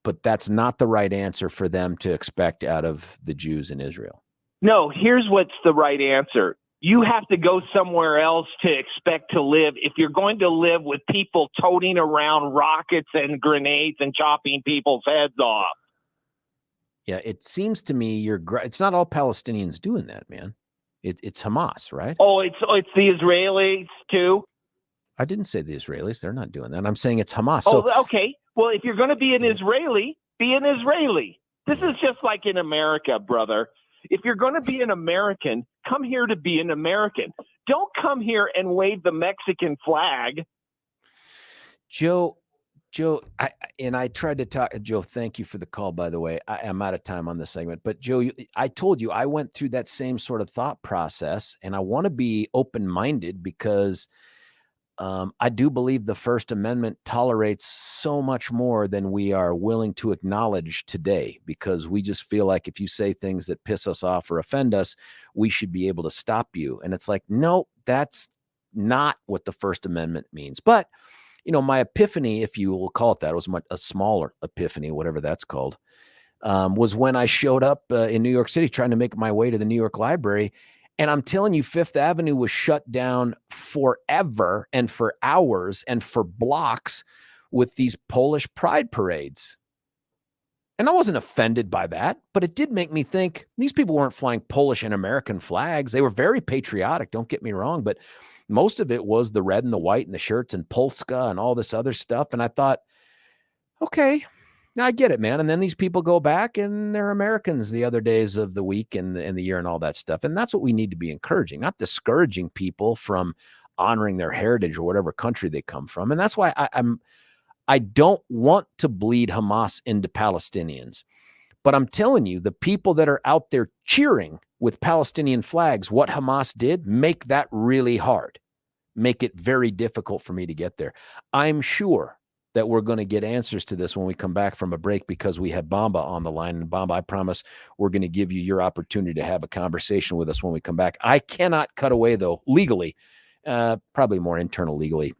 But that's not the right answer for them to expect out of the Jews in Israel. No, here's what's the right answer. You have to go somewhere else to expect to live if you're going to live with people toting around rockets and grenades and chopping people's heads off. Yeah, it seems to me it's not all Palestinians doing that, man. It's Hamas, right? Oh, it's the Israelis too? I didn't say the Israelis. They're not doing that. I'm saying it's Hamas. Oh, okay. Well, if you're going to be an Israeli, be an Israeli. This is just like in America, brother. If you're going to be an American, come here to be an American. Don't come here and wave the Mexican flag. Joe, I tried to talk. Joe, thank you for the call, by the way. I'm out of time on this segment. But Joe, I told you I went through that same sort of thought process, and I want to be open-minded because I do believe the First Amendment tolerates so much more than we are willing to acknowledge today, because we just feel like if you say things that piss us off or offend us, we should be able to stop you. And it's like, no, that's not what the First Amendment means. But, my epiphany, if you will call it that, it was a smaller epiphany, whatever that's called, was when I showed up in New York City trying to make my way to the New York Library. And I'm telling you, Fifth Avenue was shut down forever and for hours and for blocks with these Polish pride parades. And I wasn't offended by that, but it did make me think these people weren't flying Polish and American flags. They were very patriotic, don't get me wrong, but most of it was the red and the white and the shirts and Polska and all this other stuff. And I thought, okay, now I get it, man. And then these people go back and they're Americans the other days of the week and the year and all that stuff. And that's what we need to be encouraging, not discouraging people from honoring their heritage or whatever country they come from. And that's why I don't want to bleed Hamas into Palestinians. But I'm telling you, the people that are out there cheering with Palestinian flags, what Hamas did, make that really hard, make it very difficult for me to get there. I'm sure that we're going to get answers to this when we come back from a break, because we have Bamba on the line. And Bamba, I promise we're going to give you your opportunity to have a conversation with us when we come back. I cannot cut away, though, legally, probably more internal legally,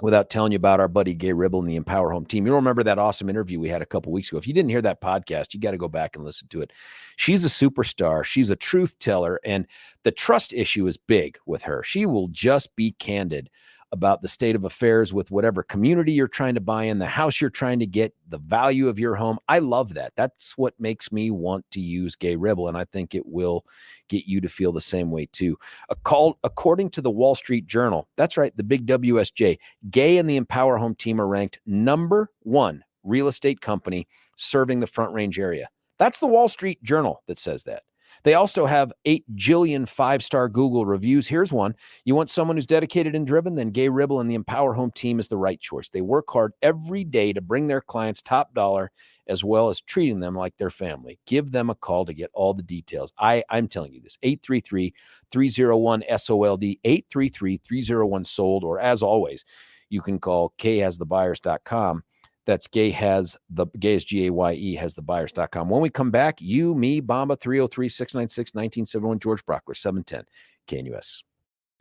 without telling you about our buddy Gay Ribble and the Empower Home team. You remember that awesome interview we had a couple weeks ago? If you didn't hear that podcast, you got to go back and listen to it. She's a superstar. She's a truth teller. And the trust issue is big with her. She will just be candid about the state of affairs with whatever community you're trying to buy in, the house you're trying to get, the value of your home. I love that. That's what makes me want to use Gay Ribble, and I think it will get you to feel the same way too. According to the Wall Street Journal, that's right, the big WSJ, Gay and the Empower Home team are ranked #1 real estate company serving the Front Range area. That's the Wall Street Journal that says that. They also have 8 jillion 5-star Google reviews. Here's one. You want someone who's dedicated and driven? Then Gay Ribble and the Empower Home team is the right choice. They work hard every day to bring their clients top dollar, as well as treating them like their family. Give them a call to get all the details. I'm telling you this. 833-301-SOLD, 833-301-SOLD, or as always, you can call khasthebuyers.com. That's Gay is Gaye, has the buyers.com. When we come back, you, me, Bamba, 303-696-1971, George Brauchler, 710 KNUS.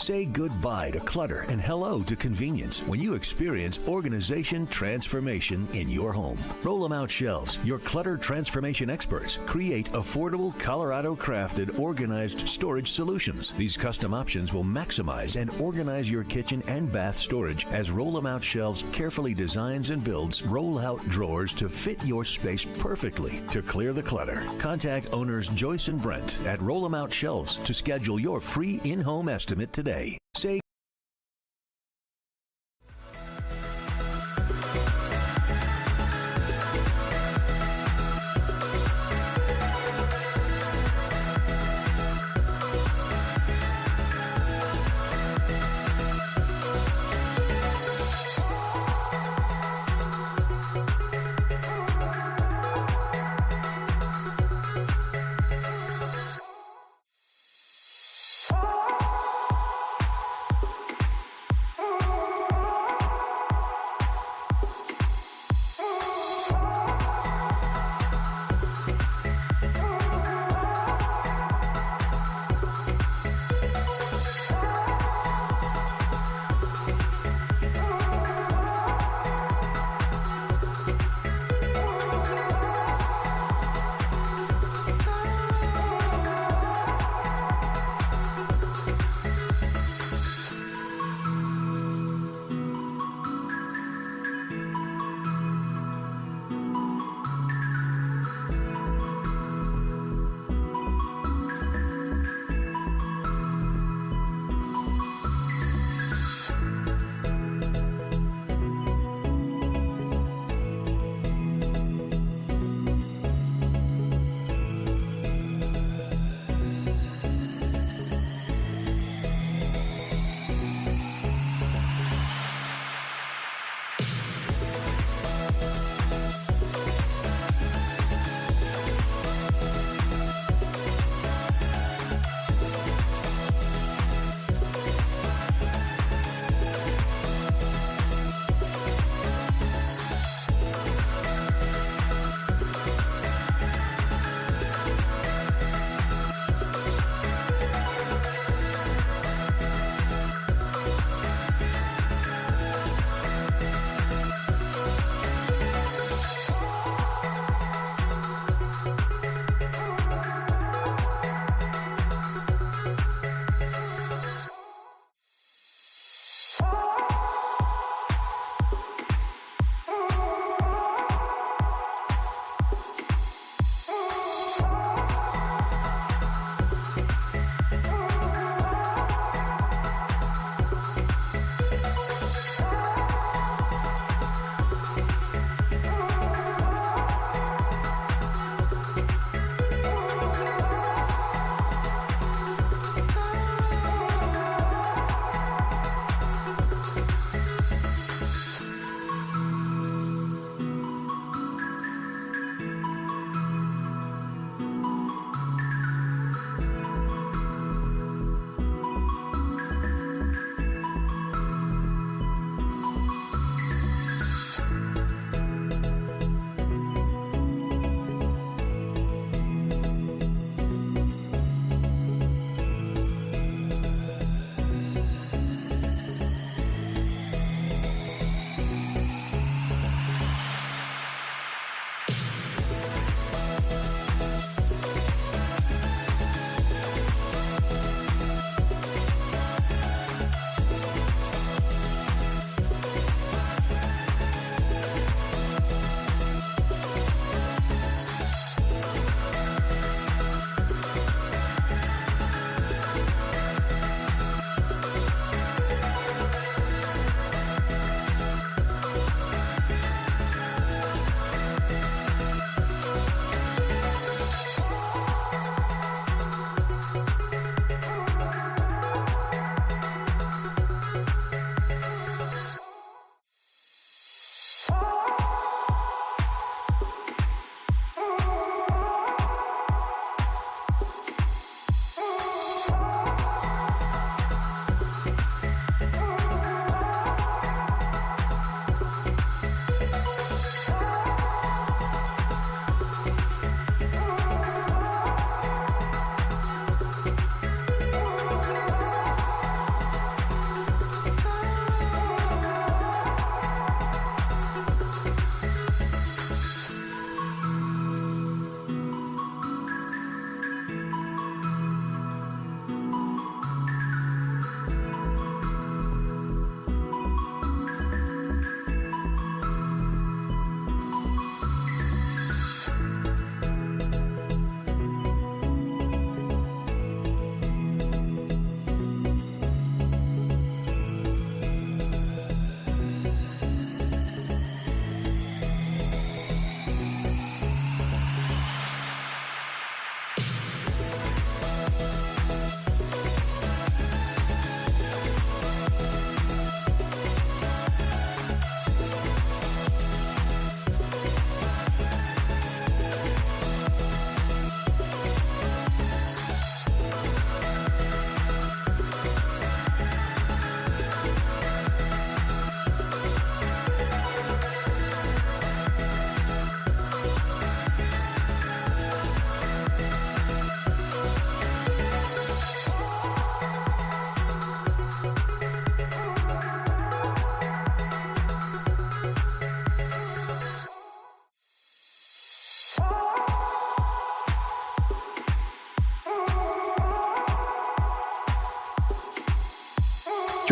Say goodbye to clutter and hello to convenience when you experience organization transformation in your home. Roll 'em Out Shelves, your clutter transformation experts, create affordable Colorado-crafted organized storage solutions. These custom options will maximize and organize your kitchen and bath storage as Roll 'em Out Shelves carefully designs and builds roll-out drawers to fit your space perfectly. To clear the clutter, contact owners Joyce and Brent at Roll 'em Out Shelves to schedule your free in-home estimate today. Say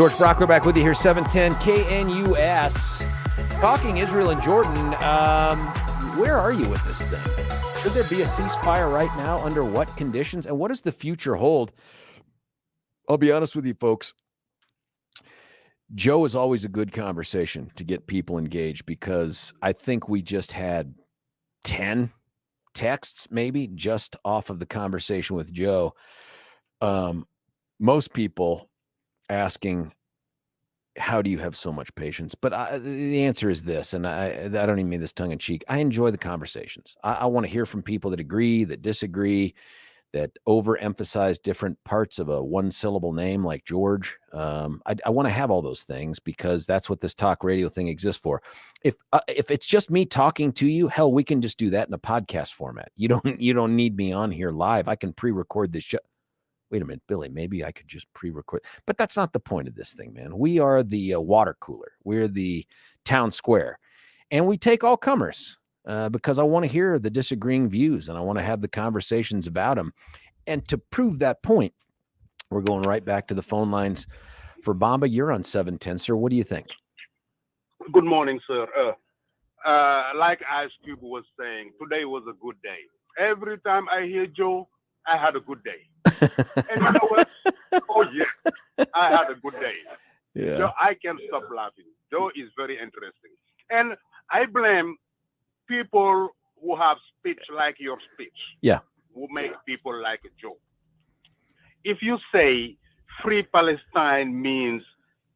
George Brauchler back with you here, 710 KNUS. Talking Israel and Jordan, where are you with this thing? Should there be a ceasefire right now? Under what conditions? And what does the future hold? I'll be honest with you, folks. Joe is always a good conversation to get people engaged because I think we just had 10 texts maybe just off of the conversation with Joe. Most people asking, how do you have so much patience? But the answer is this, and I don't even mean this tongue in cheek. I enjoy the conversations. I want to hear from people that agree, that disagree, that overemphasize different parts of a one-syllable name like George. I want to have all those things because that's what this talk radio thing exists for. If it's just me talking to you, hell, we can just do that in a podcast format. You don't need me on here live. I can pre-record this show. Wait a minute, Billy, maybe I could just pre-record. But that's not the point of this thing, man. We are the water cooler. We're the town square. And we take all comers because I want to hear the disagreeing views and I want to have the conversations about them. And to prove that point, we're going right back to the phone lines. For Bamba, you're on 710, sir. What do you think? Good morning, sir. Like Ice Cube was saying, today was a good day. Every time I hear Joe, I had a good day. And you know what? Oh, yeah, I had a good day. Yeah. Joe, I can't stop laughing. Joe is very interesting. And I blame people who have speech like your speech. Yeah. Who make people like Joe. If you say free Palestine means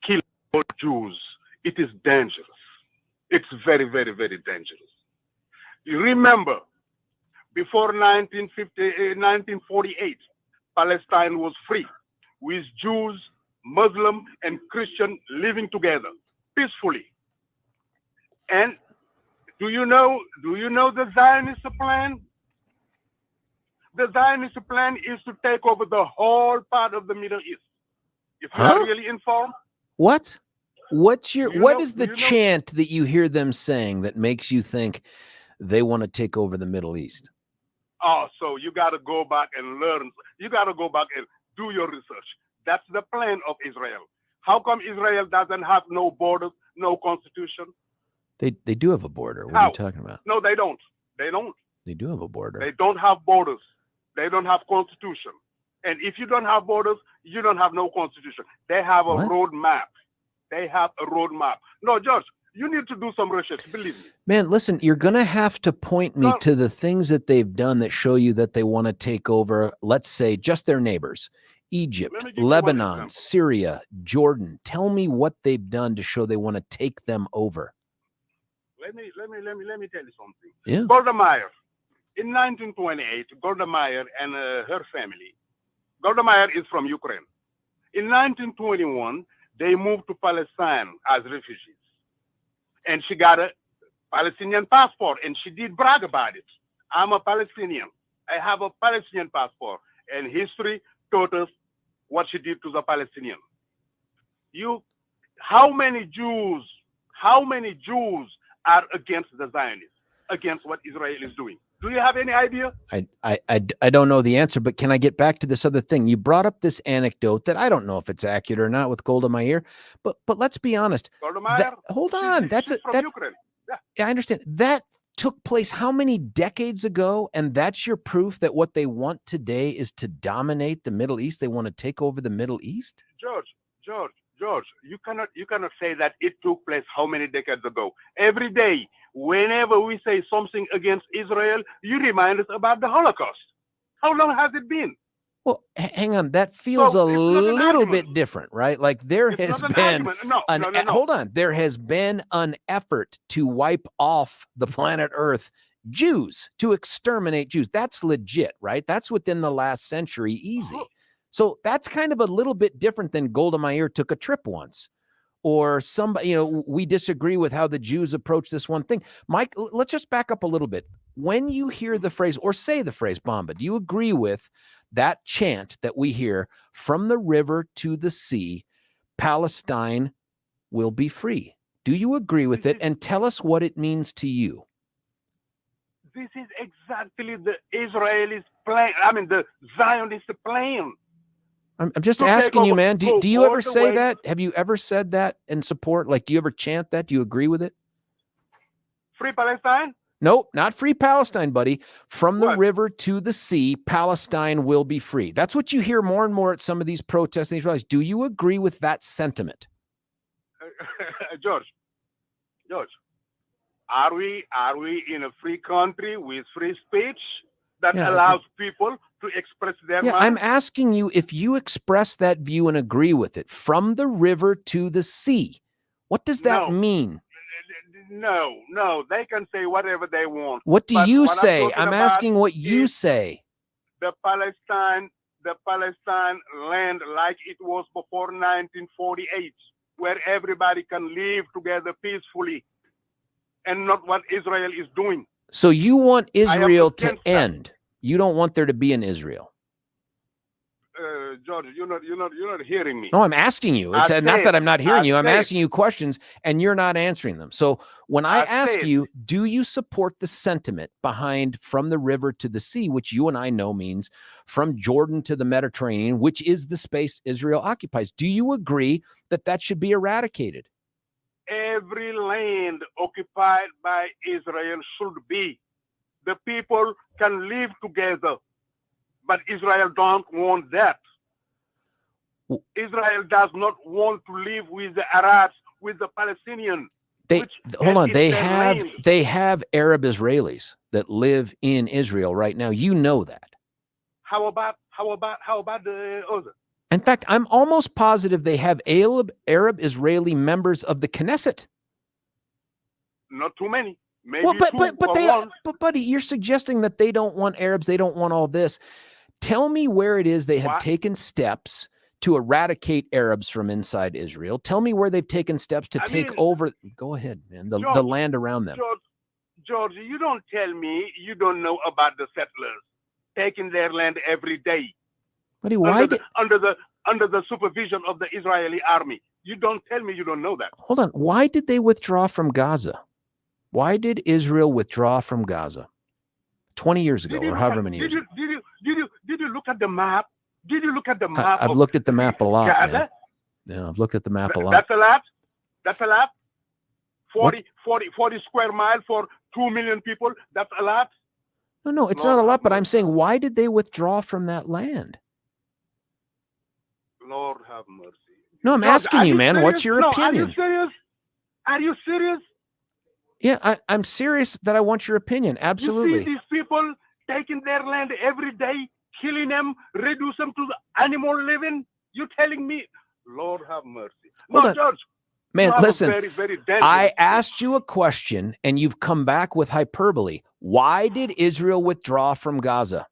kill all Jews, it is dangerous. It's very, very, very dangerous. You remember, before 1948, Palestine was free, with Jews, Muslim, and Christian living together peacefully. And do you know the Zionist plan? The Zionist plan is to take over the whole part of the Middle East. If you are really informed. What? What is the chant that you hear them saying that makes you think they want to take over the Middle East? Oh, so you got to go back and learn. You got to go back and do your research. That's the plan of Israel. How come Israel doesn't have no borders, no constitution? They do have a border. What How? are you talking about? No, they don't. They don't. They do have a border. They don't have borders. They don't have constitution. And if you don't have borders, you don't have no constitution. They have a road map. They have a road map. No, George, you need to do some research. Believe me. Man, listen, you're going to have to point me to the things that they've done that show you that they want to take over, let's say, just their neighbors. Egypt, Lebanon, Syria, Jordan. Tell me what they've done to show they want to take them over. Let me tell you something. Yeah. Golda Meir, in 1928, Golda Meir and her family. Golda Meir is from Ukraine. In 1921, they moved to Palestine as refugees. And she got a Palestinian passport, and she did brag about it. I'm a Palestinian. I have a Palestinian passport. And history taught us what she did to the Palestinian. How many Jews are against the Zionists, against what Israel is doing? Do you have any idea? I don't know the answer, but can I get back to this other thing? You brought up this anecdote that I don't know if it's accurate or not with Golda Meir, but let's be honest. Golda Meir, hold on, she's from Ukraine. Yeah, I understand. That took place how many decades ago? And that's your proof that what they want today is to dominate the Middle East. They want to take over the Middle East. George, you cannot say that it took place how many decades ago. Every day, whenever we say something against Israel, you remind us about the Holocaust. How long has it been? Well, hang on. That feels a little bit different, right? Like there has been hold on. There has been an effort to wipe off the planet Earth Jews, to exterminate Jews. That's legit, right? That's within the last century, easy. So that's kind of a little bit different than Golda Meir took a trip once, or somebody, we disagree with how the Jews approach this one thing. Mike, let's just back up a little bit. When you hear the phrase or say the phrase Bamba, do you agree with that chant that we hear from the river to the sea, Palestine will be free? Do you agree with it? And tell us what it means to you. This is exactly the Israelis plan. I mean, the Zionist plan. I'm just to take asking you, over- man. go Do you all ever the say way- that? Have you ever said that in support? Like, do you ever chant that? Do you agree with it? Free Palestine? Nope, not free Palestine, buddy. From the What? river to the sea, Palestine will be free. That's what you hear more and more at some of these protests and these rallies. Do you agree with that sentiment? George, are we in a free country with free speech that Yeah, allows people to express their Yeah, mind? I'm asking you if you express that view and agree with it. From the river to the sea, what does that No. mean? No, they can say whatever they want. What do But you what I'm say? talking I'm about asking what you is say. the Palestine land like it was before 1948, where everybody can live together peacefully, and not what Israel is doing. So you want Israel to against that. end. You don't want there to be an Israel. George, you're not hearing me. No, I'm asking you. It's I not said- that I'm not hearing I you. I'm said- asking you questions and you're not answering them. So when I I ask said- you, do you support the sentiment behind from the river to the sea, which you and I know means from Jordan to the Mediterranean, which is the space Israel occupies? Do you agree that that should be eradicated? Every land occupied by Israel should be. The people can live together, but Israel don't want that. Israel does not want to live with the Arabs, with the Palestinians. They Which hold on. is They their have land. Arab Israelis that live in Israel right now. You know that. How about the other? In fact, I'm almost positive they have Arab Israeli members of the Knesset. Not too many. Maybe Well, two but or they one. but buddy, you're suggesting that they don't want Arabs, they don't want all this. Tell me where it is they have Why? taken steps to eradicate Arabs from inside Israel. Tell me where they've taken steps to I take mean, over. Go ahead, man. The George, land around them. George, you don't tell me you don't know about the settlers taking their land every day Buddy, why under the supervision of the Israeli army. You don't tell me you don't know that. hold on. Why did they withdraw from Gaza? Why did Israel withdraw from Gaza 20 years ago, Did you or look however at- many did years you, ago? Did you look at the map? Did you look at the map? I've of looked at the map a lot, Gaza? man. Yeah, I've looked at the map a lot. That's a lot. That's a lot. What? 40 square miles for 2 million people. That's a lot. No, it's Lord not a lot, have but I'm mercy. saying, why did they withdraw from that land? Lord have mercy. No, I'm George, asking are you, man, what's serious? your No, opinion? Are you serious? Are you serious? Yeah, I'm serious that I want your opinion. You see Absolutely. these people taking their land every day, killing them, reduce them to the animal living? You telling me? Lord have mercy. Hold No, on. George. Man, you have a listen, very, very dangerous I spirit. asked you a question and you've come back with hyperbole. Why did Israel withdraw from Gaza?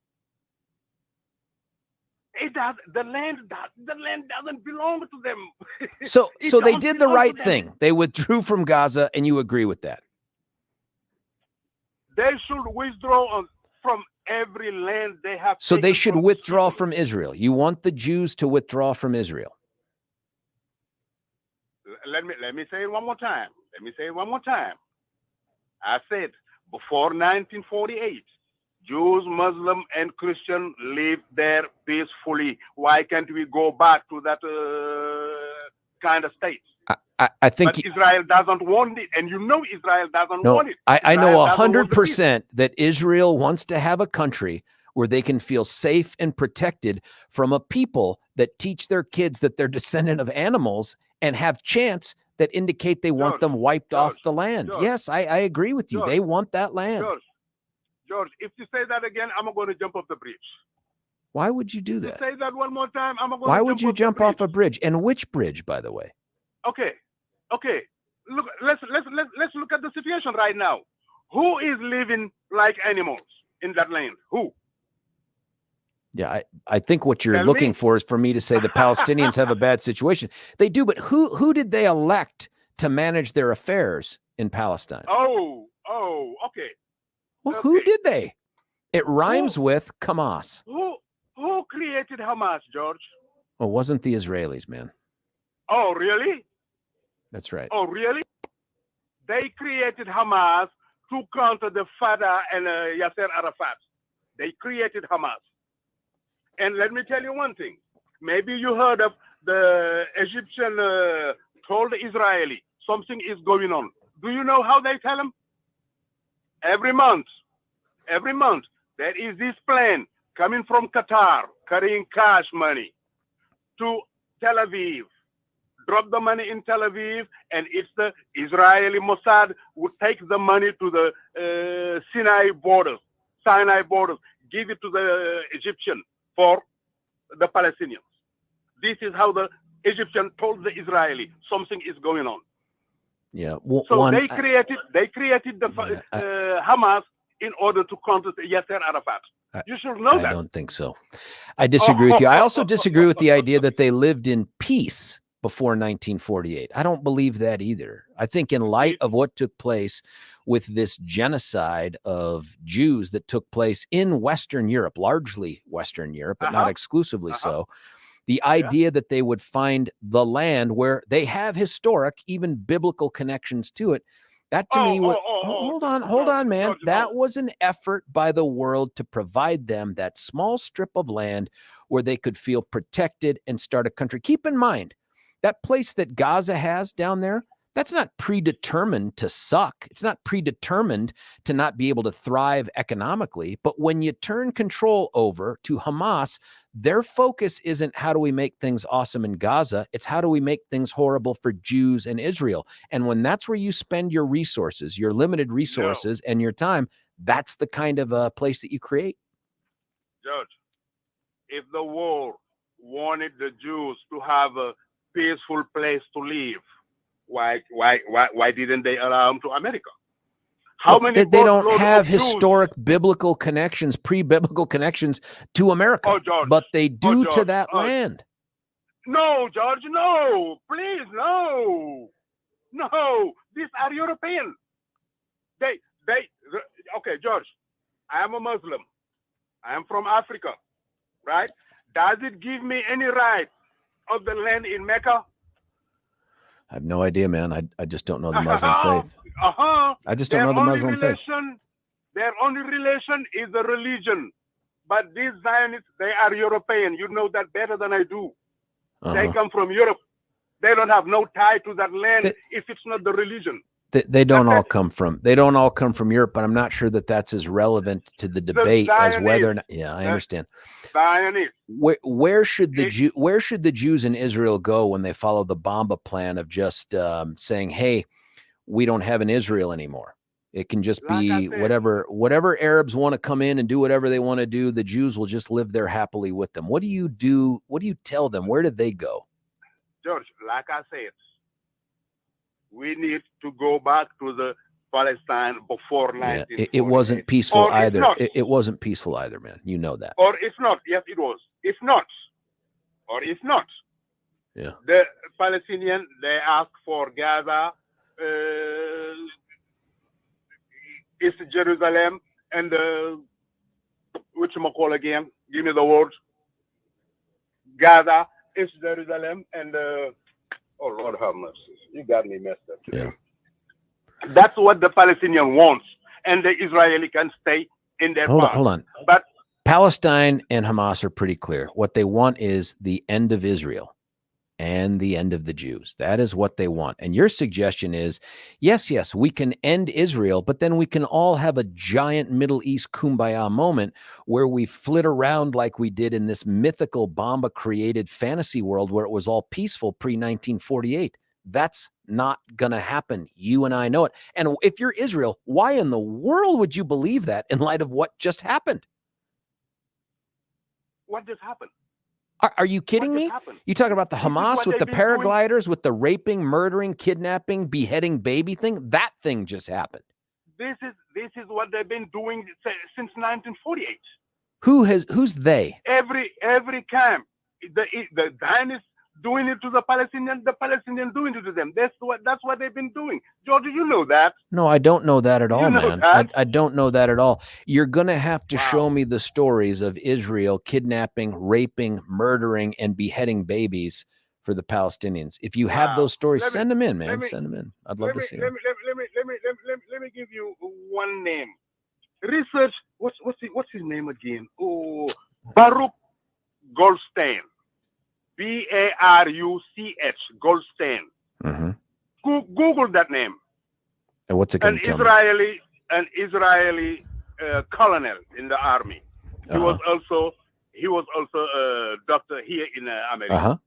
The land doesn't belong to them. So It they don't did the belong to right them. thing. They withdrew from Gaza, and you agree with that. They should withdraw from every land they have. So they taken should from withdraw people. from Israel. You want the Jews to withdraw from Israel. Let me say it one more time. I said before 1948, Jews, Muslim, and Christian lived there peacefully. Why can't we go back to that kind of state? I think But Israel doesn't want it, and you know Israel doesn't no. want it. I know Israel doesn't want the peace. 100% that Israel wants to have a country where they can feel safe and protected from a people that teach their kids that they're descendant of animals and have chants that indicate they want George, them wiped off George, the land. George, Yes, I agree with you. George, They want that land. George, if you say that again, I'm going to jump off the bridge. Why would you do If you that? say that one more time, I'm going to Why jump would you off the jump off bridge. a bridge? And which bridge, by the way? Okay. Look, let's look at the situation right now. Who is living like animals in that land? Who? Yeah, I think what you're Tell looking me. for is for me to say the Palestinians have a bad situation. They do, but who did they elect to manage their affairs in Palestine? Oh, okay. Well, who okay. did they? It rhymes with Hamas. Who created Hamas, George? Well, it wasn't the Israelis, man. Oh, really? That's right. Oh, really? They created Hamas to counter the Fatah and Yasser Arafat. They created Hamas. And let me tell you one thing. Maybe you heard of the Egyptian told the Israeli something is going on. Do you know how they tell them? Every month, there is this plane coming from Qatar carrying cash money to Tel Aviv. Drop the money in Tel Aviv, and it's the Israeli Mossad would take the money to the Sinai borders, give it to the Egyptian for the Palestinians. This is how the Egyptian told the Israeli something is going on. Yeah. So they created the Hamas in order to counter Yasser Arafat. You should know that. I don't think so. I disagree with you. I also disagree with the idea that they lived in peace before 1948. I don't believe that either. I think in light of what took place with this genocide of Jews that took place in Western Europe, largely Western Europe, but not exclusively so, the idea that they would find the land where they have historic, even biblical connections to it, that to me, hold on, man. That was an effort by the world to provide them that small strip of land where they could feel protected and start a country. Keep in mind, that place that Gaza has down there, that's not predetermined to suck. It's not predetermined to not be able to thrive economically. But when you turn control over to Hamas, their focus isn't how do we make things awesome in Gaza? It's how do we make things horrible for Jews and Israel? And when that's where you spend your resources, your limited resources and your time, that's the kind of a place that you create. Judge, if the war wanted the Jews to have a peaceful place to live, why didn't they allow them to America? How many? They don't have historic biblical connections, pre-biblical connections to America, but they do to that land. No, George, no, please, no. These are European. Okay, George, I am a Muslim. I am from Africa, right? Does it give me any right of the land in Mecca? I have no idea, man. I just don't know the Muslim faith. I just don't know the Muslim faith. Their only relation is the religion. But these Zionists, they are European. You know that better than I do. They come from Europe. They don't have no tie to that land if it's not the religion. They don't all come from Europe, but I'm not sure that that's as relevant to the debate as whether or not. Yeah, I understand. Zionists. Where should the Jews in Israel go when they follow the Bomba plan of just saying, "Hey, we don't have an Israel anymore. It can just be whatever Arabs want to come in and do whatever they want to do. The Jews will just live there happily with them." What do you do? What do you tell them? Where do they go? George, like I said, we need to go back to the Palestine before 1948. It wasn't peaceful either. It wasn't peaceful either, man. You know that. Or if not, yes, it was. If not. Yeah. The Palestinians, they ask for Gaza, East Jerusalem, and whatchamacall again? Give me the word. Gaza, East Jerusalem, and oh Lord have mercy. You got me messed up today. Yeah. That's what the Palestinian wants, and the Israeli can stay in their part. Hold on. But Palestine and Hamas are pretty clear. What they want is the end of Israel and the end of the Jews. That is what they want. And your suggestion is, yes, we can end Israel, but then we can all have a giant Middle East kumbaya moment where we flit around like we did in this mythical Bomba created fantasy world where it was all peaceful pre-1948. That's not going to happen. You and I know it. And if you're Israel, why in the world would you believe that in light of what just happened? What just happened? Are you kidding me? You talking about the Hamas with the paragliders, with the raping, murdering, kidnapping, beheading baby thing? That thing just happened. This is what they've been doing since 1948. Who's they? Every camp, the Zionists doing it to the Palestinians doing it to them. That's what they've been doing. George, you know that. No, I don't know that at all, man. I don't know that at all. You're going to have to show me the stories of Israel kidnapping, raping, murdering, and beheading babies for the Palestinians. If you have those stories, send them in, man. Send them in. I'd love to see them. Let me give you one name. Research. What's his name again? Oh, Baruch Goldstein. Baruch, Goldstein. Mm-hmm. Google that name. And what's it going to tell me? An Israeli colonel in the army. He was also a doctor here in America.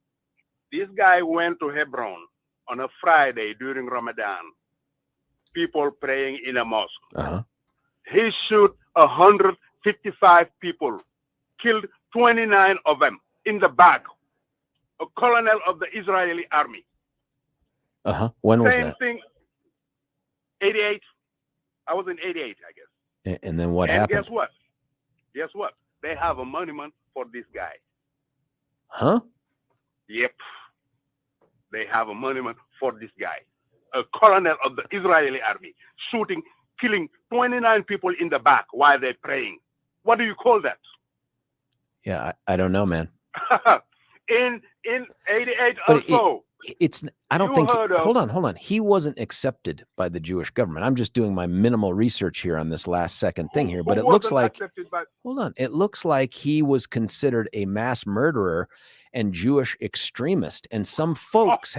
This guy went to Hebron on a Friday during Ramadan. People praying in a mosque. He shot 155 people, killed 29 of them in the back. A colonel of the Israeli army. When was that? Same thing. 88. I was in 88, I guess. And then what happened? Guess what? Guess what? They have a monument for this guy. Huh? Yep. They have a monument for this guy. A colonel of the Israeli army shooting, killing 29 people in the back while they're praying. What do you call that? Yeah, I don't know, man. in 88 also. I don't think hold on. He wasn't accepted by the Jewish government. I'm just doing my minimal research here on this last second thing here, but it looks like it looks like he was considered a mass murderer and Jewish extremist. And some folks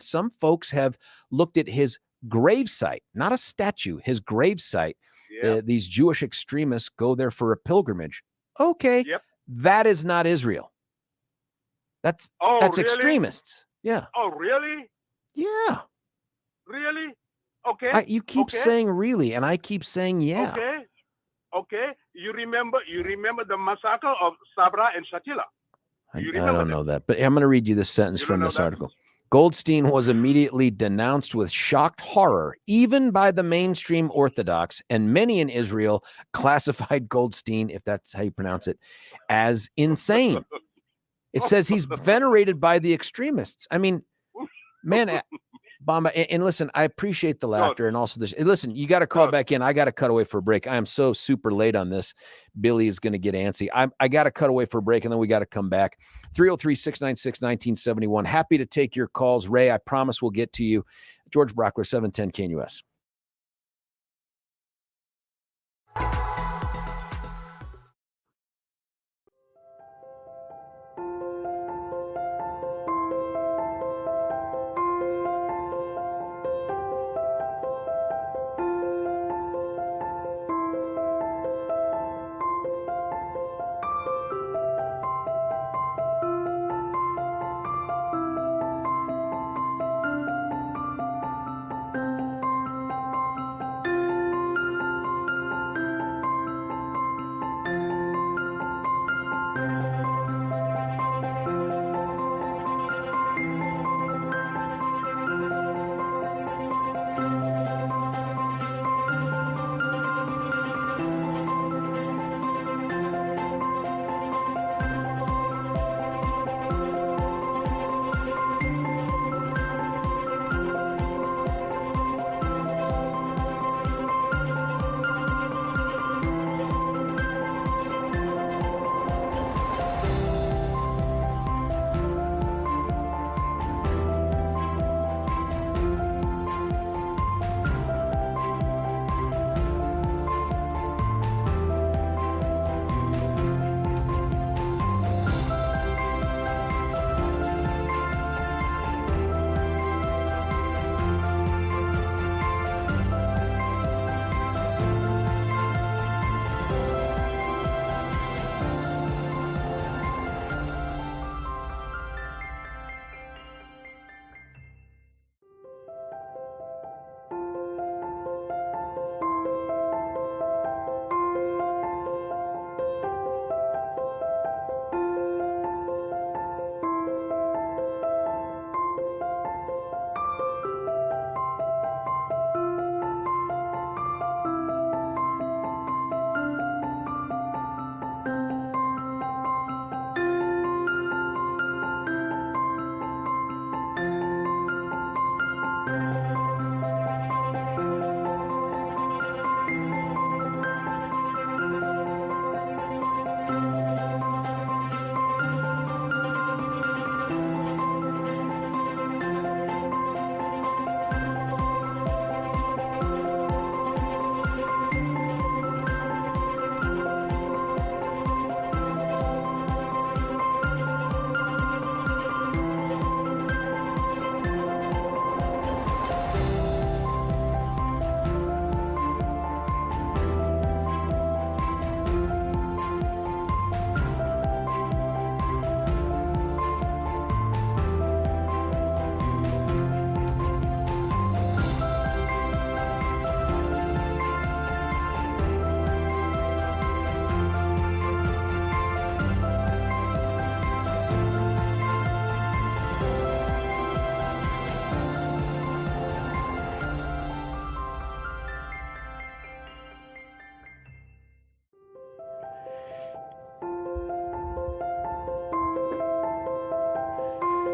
some folks have looked at his gravesite, not a statue, his gravesite. Yeah. These Jewish extremists go there for a pilgrimage. Okay. Yep. That is not Israel. That's really? Extremists. Yeah. Oh, really? Yeah. Really? Okay. You keep saying really, and I keep saying yeah. Okay. You remember the massacre of Sabra and Shatila? I don't know that, but I'm going to read you this sentence from this article. Goldstein was immediately denounced with shocked horror, even by the mainstream Orthodox, and many in Israel classified Goldstein, if that's how you pronounce it, as insane. It says he's venerated by the extremists. I mean, man, Bamba, and listen, I appreciate the laughter and also this. Listen, you got to call back in. I got to cut away for a break. I am so super late on this. Billy is going to get antsy. I got to cut away for a break, and then we got to come back. 303-696-1971. Happy to take your calls. Ray, I promise we'll get to you. George Brauchler, 710 KNUS.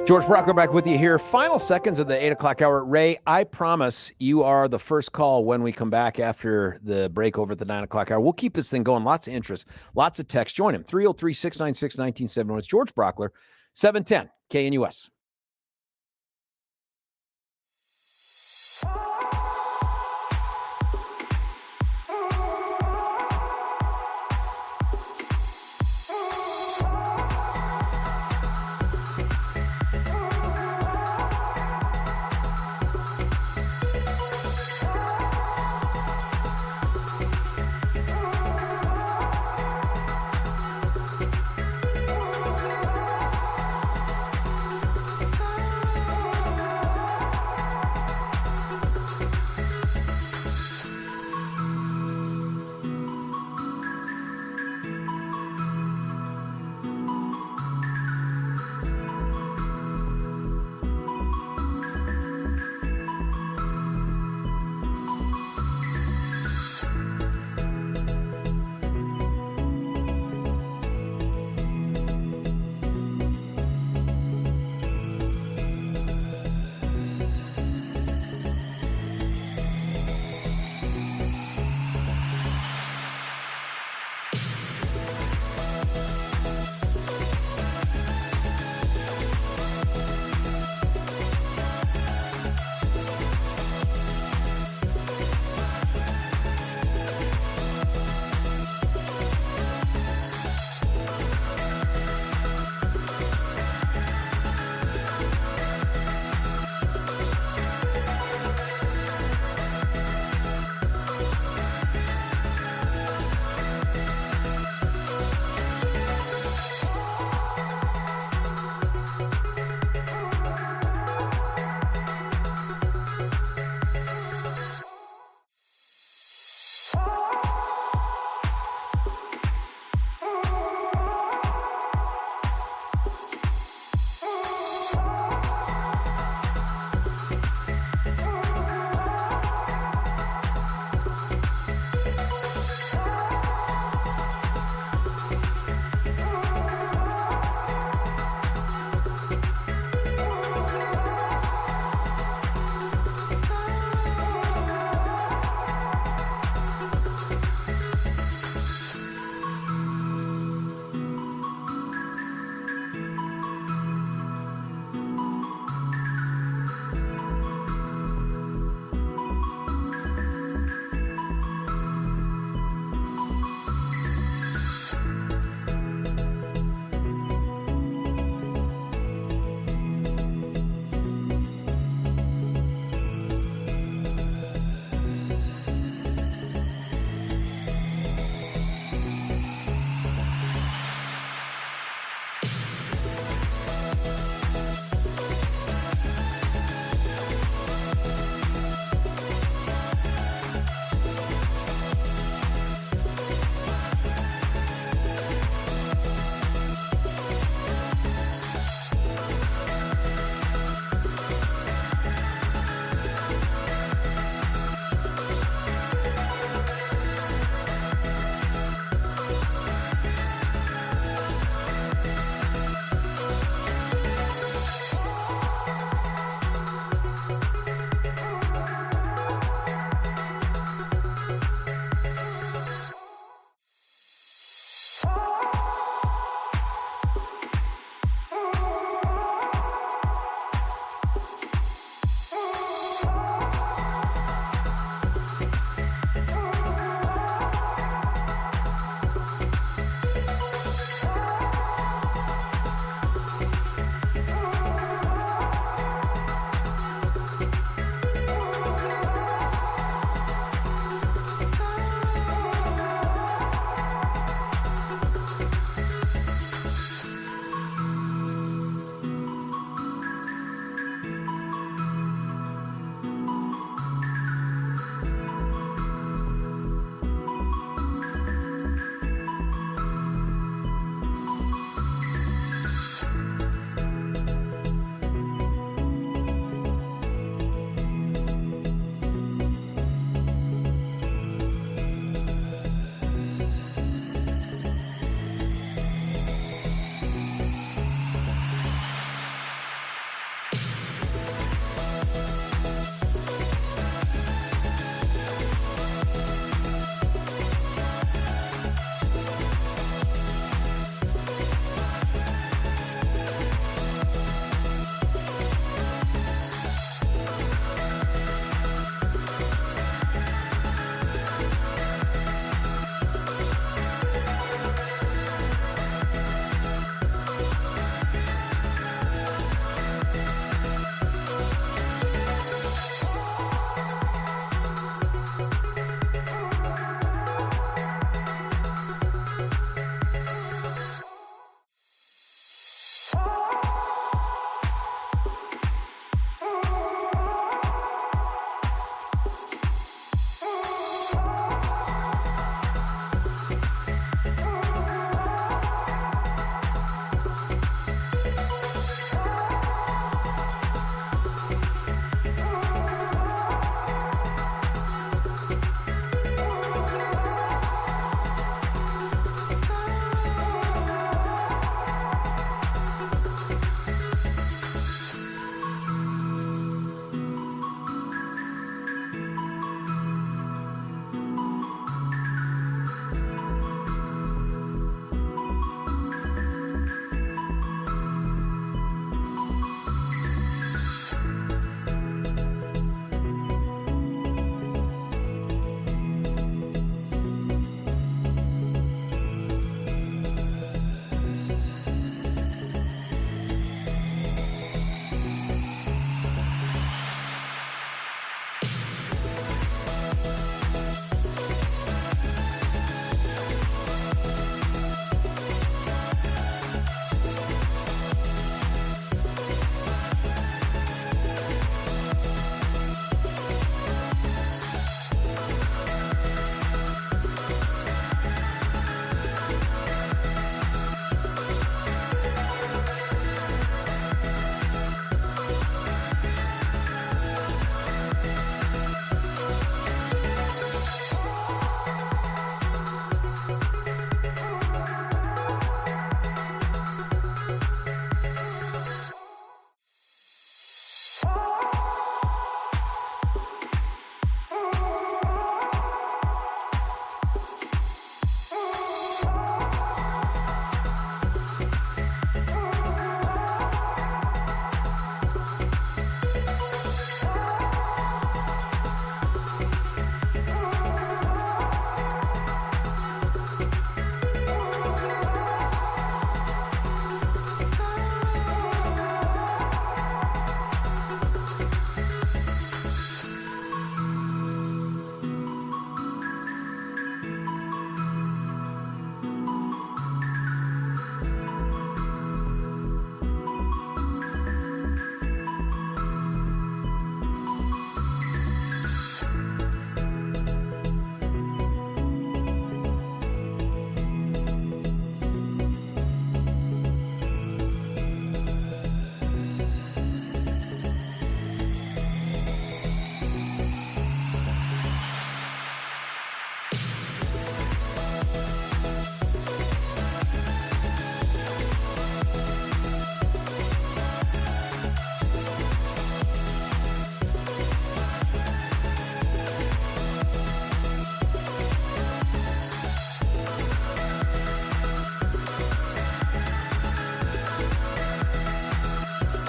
George Brauchler back with you here. Final seconds of the 8 o'clock hour. Ray, I promise you are the first call when we come back after the break over at the 9 o'clock hour. We'll keep this thing going. Lots of interest, lots of text. Join him. 303-696-1971. It's George Brauchler, 710 KNUS.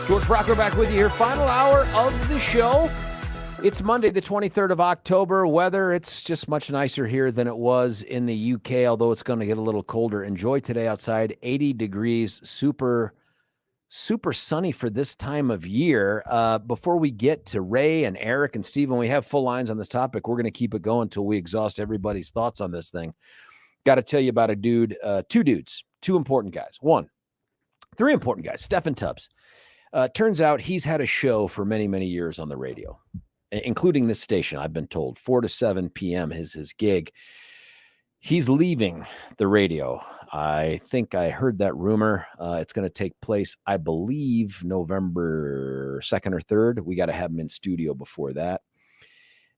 George Brauchler back with you here. Final hour of the show. It's Monday, the 23rd of October. Weather, it's just much nicer here than it was in the UK, although it's going to get a little colder. Enjoy today outside, 80 degrees, super sunny for this time of year. Before we get to Ray and Eric and Stephen, we have full lines on this topic. We're going to keep it going until we exhaust everybody's thoughts on this thing. Got to tell you about a dude, two dudes, two important guys. Three important guys, Stephen Tubbs. Turns out he's had a show for many, many years on the radio, including this station, I've been told. 4 to 7 p.m. is his gig. He's leaving the radio. I think I heard that rumor. It's going to take place, I believe, November 2nd or 3rd. We got to have him in studio before that.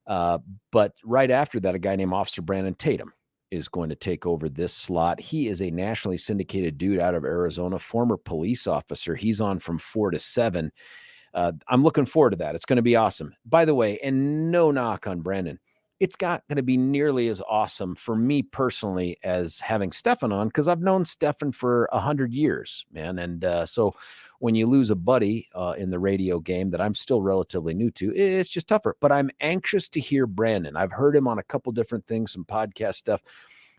But right after that, a guy named Officer Brandon Tatum is going to take over this slot. He is a nationally syndicated dude out of Arizona, former police officer. He's on from 4 to 7. I'm looking forward to that. It's going to be awesome. By the way, and no knock on Brandon, it's not going to be nearly as awesome for me personally as having Stefan on, because I've known Stefan for 100 years, man. And so when you lose a buddy in the radio game that I'm still relatively new to, it's just tougher. But I'm anxious to hear Brandon. I've heard him on a couple different things, some podcast stuff.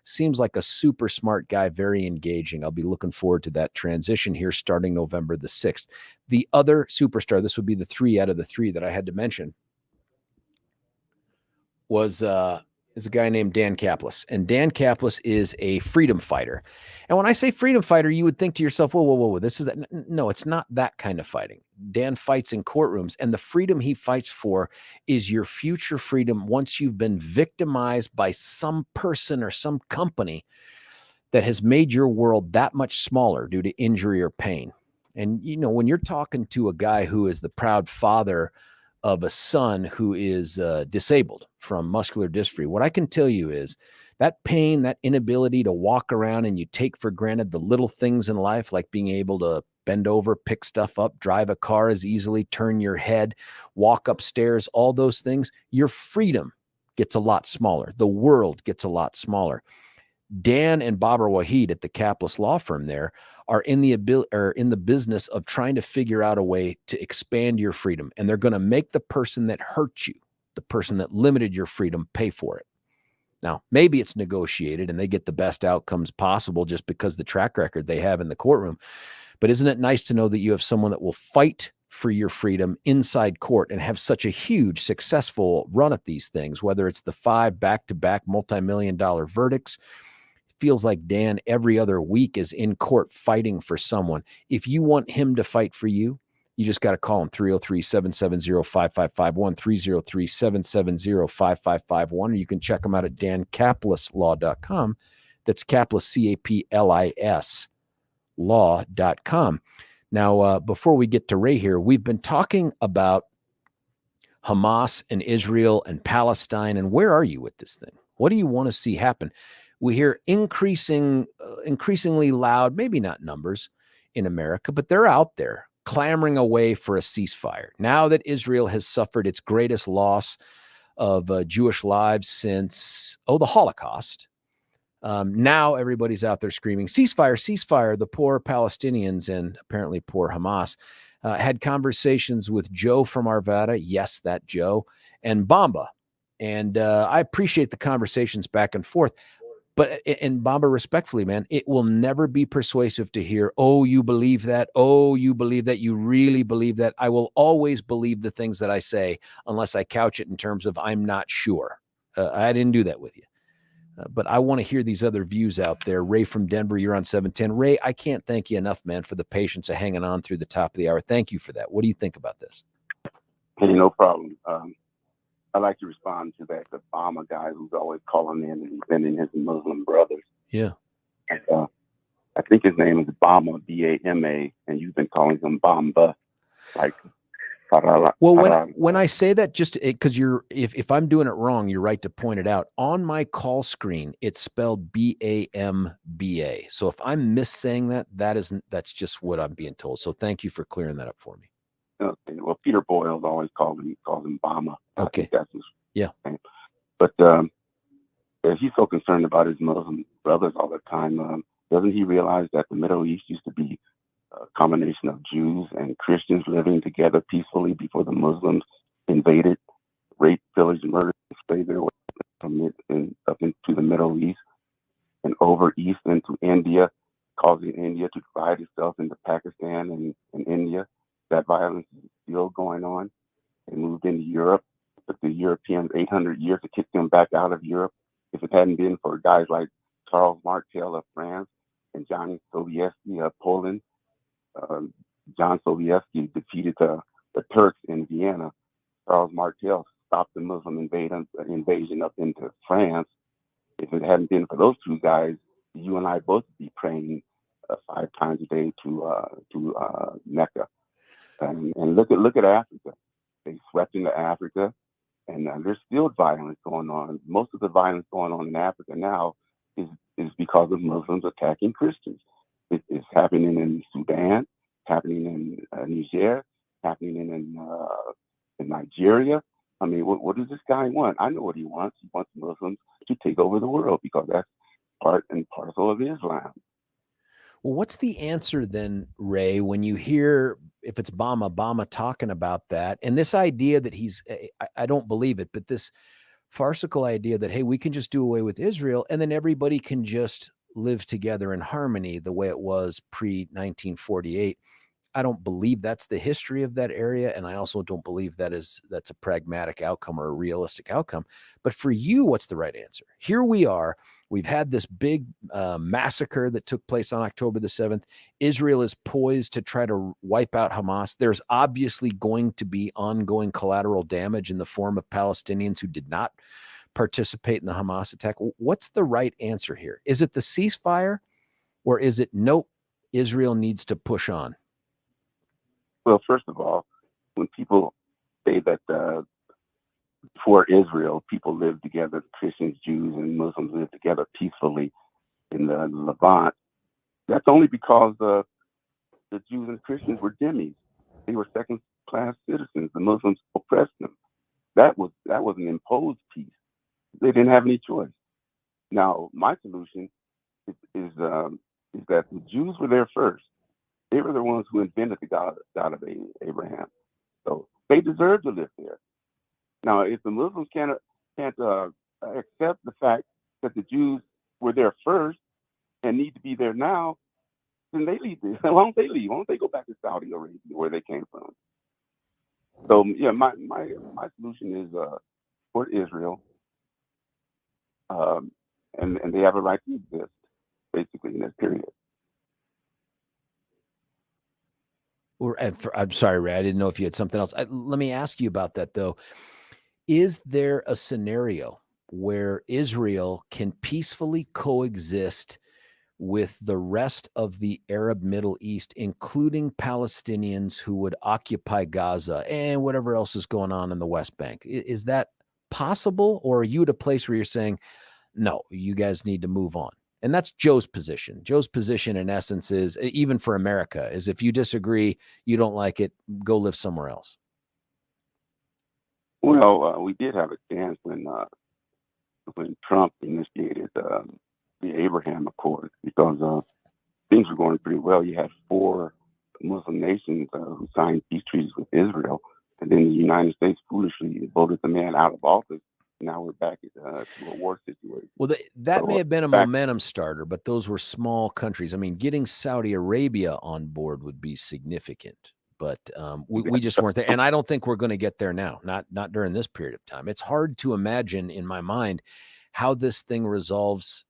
Seems like a super smart guy, very engaging. I'll be looking forward to that transition here starting November the 6th. The other superstar, this would be the 3 out of the 3 that I had to mention, is a guy named Dan Caplis. And Dan Caplis is a freedom fighter. And when I say freedom fighter, you would think to yourself, whoa, this is that. No, it's not that kind of fighting. Dan fights in courtrooms, and the freedom he fights for is your future freedom once you've been victimized by some person or some company that has made your world that much smaller due to injury or pain. And, you know, when you're talking to a guy who is the proud father of a son who is disabled from muscular dystrophy, what I can tell you is that pain, that inability to walk around, and you take for granted the little things in life, like being able to bend over, pick stuff up, drive a car as easily, turn your head, walk upstairs, all those things, your freedom gets a lot smaller. The world gets a lot smaller. Dan and Babar Wahid at the Caplis law firm there are in the business of trying to figure out a way to expand your freedom. And they're going to make the person that hurt you, the person that limited your freedom, pay for it. Now, maybe it's negotiated and they get the best outcomes possible just because the track record they have in the courtroom. But isn't it nice to know that you have someone that will fight for your freedom inside court and have such a huge, successful run at these things, whether it's the 5 back-to-back multi-million-dollar verdicts? Feels like Dan every other week is in court fighting for someone. If you want him to fight for you, you just got to call him 303-770-5551, 303-770-5551, or you can check him out at dancaplis.com. That's Caplis, Caplis, law.com. Now, before we get to Ray here, we've been talking about Hamas and Israel and Palestine, and where are you with this thing? What do you want to see happen? We hear increasingly loud, maybe not numbers in America, but they're out there clamoring away for a ceasefire. Now that Israel has suffered its greatest loss of Jewish lives since, the Holocaust, now everybody's out there screaming, ceasefire, ceasefire. The poor Palestinians and apparently poor Hamas had conversations with Joe from Arvada, yes, that Joe, and Bamba. And I appreciate the conversations back and forth. But, and Bamba, respectfully, man, it will never be persuasive to hear, oh, you believe that? Oh, you believe that? You really believe that? I will always believe the things that I say unless I couch it in terms of I'm not sure. I didn't do that with you. But I want to hear these other views out there. Ray from Denver, you're on 710. Ray, I can't thank you enough, man, for the patience of hanging on through the top of the hour. Thank you for that. What do you think about this? Hey, no problem. I like to respond to that Obama guy who's always calling in and defending his Muslim brothers. Yeah. And, I think his name is Bama, B-A-M-A, and you've been calling him Bamba. Like, well, when I say that, just because if I'm doing it wrong, you're right to point it out. On my call screen, it's spelled B-A-M-B-A. So if I'm missaying that, that's just what I'm being told. So thank you for clearing that up for me. Okay. Well, Peter Boyle's always calls him Bama. Okay. That's his yeah. name. But he's so concerned about his Muslim brothers all the time. Doesn't he realize that the Middle East used to be a combination of Jews and Christians living together peacefully before the Muslims invaded, raped, pillaged, murdered, enslaved their way up into the Middle East and over east into India, causing India to divide itself into Pakistan and India. That violence is still going on. They moved into Europe. It took the Europeans 800 years to kick them back out of Europe. If it hadn't been for guys like Charles Martel of France and John Sobieski of Poland, John Sobieski defeated the Turks in Vienna. Charles Martel stopped the Muslim invasion up into France. If it hadn't been for those two guys, you and I both would be praying 5 times a day to Mecca. And look at Africa. They swept into Africa, and there's still violence going on. Most of the violence going on in Africa now is because of Muslims attacking Christians. It's happening in Sudan, happening in Niger, happening in Nigeria. I mean, what does this guy want? I know what he wants. He wants Muslims to take over the world because that's part and parcel of Islam. Well, what's the answer then, Ray, when you hear, if it's Obama talking about that, and this idea that I don't believe it, but this farcical idea that, hey, we can just do away with Israel and then everybody can just live together in harmony the way it was pre-1948. I don't believe that's the history of that area. And I also don't believe that's a pragmatic outcome or a realistic outcome. But for you, what's the right answer? Here we are. We've had this big massacre that took place on October the 7th. Israel is poised to try to wipe out Hamas. There's obviously going to be ongoing collateral damage in the form of Palestinians who did not participate in the Hamas attack. What's the right answer here? Is it the ceasefire, or is it nope, Israel needs to push on? Well, first of all, when people say that before Israel, people lived together, Christians, Jews, and Muslims lived together peacefully in the Levant, that's only because the Jews and Christians were dhimmis. They were second-class citizens. The Muslims oppressed them. That was an imposed peace. They didn't have any choice. Now, my solution is that the Jews were there first. They were the ones who invented the God of Abraham. So they deserve to live there. Now, if the Muslims can't accept the fact that the Jews were there first and need to be there now, then they leave. Why don't they leave? Why don't they go back to Saudi Arabia, where they came from? So, yeah, my solution is for Israel, and they have a right to exist, basically, in this period. I'm sorry, Ray. I didn't know if you had something else. Let me ask you about that, though. Is there a scenario where Israel can peacefully coexist with the rest of the Arab Middle East, including Palestinians who would occupy Gaza and whatever else is going on in the West Bank? Is that possible, or are you at a place where you're saying, no, you guys need to move on? And that's Joe's position. Joe's position, in essence, is, even for America, is if you disagree, you don't like it, go live somewhere else. Well, we did have a chance when Trump initiated the Abraham Accords, because things were going pretty well. You had 4 Muslim nations who signed peace treaties with Israel, and then the United States foolishly voted the man out of office. Now we're back to a war situation. Well, that may have been a momentum starter, but those were small countries. I mean, getting Saudi Arabia on board would be significant, but we just weren't there. And I don't think we're going to get there now, not during this period of time. It's hard to imagine in my mind how this thing resolves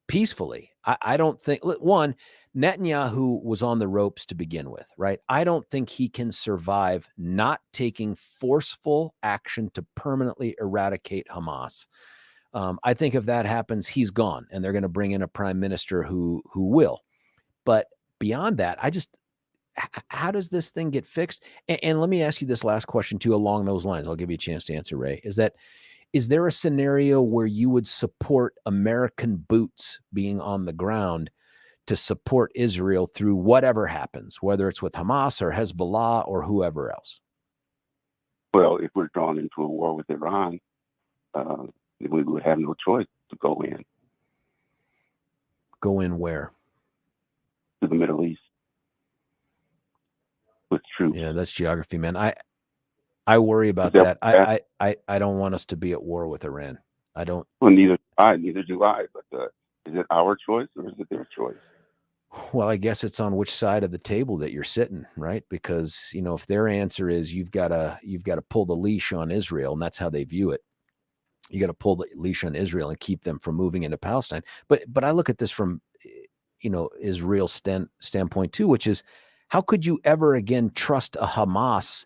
peacefully. I don't think, one, Netanyahu was on the ropes to begin with, right? I don't think he can survive not taking forceful action to permanently eradicate Hamas. I think if that happens, he's gone, and they're going to bring in a prime minister who will. But beyond that, how does this thing get fixed? And let me ask you this last question too, along those lines. I'll give you a chance to answer, Ray. Is there a scenario where you would support American boots being on the ground to support Israel through whatever happens, whether it's with Hamas or Hezbollah or whoever else? Well, if we're drawn into a war with Iran, we would have no choice to go in. Go in where? To the Middle East. troops. Yeah, that's geography, man. I worry about Is that. I don't want us to be at war with Iran. I don't. Well, neither do I. But is it our choice or is it their choice? Well, I guess it's on which side of the table that you're sitting, right? Because, you know, if their answer is you've got to pull the leash on Israel, and that's how they view it. You got to pull the leash on Israel and keep them from moving into Palestine. But I look at this from, you know, Israel's standpoint too, which is, how could you ever again trust a Hamas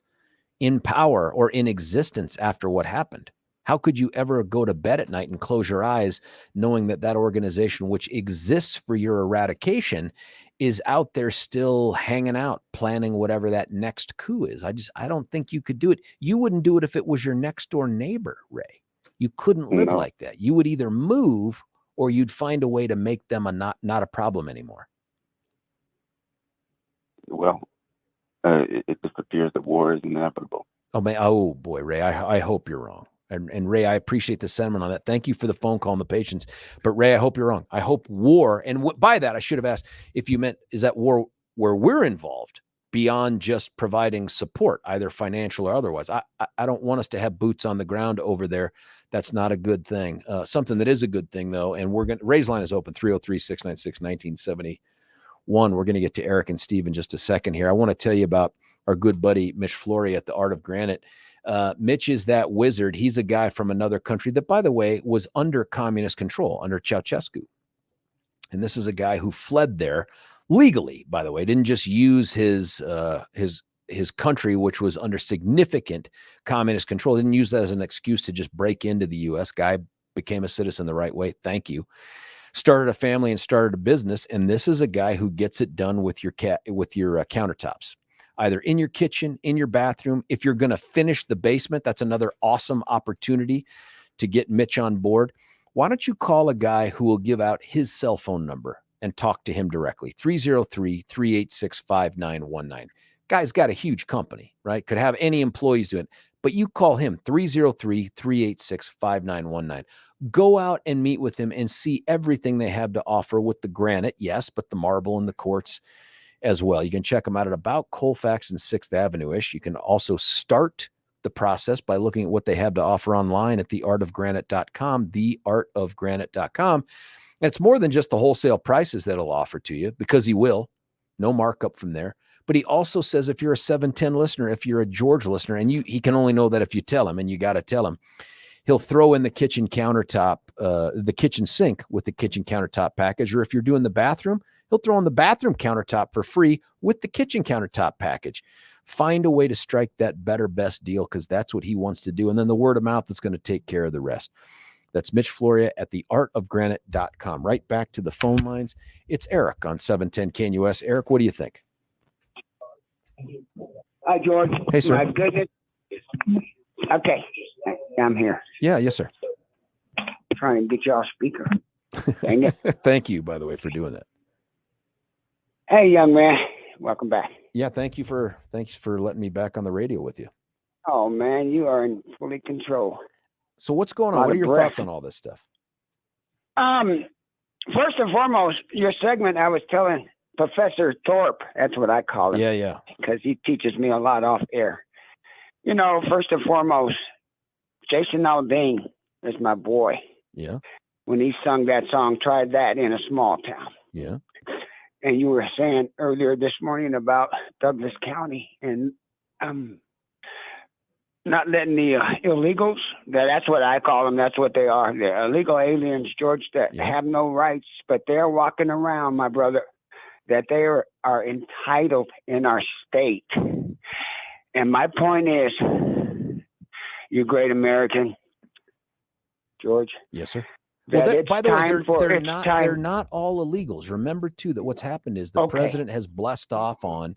in power or in existence after what happened? How could you ever go to bed at night and close your eyes knowing that that organization, which exists for your eradication, is out there still hanging out, planning whatever that next coup is? I don't think you could do it. You wouldn't do it if it was your next door neighbor, Ray. You couldn't live like that. You would either move or you'd find a way to make them not a problem anymore. Well, it just appears that war is inevitable. Oh man! Oh boy, Ray, I hope you're wrong. And Ray, I appreciate the sentiment on that. Thank you for the phone call and the patience. But Ray, I hope you're wrong. I hope war, and by that I should have asked if you meant, is that war where we're involved beyond just providing support, either financial or otherwise? I don't want us to have boots on the ground over there. That's not a good thing. Something that is a good thing though, and Ray's line is open, 303-696-1971. We're going to get to Eric and Steve in just a second here. I want to tell you about our good buddy Mitch Flory at the Art of Granite. Mitch is that wizard. He's a guy from another country that, by the way, was under communist control, under Ceausescu. And this is a guy who fled there legally, by the way, didn't just use his country, which was under significant communist control, didn't use that as an excuse to just break into the U.S. Guy became a citizen the right way. Thank you. Started a family and started a business. And this is a guy who gets it done with your countertops, either in your kitchen, in your bathroom. If you're going to finish the basement, that's another awesome opportunity to get Mitch on board. Why don't you call a guy who will give out his cell phone number and talk to him directly? 303-386-5919. Guy's got a huge company, right? Could have any employees doing it, but you call him 303-386-5919. Go out and meet with him and see everything they have to offer with the granite, yes, but the marble and the quartz as well. You can check them out at about Colfax and 6th Avenue-ish. You can also start the process by looking at what they have to offer online at theartofgranite.com, theartofgranite.com. And it's more than just the wholesale prices that he'll offer to you, because he will. No markup from there. But he also says if you're a 710 listener, if you're a George listener, and he can only know that if you tell him, and you got to tell him, he'll throw in the kitchen countertop, the kitchen sink with the kitchen countertop package. Or if you're doing the bathroom, he'll throw in the bathroom countertop for free with the kitchen countertop package. Find a way to strike that better, best deal, because that's what he wants to do. And then the word of mouth is going to take care of the rest. That's Mitch Floria at theartofgranite.com. Right back to the phone lines. It's Eric on 710 KNUS. Eric, what do you think? Hi, George. Hey, sir. My goodness. Okay. I'm here. Yeah, yes, sir. Trying to get you off speaker. Dang it. Thank you, by the way, for doing that. Hey, young man. Welcome back. Yeah, thanks for letting me back on the radio with you. Oh, man, you are in fully control. So what's going on? What are your thoughts on all this stuff? First and foremost, your segment, I was telling Professor Thorpe, that's what I call him. Yeah. Because he teaches me a lot off air. You know, first and foremost, Jason Aldean is my boy. Yeah. When he sung that song, Tried That in a Small Town. Yeah. And you were saying earlier this morning about Douglas County and not letting the illegals, that's what I call them, that's what they are. They're illegal aliens, George, that have no rights, but they're walking around, my brother, that they are entitled in our state. And my point is, you great American, George. Yes, sir. Well, by the way, they're not all illegals. Remember, too, that what's happened is the president has blessed off on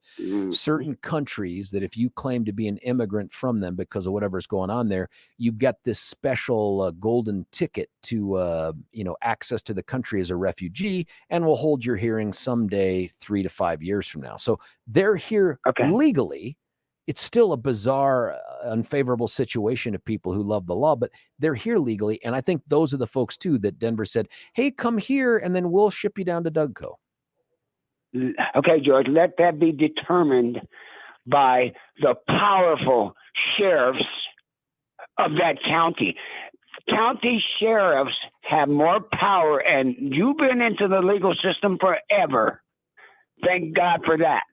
certain countries that if you claim to be an immigrant from them because of whatever's going on there, you've got this special golden ticket to, access to the country as a refugee, and will hold your hearing someday 3 to 5 years from now. So they're here legally. It's still a bizarre, unfavorable situation to people who love the law, but they're here legally. And I think those are the folks, too, that Denver said, hey, come here, and then we'll ship you down to Dougco. Okay, George, let that be determined by the powerful sheriffs of that county. County sheriffs have more power, and you've been into the legal system forever. Thank God for that.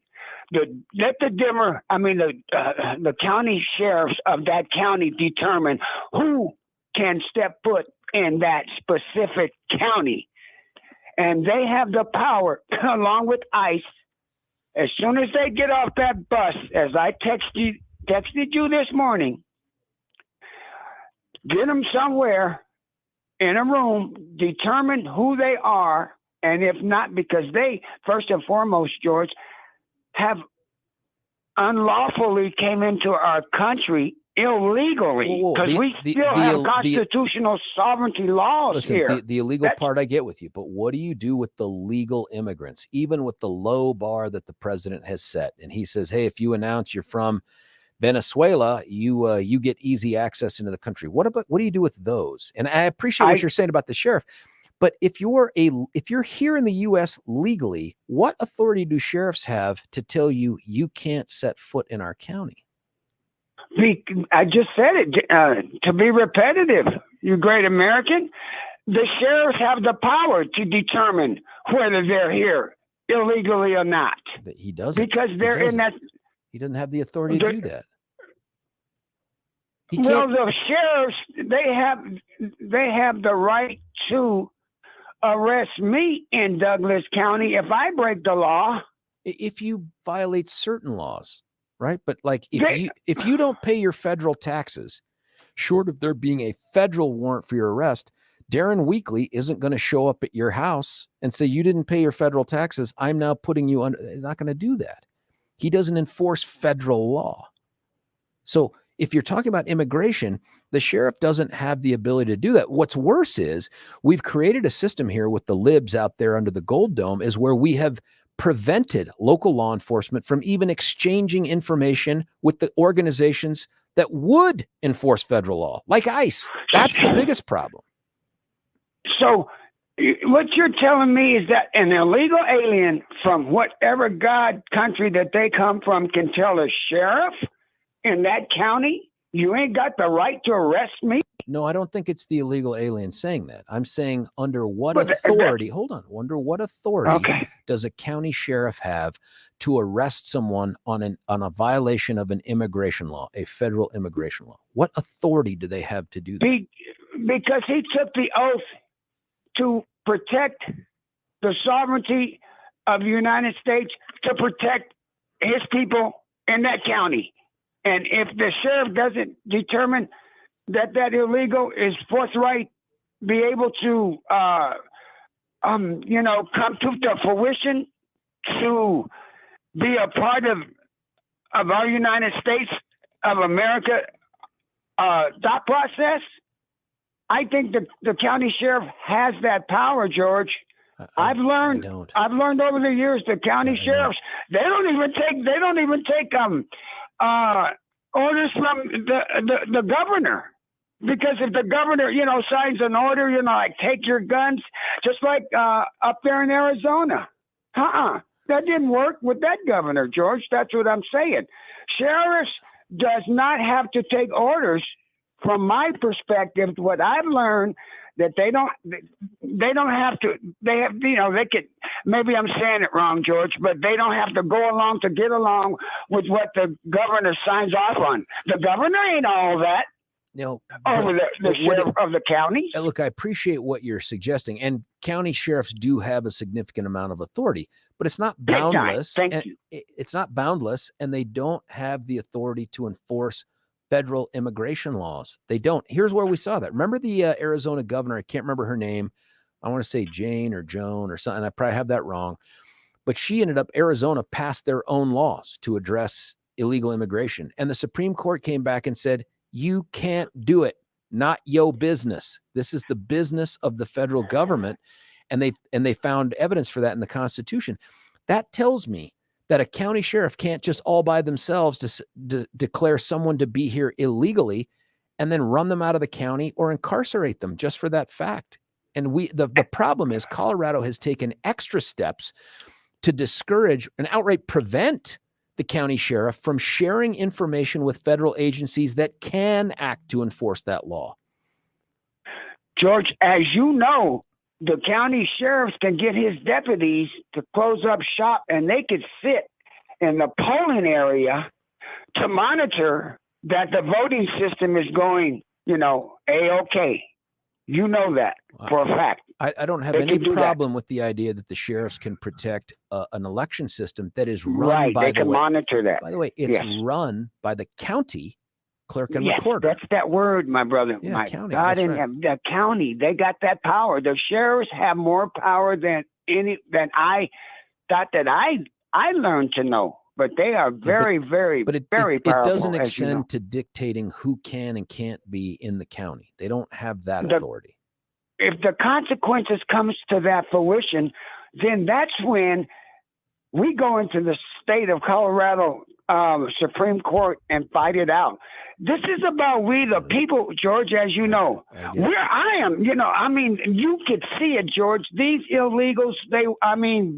Let the county sheriffs of that county determine who can step foot in that specific county. And they have the power, along with ICE, as soon as they get off that bus, as I texted you this morning, get them somewhere in a room, determine who they are, and if not, because they, first and foremost, George, have unlawfully came into our country illegally, because we still have constitutional sovereignty laws here. The illegal part I get with you, but what do you do with the legal immigrants, even with the low bar that the president has set? And he says, hey, if you announce you're from Venezuela, you get easy access into the country. What do you do with those? And I appreciate what you're saying about the sheriff, but if you're here in the U.S. legally, what authority do sheriffs have to tell you you can't set foot in our county? I just said it, to be repetitive, you great American. The sheriffs have the power to determine whether they're here illegally or not. But he doesn't. Because they're in that. He doesn't have the authority to do that. Well, the sheriffs, they have the right to arrest me in Douglas County if I break the law. If you violate certain laws. Right. But like if you don't pay your federal taxes, short of there being a federal warrant for your arrest, Darren Weekly isn't going to show up at your house and say, you didn't pay your federal taxes, I'm now putting you under. They're not going to do that. He doesn't enforce federal law. So if you're talking about immigration, the sheriff doesn't have the ability to do that. What's worse is we've created a system here with the libs out there under the Gold Dome, is where we have prevented local law enforcement from even exchanging information with the organizations that would enforce federal law, like ICE. That's the biggest problem. So what you're telling me is that an illegal alien from whatever God country that they come from can tell a sheriff in that county, you ain't got the right to arrest me? No, I don't think it's the illegal alien saying that. I'm saying under what authority, under what authority does a county sheriff have to arrest someone on a violation of an immigration law, a federal immigration law? What authority do they have to do that? Because he took the oath to protect the sovereignty of the United States, to protect his people in that county. And if the sheriff doesn't determine that illegal is forthright, be able to, come to the fruition to be a part of our United States of America thought process, I think the county sheriff has that power, George. I've learned over the years the county sheriffs, they don't even take orders from the governor. Because if the governor, signs an order, like take your guns, just like up there in Arizona. That didn't work with that governor, George. That's what I'm saying. Sheriffs does not have to take orders. From my perspective, what I've learned that they don't have to, they have, they could, maybe I'm saying it wrong, George, but they don't have to go along to get along with what the governor signs off on. The governor ain't all that. Over the sheriff of the county. Look, I appreciate what you're suggesting, and county sheriffs do have a significant amount of authority, but it's not boundless. It's not boundless, and they don't have the authority to enforce federal immigration laws. They don't. Here's where we saw that. Remember the Arizona governor? I can't remember her name. I want to say Jane or Joan or something. I probably have that wrong, but she ended up, Arizona passed their own laws to address illegal immigration, and the Supreme Court came back and said, you can't do it. Not your business. This is the business of the federal government. And they found evidence for that in the Constitution. That tells me that a county sheriff can't just all by themselves to declare someone to be here illegally and then run them out of the county or incarcerate them just for that fact. And the problem is Colorado has taken extra steps to discourage and outright prevent the county sheriff from sharing information with federal agencies that can act to enforce that law? George, as you know, the county sheriffs can get his deputies to close up shop, and they could sit in the polling area to monitor that the voting system is going, A-OK. You know that for a fact. I don't have any problem with the idea that the sheriffs can protect an election system that is run by they can monitor that. By the way, it's run by the county clerk and yes, recorder. That's that word, my brother. Yeah, my county, God, that's in right. the county, they got that power. The sheriffs have more power than I thought that I learned to know. But they are very, very powerful. It doesn't extend to dictating who can and can't be in the county. They don't have that authority. If the consequences comes to that fruition, then that's when we go into the state of Colorado Supreme Court and fight it out. This is about we the people, George, as you know. Where I am, you could see it, George. These illegals,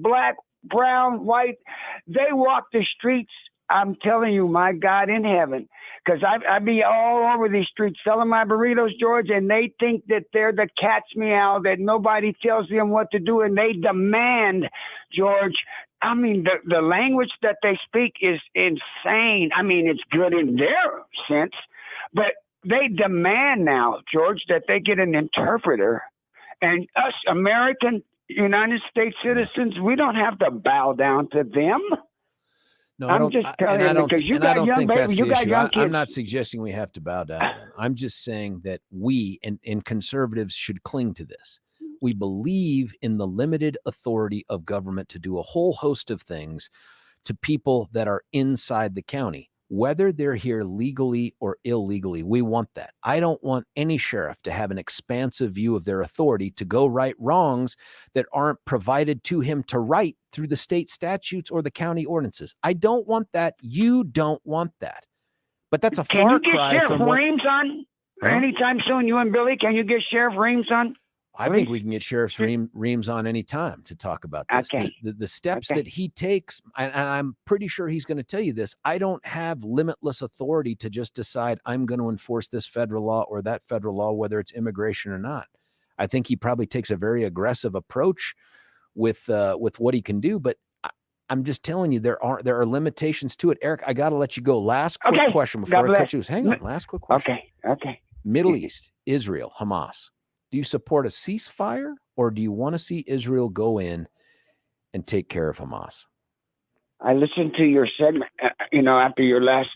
black, brown, white, they walk the streets. I'm telling you, my God in heaven, because I be all over these streets selling my burritos, George, and they think that they're the cat's meow, that nobody tells them what to do, and they demand, George. The language that they speak is insane. It's good in their sense, but they demand now, George, that they get an interpreter, and us American United States citizens, we don't have to bow down to them. No, I'm just telling you, because you got young babies, you got young kids. I'm not suggesting we have to bow down to them. I'm just saying that we and conservatives should cling to this. We believe in the limited authority of government to do a whole host of things to people that are inside the county, whether they're here legally or illegally. We want that. I don't want any sheriff to have an expansive view of their authority to go right wrongs that aren't provided to him to right through the state statutes or the county ordinances. I don't want that. You don't want that. But that's a far cry from what... Can you get Sheriff Reams on anytime soon? You and Billy, can you get Sheriff Reams on? I think we can get Sheriff Reams on any time to talk about this. Okay. The steps that he takes, and I'm pretty sure he's going to tell you this, I don't have limitless authority to just decide I'm going to enforce this federal law or that federal law, whether it's immigration or not. I think he probably takes a very aggressive approach with what he can do, but I'm just telling you, there are limitations to it. Eric, I got to let you go. Last quick question before I cut you. Hang on. Last quick question. Okay. Middle East, Israel, Hamas. Do you support a ceasefire, or do you want to see Israel go in and take care of Hamas? I listened to your segment, after your last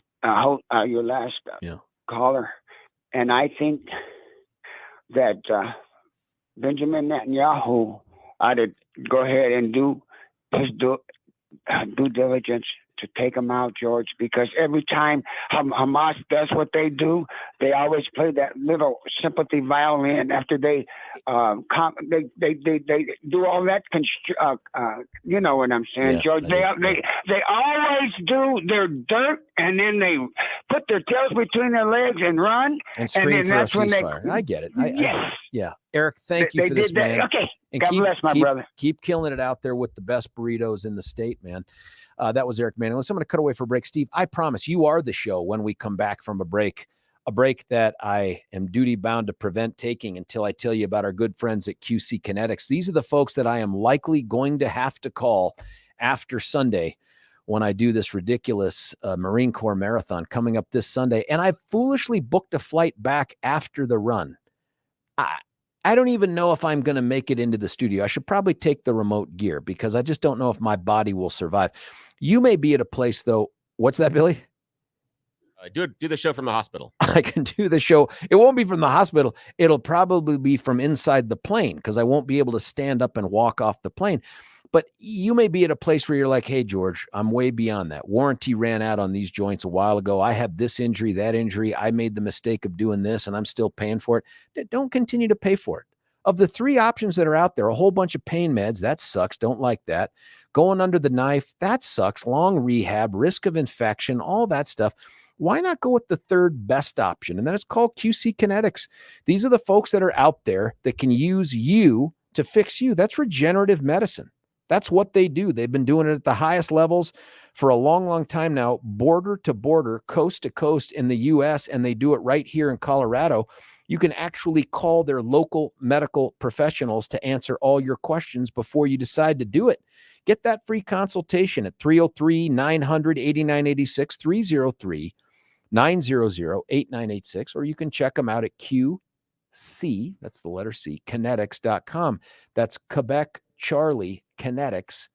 caller, and I think that Benjamin Netanyahu ought to go ahead and do his due diligence to take them out, George, because every time Hamas does what they do, they always play that little sympathy violin after they do all that. You know what I'm saying, yeah, George? They always do their dirt, and then they put their tails between their legs and run, and scream for a ceasefire. I get it. Yeah, Eric, thank you for this, man. Okay, and God bless, my brother. Keep killing it out there with the best burritos in the state, man. That was Eric Manning. I'm going to cut away for a break. Steve, I promise you are the show when we come back from a break that I am duty bound to prevent taking until I tell you about our good friends at QC Kinetix. These are the folks that I am likely going to have to call after Sunday when I do this ridiculous Marine Corps marathon coming up this Sunday. And I foolishly booked a flight back after the run. I don't even know if I'm going to make it into the studio. I should probably take the remote gear because I just don't know if my body will survive. You may be at a place, though. What's that, Billy? Do the show from the hospital. I can do the show. It won't be from the hospital. It'll probably be from inside the plane because I won't be able to stand up and walk off the plane. But you may be at a place where you're like, hey, George, I'm way beyond that. Warranty ran out on these joints a while ago. I have this injury, that injury. I made the mistake of doing this, and I'm still paying for it. Don't continue to pay for it. Of the three options that are out there, a whole bunch of pain meds, that sucks. Don't like that. Going under the knife, that sucks. Long rehab, risk of infection, all that stuff. Why not go with the third best option? And that is called QC Kinetix. These are the folks that are out there that can use you to fix you. That's regenerative medicine. That's what they do. They've been doing it at the highest levels for a long, long time now, border to border, coast to coast in the U.S., and they do it right here in Colorado. You can actually call their local medical professionals to answer all your questions before you decide to do it. Get that free consultation at 303-900-8986, 303-900-8986, or you can check them out at QC, that's the letter C, Kinetix.com. That's Quebec Charlie, Kinetix.com.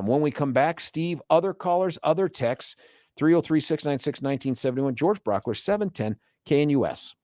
When we come back, Steve, other callers, other texts, 303-696-1971, George Brauchler, 710 KNUS.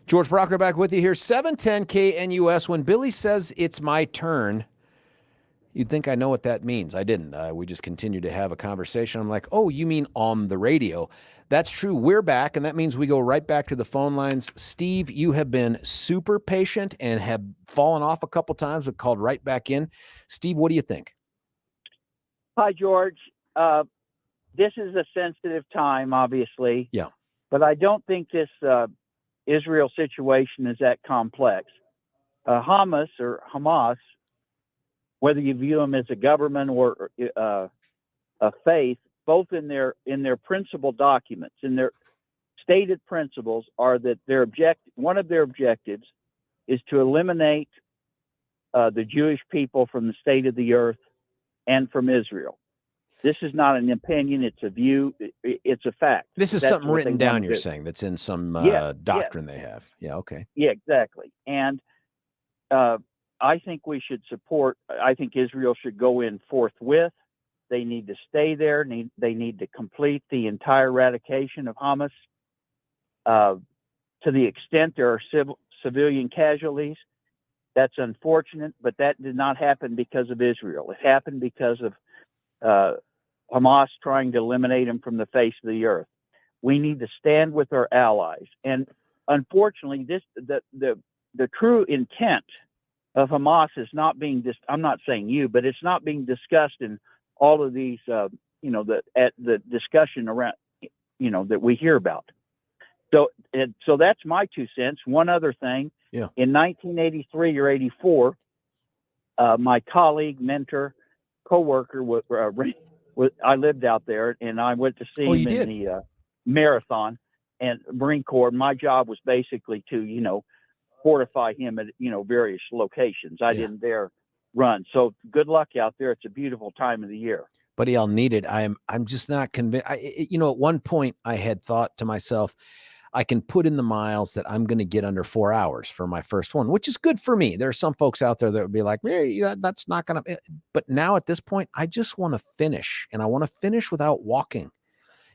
George Brauchler back with you here, 710 KNUS. When Billy says it's my turn, you'd think I know what that means. I didn't. We just continued to have a conversation. I'm like, oh, you mean on the radio? That's true. We're back, and that means we go right back to the phone lines. Steve, you have been super patient and have fallen off a couple times, but called right back in. Steve, what do you think? Hi, George. This is a sensitive time, obviously. Yeah. But I don't think this Israel situation is that complex. Hamas or Hamas, whether you view them as a government or a faith, both in their principal documents, in their stated principles, are that one of their objectives is to eliminate the Jewish people from the state of the earth and from Israel. This is not an opinion; it's a view. It's a fact. This is something written down. You're saying that's in some doctrine they have. Yeah. Okay. Yeah. Exactly. And I think we should support. I think Israel should go in forthwith. They need to stay there. They need to complete the entire eradication of Hamas. To the extent there are civilian casualties, that's unfortunate. But that did not happen because of Israel. It happened because of Hamas trying to eliminate them from the face of the earth. We need to stand with our allies. And unfortunately, the true intent of Hamas is not being I'm not saying you, but it's not being discussed in all of these, the discussion around, that we hear about. So that's my 2 cents. One other thing, yeah. In 1983 or 84, my colleague, mentor, co-worker I lived out there, and I went to see him in the marathon and Marine Corps. My job was basically to, fortify him at, various locations. I didn't dare run. So good luck out there. It's a beautiful time of the year. Buddy, I'll need it. I'm just not convinced. At one point I had thought to myself, I can put in the miles that I'm going to get under 4 hours for my first one, which is good for me. There are some folks out there that would be like, hey, that's not going to, but now at this point, I just want to finish, and I want to finish without walking.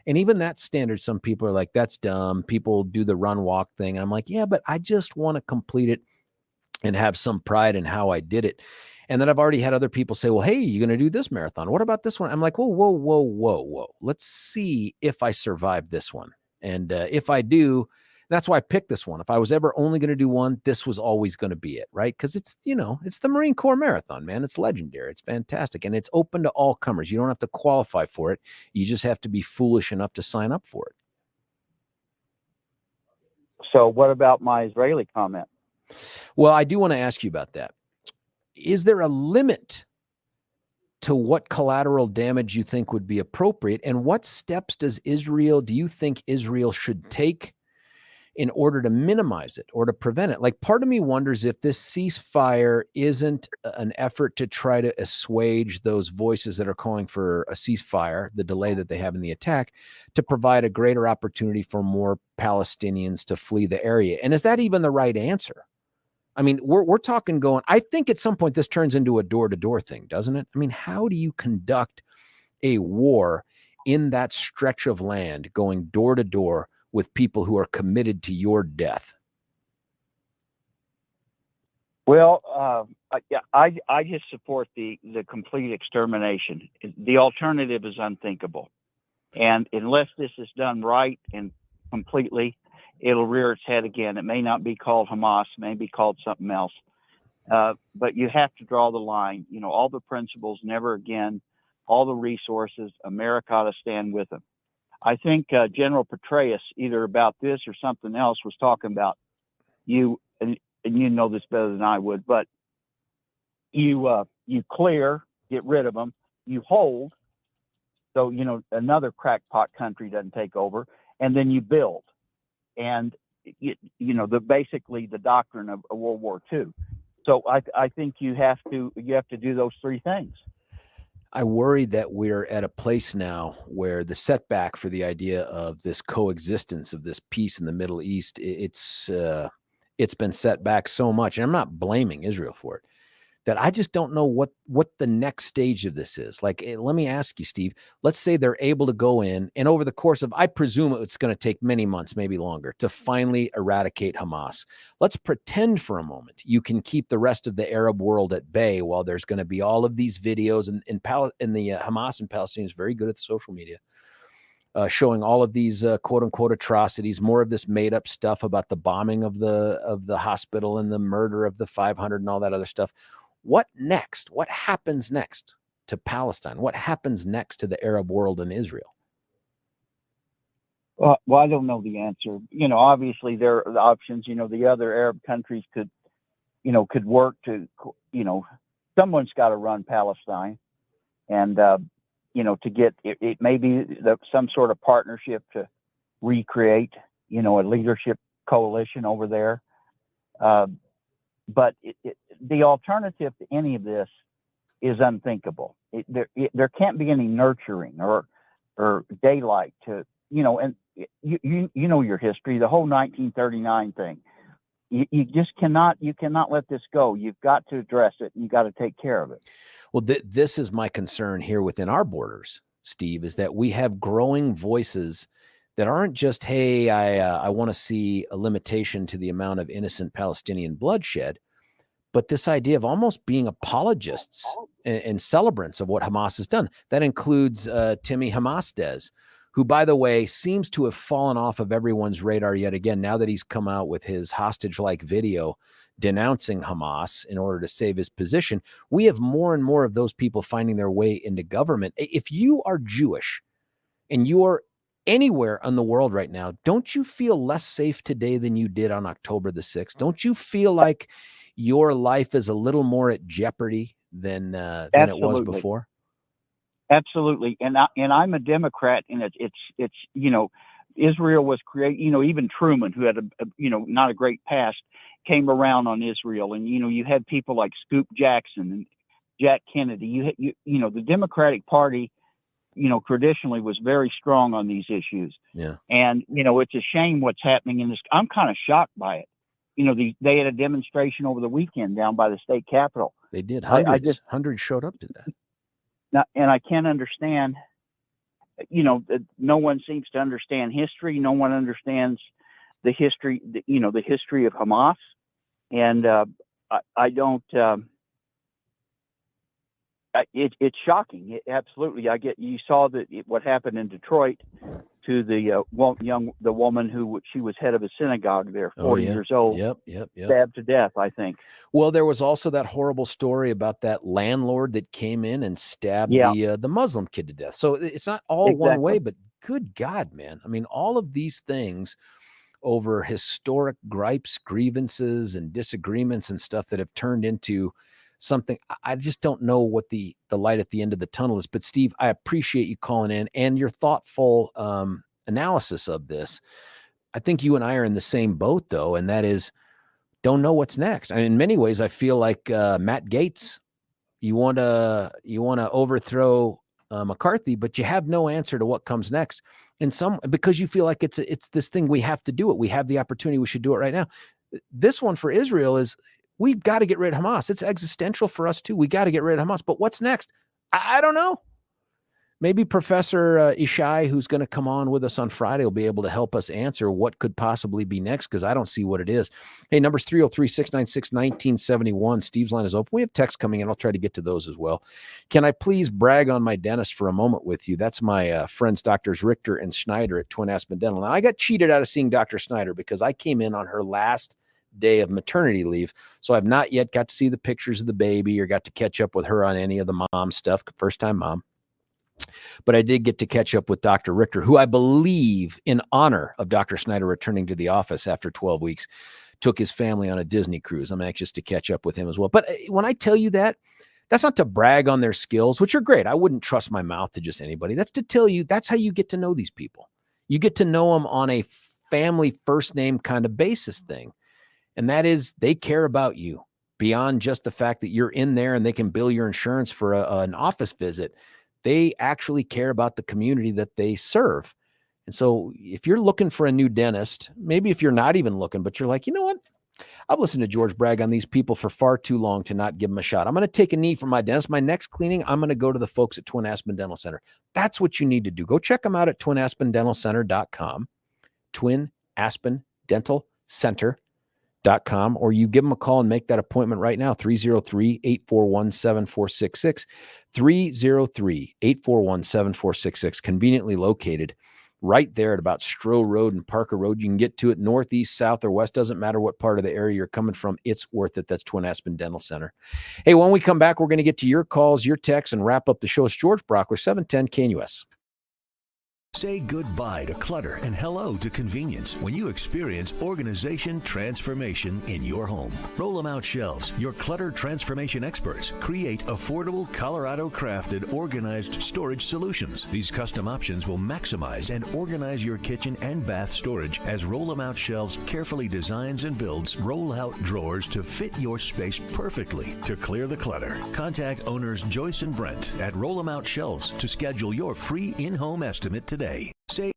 And even that standard, some people are like, that's dumb. People do the run walk thing. And I'm like, yeah, but I just want to complete it and have some pride in how I did it. And then I've already had other people say, well, hey, you're going to do this marathon. What about this one? I'm like, whoa. Let's see if I survive this one. And if I do, that's why I picked this one. If I was ever only going to do one, this was always going to be it, right? Because it's, it's the Marine Corps Marathon, man. It's legendary. It's fantastic. And it's open to all comers. You don't have to qualify for it. You just have to be foolish enough to sign up for it. So what about my Israeli comment? Well, I do want to ask you about that. Is there a limit to what collateral damage you think would be appropriate, and what steps do you think Israel should take in order to minimize it or to prevent it? Like, part of me wonders if this ceasefire isn't an effort to try to assuage those voices that are calling for a ceasefire, the delay that they have in the attack, to provide a greater opportunity for more Palestinians to flee the area. And is that even the right answer? I mean, we're talking going, I think at some point this turns into a door-to-door thing, doesn't it? I mean, how do you conduct a war in that stretch of land, going door to door with people who are committed to your death? Well, I just support the complete extermination. The alternative is unthinkable. And unless this is done right and completely, it'll rear its head again. It may not be called Hamas, it may be called something else. But you have to draw the line. You know, all the principles, never again, all the resources, America ought to stand with them. I think General Petraeus, either about this or something else, was talking about you, and you know this better than I would, but you clear, get rid of them, you hold, so, you know, another crackpot country doesn't take over, and then you build. And, you know, basically the doctrine of World War II. So I think you have to do those three things. I worry that we're at a place now where the setback for the idea of this coexistence of this peace in the Middle East, it's been set back so much, and I'm not blaming Israel for it, that I just don't know what the next stage of this is. Like, let me ask you, Steve, let's say they're able to go in, and over the course of, I presume it's going to take many months, maybe longer, to finally eradicate Hamas. Let's pretend for a moment you can keep the rest of the Arab world at bay while there's going to be all of these videos, and the Hamas and Palestinians very good at the social media, showing all of these quote unquote atrocities, more of this made up stuff about the bombing of the hospital and the murder of the 500 and all that other stuff. What next? What happens next to Palestine? What happens next to the Arab world and Israel? Well, I don't know the answer. You know, obviously there are the options. You know, the other Arab countries could work to, you know, someone's got to run Palestine, and you know, to get it may be some sort of partnership to recreate, you know, a leadership coalition over there. But the alternative to any of this is unthinkable. There can't be any nurturing or daylight to, you know, and you know your history, the whole 1939 thing. You just cannot let this go. You've got to address it, and you got to take care of it. Well, this is my concern here within our borders, Steve, is that we have growing voices that aren't just, hey, I want to see a limitation to the amount of innocent Palestinian bloodshed, but this idea of almost being apologists and celebrants of what Hamas has done. That includes Timmy Hamasdes, who, by the way, seems to have fallen off of everyone's radar yet again, now that he's come out with his hostage-like video denouncing Hamas in order to save his position. We have more and more of those people finding their way into government. If you are Jewish and you are anywhere in the world right now, don't you feel less safe today than you did on October the 6th? Don't you feel like your life is a little more at jeopardy than it was before? Absolutely. And I'm a Democrat, and it's you know, Israel was created, you know, even Truman, who had a you know, not a great past, came around on Israel. And, you know, you had people like Scoop Jackson and Jack Kennedy. You know, the Democratic Party, you know, traditionally was very strong on these issues. Yeah. And, you know, it's a shame what's happening in this. I'm kind of shocked by it. You know, they had a demonstration over the weekend down by the state capitol. They did. Hundreds showed up to that. Now, and I can't understand, you know, no one seems to understand history. No one understands the history, you know, the history of Hamas. And I don't, it's shocking. Absolutely. You saw what happened in Detroit to the woman who she was head of a synagogue there, 40 years old. Yep. Stabbed to death, I think. Well, there was also that horrible story about that landlord that came in and stabbed the Muslim kid to death. So it's not all one way, but good God, man. I mean, all of these things over historic gripes, grievances, and disagreements and stuff that have turned into something. I just don't know what the light at the end of the tunnel is. But Steve, I appreciate you calling in and your thoughtful analysis of this. I think you and I are in the same boat, though, and that is, don't know what's next. I mean, in many ways, I feel like Matt Gaetz. You want to overthrow McCarthy, but you have no answer to what comes next. Because you feel like it's this thing, we have to do it. We have the opportunity. We should do it right now. This one for Israel is, we've got to get rid of Hamas. It's existential for us too. We got to get rid of Hamas. But what's next? I don't know. Maybe Professor Ishai, who's going to come on with us on Friday, will be able to help us answer what could possibly be next, because I don't see what it is. Hey, number's 303-696-1971. Steve's line is open. We have texts coming in. I'll try to get to those as well. Can I please brag on my dentist for a moment with you? That's my friends, Drs. Richter and Schneider at Twin Aspen Dental. Now, I got cheated out of seeing Dr. Schneider because I came in on her last day of maternity leave. So I've not yet got to see the pictures of the baby or got to catch up with her on any of the mom stuff. First time mom. But I did get to catch up with Dr. Richter, who I believe, in honor of Dr. Schneider returning to the office after 12 weeks, took his family on a Disney cruise. I'm anxious to catch up with him as well. But when I tell you that, that's not to brag on their skills, which are great. I wouldn't trust my mouth to just anybody. That's to tell you, that's how you get to know these people. You get to know them on a family first name kind of basis thing. And that is, they care about you beyond just the fact that you're in there and they can bill your insurance for an office visit. They actually care about the community that they serve. And so if you're looking for a new dentist, maybe if you're not even looking, but you're like, you know what? I've listened to George brag on these people for far too long to not give them a shot. I'm going to take a knee from my dentist. My next cleaning, I'm going to go to the folks at Twin Aspen Dental Center. That's what you need to do. Go check them out at twinaspendentalcenter.com, twinaspendentalcenter.com, or you give them a call and make that appointment right now, 303-841-7466, 303-841-7466, conveniently located right there at about Stroh Road and Parker Road. You can get to it northeast, south, or west. Doesn't matter what part of the area you're coming from. It's worth it. That's Twin Aspen Dental Center. Hey, when we come back, we're going to get to your calls, your texts, and wrap up the show. It's George Brauchler, 710 KNUS. Say goodbye to clutter and hello to convenience when you experience organization transformation in your home. Roll them out shelves. Your clutter transformation experts create affordable, Colorado-crafted, organized storage solutions. These custom options will maximize and organize your kitchen and bath storage as Roll them out shelves carefully designs and builds roll-out drawers to fit your space perfectly to clear the clutter. Contact owners Joyce and Brent at Roll them out Shelves to schedule your free in-home estimate today. Say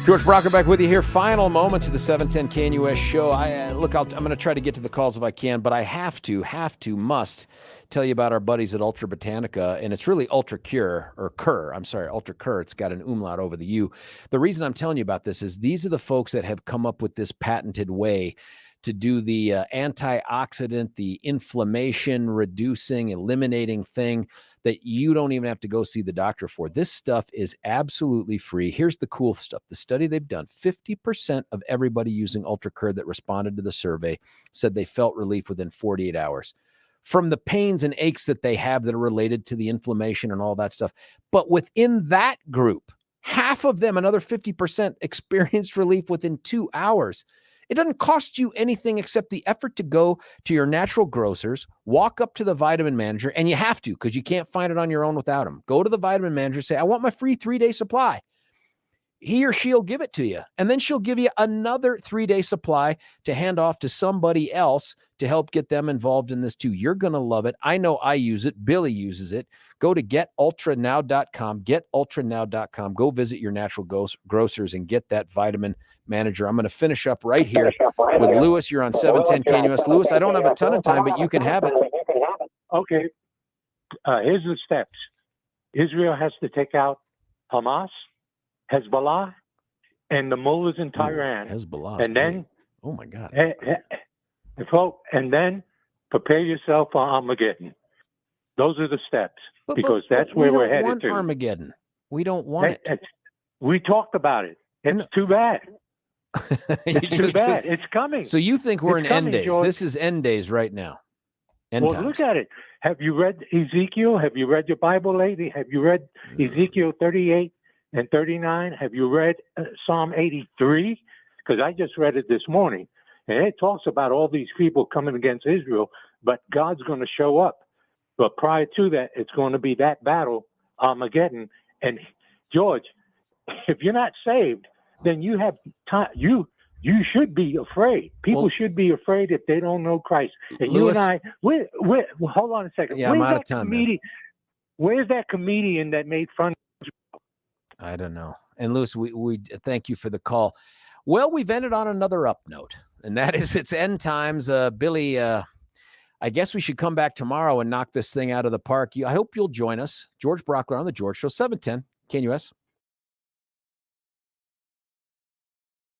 George Brauchler back with you here. Final moments of the 710 KNUS show. I'm going to try to get to the calls if I can, but I must tell you about our buddies at Ultra Botanica, and it's really Ultra Cure, or Cur. I'm sorry, Ultra Cur. It's got an umlaut over the U. The reason I'm telling you about this is these are the folks that have come up with this patented way to do the antioxidant, the inflammation reducing, eliminating thing that you don't even have to go see the doctor for. This stuff is absolutely free. Here's the cool stuff. The study they've done, 50% of everybody using Ultra Cur that responded to the survey said they felt relief within 48 hours from the pains and aches that they have that are related to the inflammation and all that stuff. But within that group, half of them, another 50%, experienced relief within 2 hours. It doesn't cost you anything except the effort to go to your natural grocers, walk up to the vitamin manager, and you have to because you can't find it on your own without them. Go to the vitamin manager, say, I want my free 3-day supply. He or she'll give it to you, and then she'll give you another 3-day supply to hand off to somebody else to help get them involved in this too. You're going to love it. I know I use it. Billy uses it. Go to getultranow.com, getultranow.com. Go visit your natural grocers and get that vitamin manager. I'm going to finish up right here with Lewis. You're on 710 KNUS. Lewis, I don't have a ton of time, but you can have it. Okay. Here's the steps. Israel has to take out Hamas, Hezbollah, and the mullahs in Tehran. Hezbollah. And then, oh my God. And then prepare yourself for Armageddon. Those are the steps, because that's where we're headed to. Armageddon. We don't want it. We talked about it. It's too bad. It's too bad. It's coming. So you think we're in end days? George. This is end days right now. End times. Look at it. Have you read Ezekiel? Have you read your Bible lately? Have you read Ezekiel 38 and 39? Have you read Psalm 83? Because I just read it this morning. And it talks about all these people coming against Israel, but God's going to show up. But prior to that, it's going to be that battle, Armageddon. And George, if you're not saved, then you have time. You should be afraid. People should be afraid if they don't know Christ. And Lewis, you and I, hold on a second. Yeah, I'm out of time. Where's that comedian that made fun of Israel? I don't know. And Lewis, we thank you for the call. Well, we've ended on another up note, and that is it's end times. Billy, I guess we should come back tomorrow and knock this thing out of the park. I hope you'll join us. George Brauchler on The George Show, 710 KNUS.